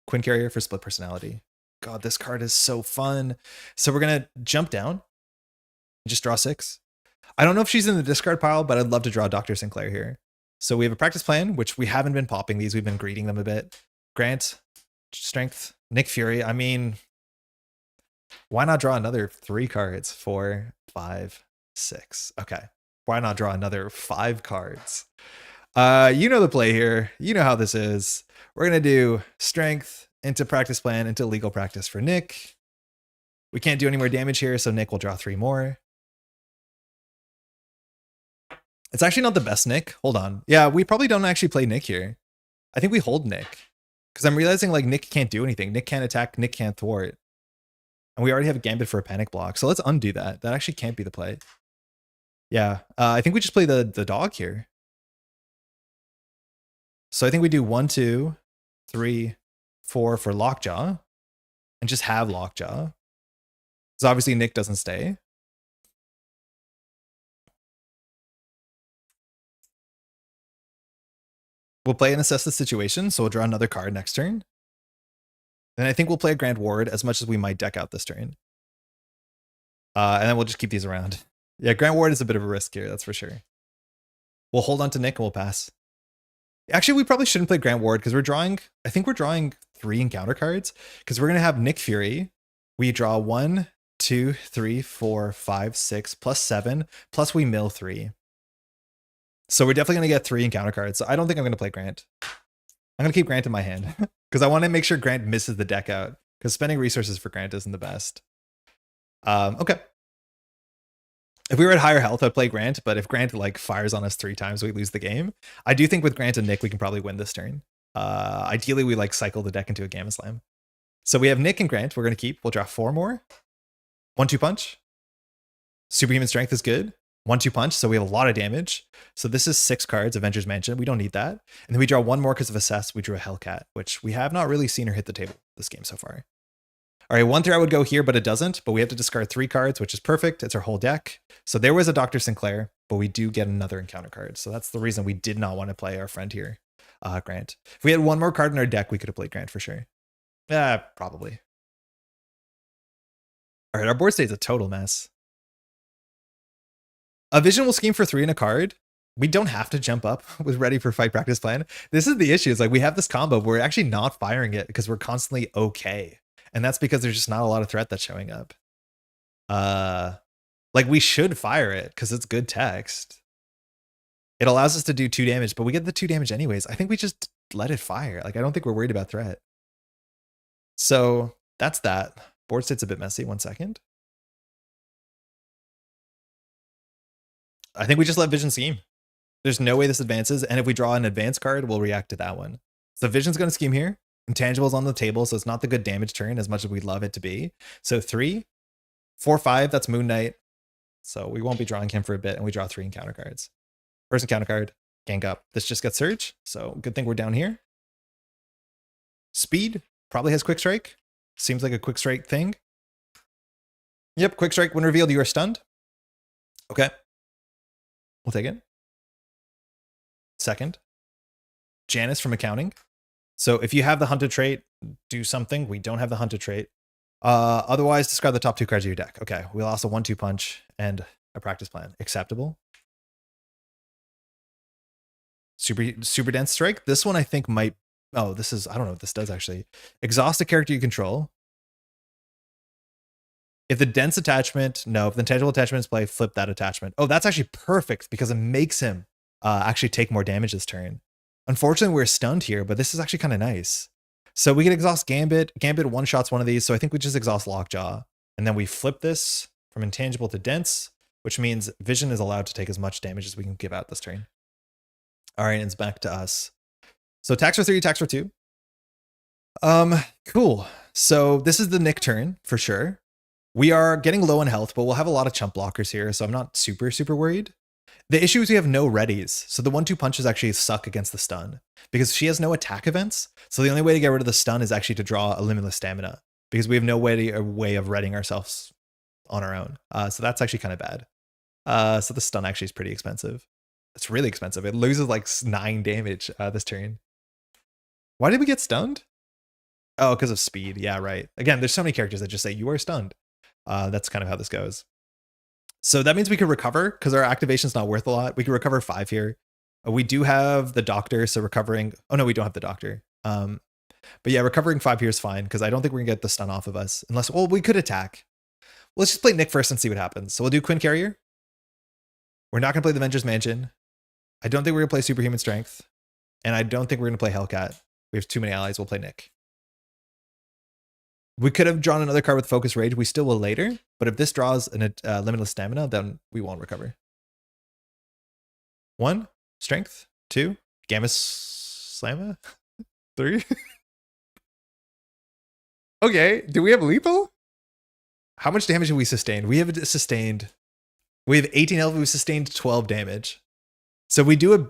Quinn Carrier for Split Personality. God, this card is so fun. So we're going to jump down and just draw 6. I don't know if she's in the discard pile, but I'd love to draw Dr. Sinclair here. So we have a practice plan, which we haven't been popping these. We've been greeting them a bit. Grant, Strength, Nick Fury. I mean, why not draw another 3 cards? 4, 5, 6. Okay. Why not draw another 5 cards? You know the play here. You know how this is. We're going to do Strength into practice plan into legal practice for Nick. We can't do any more damage here, so Nick will draw 3 more. It's actually not the best Nick. Hold on. Yeah, we probably don't actually play Nick here. I think we hold Nick. Because I'm realizing like Nick can't do anything. Nick can't attack, Nick can't thwart. And we already have a Gambit for a panic block. So let's undo that. That actually can't be the play. Yeah, I think we just play the dog here. So I think we do 1, 2, 3, 4 for Lockjaw. And just have Lockjaw. Because obviously Nick doesn't stay. We'll play and assess the situation, so we'll draw another card next turn. And I think we'll play a Grand Ward as much as we might deck out this turn. And then we'll just keep these around. Yeah, Grand Ward is a bit of a risk here, that's for sure. We'll hold on to Nick and we'll pass. Actually, we probably shouldn't play Grand Ward because we're drawing, I think we're drawing 3 encounter cards because we're going to have Nick Fury. We draw 1, 2, 3, 4, 5, 6, plus 7, plus we mill 3. So we're definitely going to get 3 encounter cards. So I don't think I'm going to play Grant. I'm going to keep Grant in my hand because I want to make sure Grant misses the deck out because spending resources for Grant isn't the best. Okay. If we were at higher health, I'd play Grant, but if Grant like fires on us 3 times, we lose the game. I do think with Grant and Nick, we can probably win this turn. Ideally, we like cycle the deck into a Gamma Slam. So we have Nick and Grant we're going to keep. We'll draw 4 more. 1-2 punch. Superhuman Strength is good. 1-2 punch, so we have a lot of damage. So this is 6 cards, Avengers Mansion. We don't need that. And then we draw 1 more because of Assess. We drew a Hellcat, which we have not really seen her hit the table this game so far. All right, 1-3 would go here, but it doesn't. But we have to discard 3 cards, which is perfect. It's our whole deck. So there was a Dr. Sinclair, but we do get another encounter card. So that's the reason we did not want to play our friend here, Grant. If we had 1 more card in our deck, we could have played Grant for sure. Probably. All right, our board state's a total mess. A vision will scheme for 3 in a card. We don't have to jump up with ready for fight practice plan. This is the issue. It's like we have this combo, but we're actually not firing it because we're constantly okay. And that's because there's just not a lot of threat that's showing up. Like we should fire it because it's good text. It allows us to do 2 damage, but we get the 2 damage anyways. I think we just let it fire. Like I don't think we're worried about threat. So that's that. Board state's a bit messy. 1 second. I think we just let vision scheme. There's no way this advances, and if we draw an advance card, we'll react to that one. So vision's going to scheme here. Intangibles on the table, so it's not the good damage turn as much as we'd love it to be. So 3, 4, 5, that's Moon Knight. So we won't be drawing him for a bit, and we draw 3 encounter cards. First encounter card, gank up. This just gets Surge, so good thing we're down here. Speed, probably has Quick Strike. Seems like a Quick Strike thing. Yep, Quick Strike, when revealed, you are stunned. Okay. We'll take it. Second, Janice from accounting. So if you have the hunted trait, do something. We don't have the hunted trait. Otherwise, discard the top 2 cards of your deck. Okay, we lost a 1-2 punch and a practice plan. Acceptable. Super dense strike. This one I think might. Oh, this is. I don't know what this does actually. Exhaust a character you control. If the dense attachment, no. If the intangible attachment is play, flip that attachment. Oh, that's actually perfect because it makes him actually take more damage this turn. Unfortunately, we're stunned here, but this is actually kind of nice. So we can exhaust Gambit. Gambit one-shots one of these, so I think we just exhaust Lockjaw. And then we flip this from intangible to dense, which means Vision is allowed to take as much damage as we can give out this turn. All right, it's back to us. So attacks for 3, attacks for 2. Cool. So this is the Nick turn, for sure. We are getting low in health, but we'll have a lot of chump blockers here, so I'm not super worried. The issue is we have no readies, so the 1-2 punches actually suck against the stun because she has no attack events. So the only way to get rid of the stun is actually to draw a limitless stamina because we have no way of readying ourselves on our own. So that's actually kind of bad. So the stun actually is pretty expensive. It's really expensive. It loses like 9 damage this turn. Why did we get stunned? Oh, because of speed. Yeah, right. Again, there's so many characters that just say you are stunned. That's kind of how this goes. So that means we could recover because our activation's not worth a lot. We can recover 5 here. We do have the doctor, so recovering. Oh no, we don't have the doctor. But yeah, recovering 5 here is fine because I don't think we're gonna get the stun off of us unless. Well, we could attack. Let's just play Nick first and see what happens. So we'll do Quinn Carrier. We're not gonna play the Venger's Mansion. I don't think we're gonna play Superhuman Strength, and I don't think we're gonna play Hellcat. We have too many allies. We'll play Nick. We could have drawn another card with Focus Rage. We still will later. But if this draws a limitless stamina, then we won't recover. 1, Strength. 2, Gamma Slamma. 3. Okay, do we have lethal? How much damage have we sustained? We have 18 health. We've sustained 12 damage. So we do a.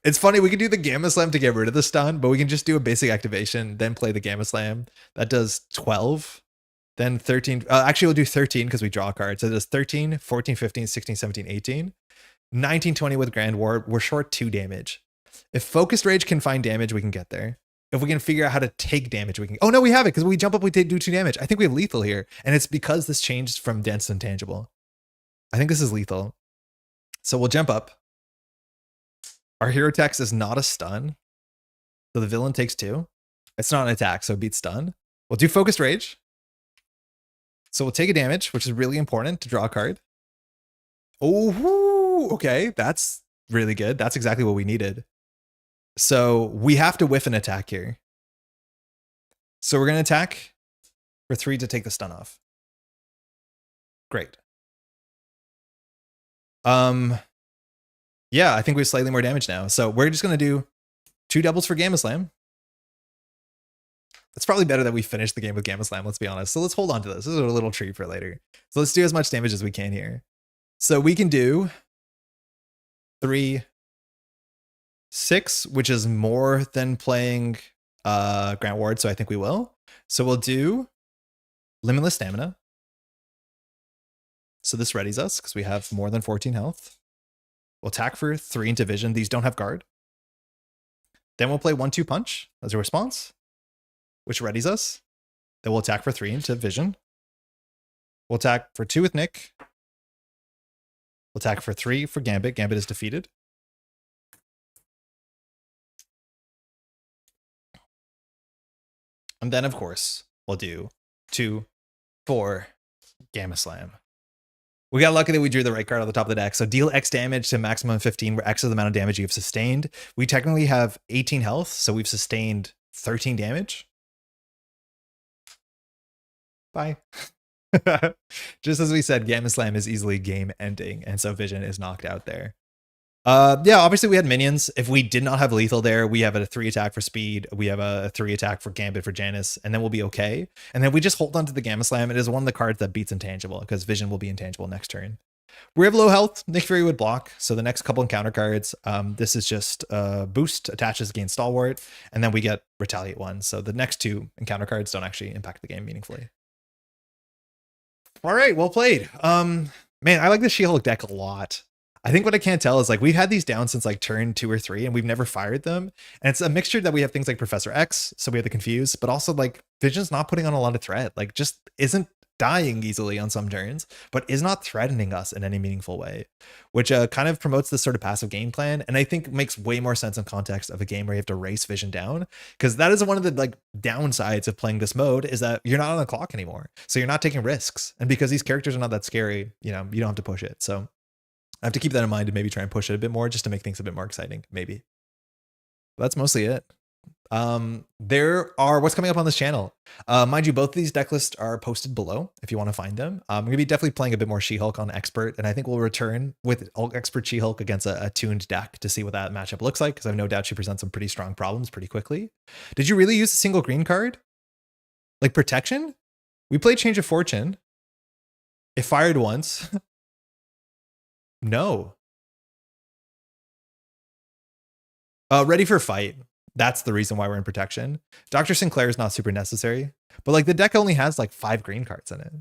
It's funny, we can do the Gamma Slam to get rid of the stun, but we can just do a basic activation, then play the Gamma Slam. That does 12, then 13. Actually, we'll do 13 because we draw a card. So it does 13, 14, 15, 16, 17, 18. 19, 20 with Grand War. We're short 2 damage. If Focused Rage can find damage, we can get there. If we can figure out how to take damage, we can. Oh, no, we have it because we jump up, we do 2 damage. I think we have lethal here. And it's because this changed from dense to intangible. I think this is lethal. So we'll jump up. Our hero text is not a stun. So the villain takes 2. It's not an attack, so it beats stun. We'll do Focused Rage. So we'll take a damage, which is really important to draw a card. Oh, okay. That's really good. That's exactly what we needed. So we have to whiff an attack here. So we're going to attack for 3 to take the stun off. Great. Yeah, I think we have slightly more damage now. So we're just going to do 2 doubles for Gamma Slam. It's probably better that we finish the game with Gamma Slam, let's be honest. So let's hold on to this. This is a little treat for later. So let's do as much damage as we can here. So we can do 3, 6, which is more than playing Grant Ward, so I think we will. So we'll do Limitless Stamina. So this readies us because we have more than 14 health. We'll attack for 3 into Vision. These don't have guard. Then we'll play 1-2 Punch as a response, which readies us. Then we'll attack for 3 into Vision. We'll attack for 2 with Nick. We'll attack for 3 for Gambit. Gambit is defeated. And then, of course, we'll do 2, 4, Gamma Slam. We got lucky that we drew the right card on the top of the deck. So deal X damage to maximum 15, where X is the amount of damage you've sustained. We technically have 18 health, so we've sustained 13 damage. Bye. Just as we said, Gamma Slam is easily game ending, and so Vision is knocked out there. Yeah, obviously we had minions. If we did not have lethal there, we have a 3 attack for speed. We have a 3 attack for Gambit for Janice, and then we'll be okay. And then we just hold on to the Gamma Slam. It is one of the cards that beats Intangible, because Vision will be intangible next turn. We have low health. Nick Fury would block. So the next couple encounter cards, this is just boost, attaches against Stalwart, and then we get Retaliate 1. So the next 2 encounter cards don't actually impact the game meaningfully. All right, well played. Man, I like the She-Hulk deck a lot. I think what I can't tell is like we've had these down since like turn 2 or 3 and we've never fired them. And it's a mixture that we have things like Professor X, so we have the Confuse, but also like Vision's not putting on a lot of threat, like just isn't dying easily on some turns, but is not threatening us in any meaningful way, which kind of promotes this sort of passive game plan. And I think makes way more sense in context of a game where you have to race Vision down, because that is one of the like downsides of playing this mode is that you're not on the clock anymore. So you're not taking risks. And because these characters are not that scary, you know, you don't have to push it. So I have to keep that in mind and maybe try and push it a bit more just to make things a bit more exciting, maybe. But that's mostly it. There are what's coming up on this channel. Mind you, both of these deck lists are posted below if you want to find them. I'm going to be definitely playing a bit more She-Hulk on Expert, and I think we'll return with Expert She-Hulk against a tuned deck to see what that matchup looks like, because I have no doubt she presents some pretty strong problems pretty quickly. Did you really use a single green card? Like protection? We played Change of Fortune. It fired once. No. Ready for fight. That's the reason why we're in protection. Dr. Sinclair is not super necessary, but like the deck only has like 5 green cards in it.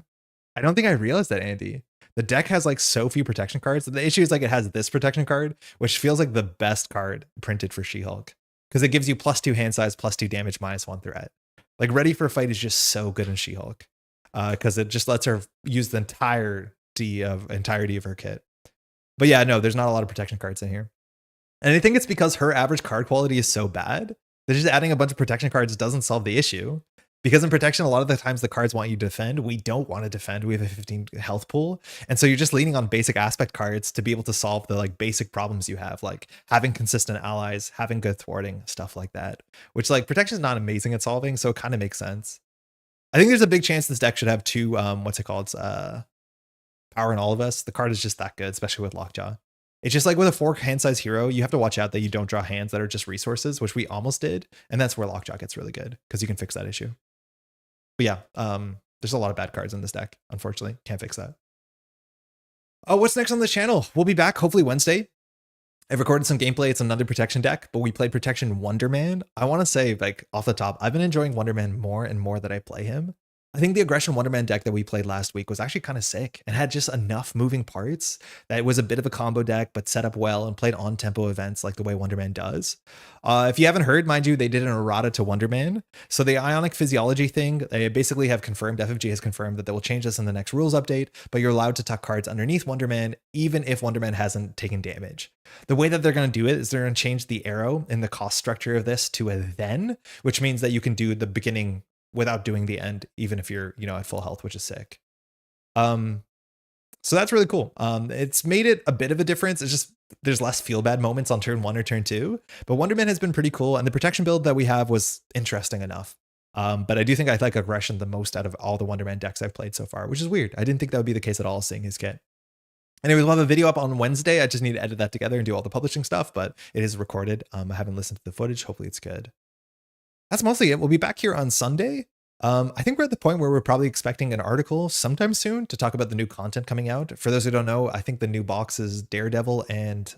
I don't think I realized that, Andy. The deck has like so few protection cards. The issue is like it has this protection card, which feels like the best card printed for She-Hulk, because it gives you +2 hand size, +2 damage, -1 threat. Like Ready for Fight is just so good in She-Hulk, because it just lets her use the entirety of her kit. But yeah, no, there's not a lot of protection cards in here. And I think it's because her average card quality is so bad that just adding a bunch of protection cards doesn't solve the issue. Because in protection, a lot of the times the cards want you to defend. We don't want to defend. We have a 15 health pool. And so you're just leaning on basic aspect cards to be able to solve the like basic problems you have, like having consistent allies, having good thwarting, stuff like that, which like protection is not amazing at solving. So it kind of makes sense. I think there's a big chance this deck should have 2, what's it called? Power in All of Us. The card is just that good, especially with Lockjaw. It's just like with a 4 hand size hero, you have to watch out that you don't draw hands that are just resources, which we almost did. And that's where Lockjaw gets really good, because you can fix that issue. But yeah, there's a lot of bad cards in this deck. Unfortunately, can't fix that. Oh, what's next on this channel? We'll be back hopefully Wednesday. I've recorded some gameplay. It's another protection deck, but we played Protection Wonder Man. I want to say, like off the top, I've been enjoying Wonder Man more and more that I play him. I think the Aggression Wonder Man deck that we played last week was actually kind of sick and had just enough moving parts that it was a bit of a combo deck, but set up well and played on tempo events like the way Wonder Man does. If you haven't heard, mind you, they did an errata to Wonder Man. So the Ionic Physiology thing, they basically have confirmed, FFG has confirmed that they will change this in the next rules update, but you're allowed to tuck cards underneath Wonder Man, even if Wonder Man hasn't taken damage. The way that they're going to do it is they're going to change the arrow in the cost structure of this to a then, which means that you can do the beginning without doing the end, even if you're, you know, at full health, which is sick. So that's really cool. It's made it a bit of a difference. It's just, there's less feel bad moments on turn 1 or turn 2, but Wonder Man has been pretty cool. And the protection build that we have was interesting enough. But I do think I like Aggression the most out of all the Wonder Man decks I've played so far, which is weird. I didn't think that would be the case at all, seeing his kit. Anyway, we'll have a video up on Wednesday. I just need to edit that together and do all the publishing stuff, but it is recorded. I haven't listened to the footage. Hopefully it's good. That's mostly it. We'll be back here on Sunday. I think we're at the point where we're probably expecting an article sometime soon to talk about the new content coming out. For those who don't know, I think the new box is Daredevil and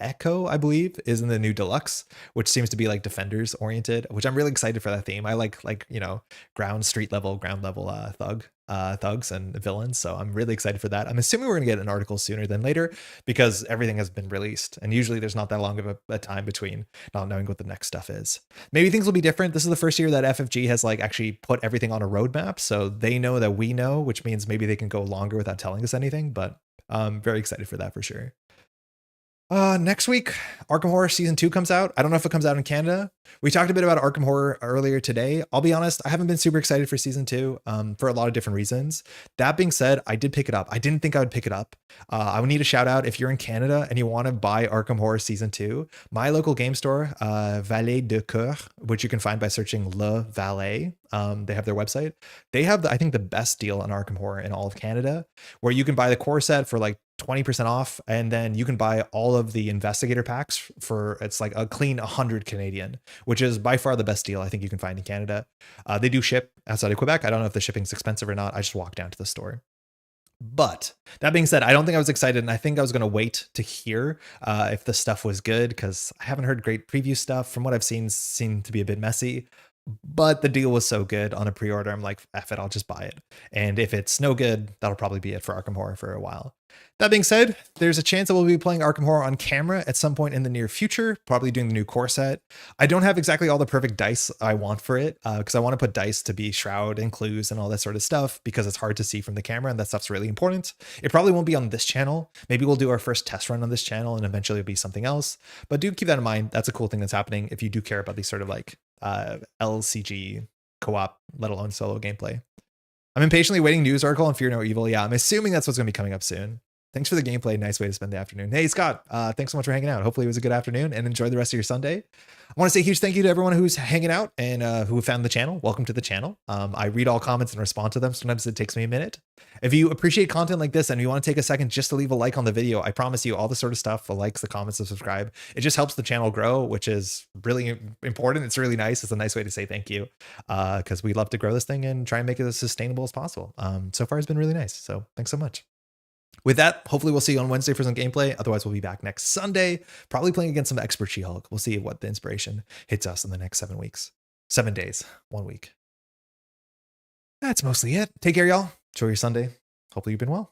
Echo, I believe, is in the new deluxe, which seems to be like Defenders oriented, which I'm really excited for that theme. I like, you know, ground level thugs and villains. So I'm really excited for that. I'm assuming we're gonna get an article sooner than later because everything has been released. And usually there's not that long of a time between not knowing what the next stuff is. Maybe things will be different. This is the first year that FFG has like actually put everything on a roadmap. So they know that we know, which means maybe they can go longer without telling us anything, but Very excited for that for sure. Next week, Arkham Horror Season 2 comes out. I don't know if it comes out in Canada. We talked a bit about Arkham Horror earlier today. I'll be honest, I haven't been super excited for Season 2 for a lot of different reasons. That being said, I did pick it up. I didn't think I would pick it up. I would need a shout out if you're in Canada and you want to buy Arkham Horror Season 2. My local game store, Valet de Coeur, which you can find by searching Le Valet. They have their website. They have, I think, the best deal on Arkham Horror in all of Canada, where you can buy the core set for like 20% off, and then you can buy all of the investigator packs for, it's like a clean 100 Canadian, which is by far the best deal I think you can find in Canada. They do ship outside of Quebec. I don't know if the shipping's expensive or not. I just walked down to the store. But that being said, I don't think I was excited, and I think I was going to wait to hear if the stuff was good, because I haven't heard great preview stuff. From what I've seen, seemed to be a bit messy. But the deal was so good on a pre-order, I'm like, F it, I'll just buy it. And if it's no good, that'll probably be it for Arkham Horror for a while. That being said, there's a chance that we'll be playing Arkham Horror on camera at some point in the near future, probably doing the new core set. I don't have exactly all the perfect dice I want for it, because I want to put dice to be shroud and clues and all that sort of stuff, because it's hard to see from the camera, and that stuff's really important. It probably won't be on this channel. Maybe we'll do our first test run on this channel, and eventually it'll be something else. But do keep that in mind. That's a cool thing that's happening if you do care about these sort of like LCG co-op, let alone solo gameplay. I'm impatiently waiting news article on Fear No Evil. Yeah, I'm assuming that's what's going to be coming up soon. Thanks for the gameplay. Nice way to spend the afternoon. Hey, Scott, thanks so much for hanging out. Hopefully it was a good afternoon, and enjoy the rest of your Sunday. I want to say a huge thank you to everyone who's hanging out and who found the channel. Welcome to the channel. I read all comments and respond to them. Sometimes it takes me a minute. If you appreciate content like this and you want to take a second just to leave a like on the video, I promise you all the sort of stuff, the likes, the comments, the subscribe, it just helps the channel grow, which is really important. It's really nice. It's a nice way to say thank you, because we love to grow this thing and try and make it as sustainable as possible. So far it's been really nice. So thanks so much. With that, hopefully we'll see you on Wednesday for some gameplay. Otherwise, we'll be back next Sunday, probably playing against some expert She-Hulk. We'll see what the inspiration hits us in the next 7 weeks. 7 days, 1 week. That's mostly it. Take care, y'all. Enjoy your Sunday. Hopefully you've been well.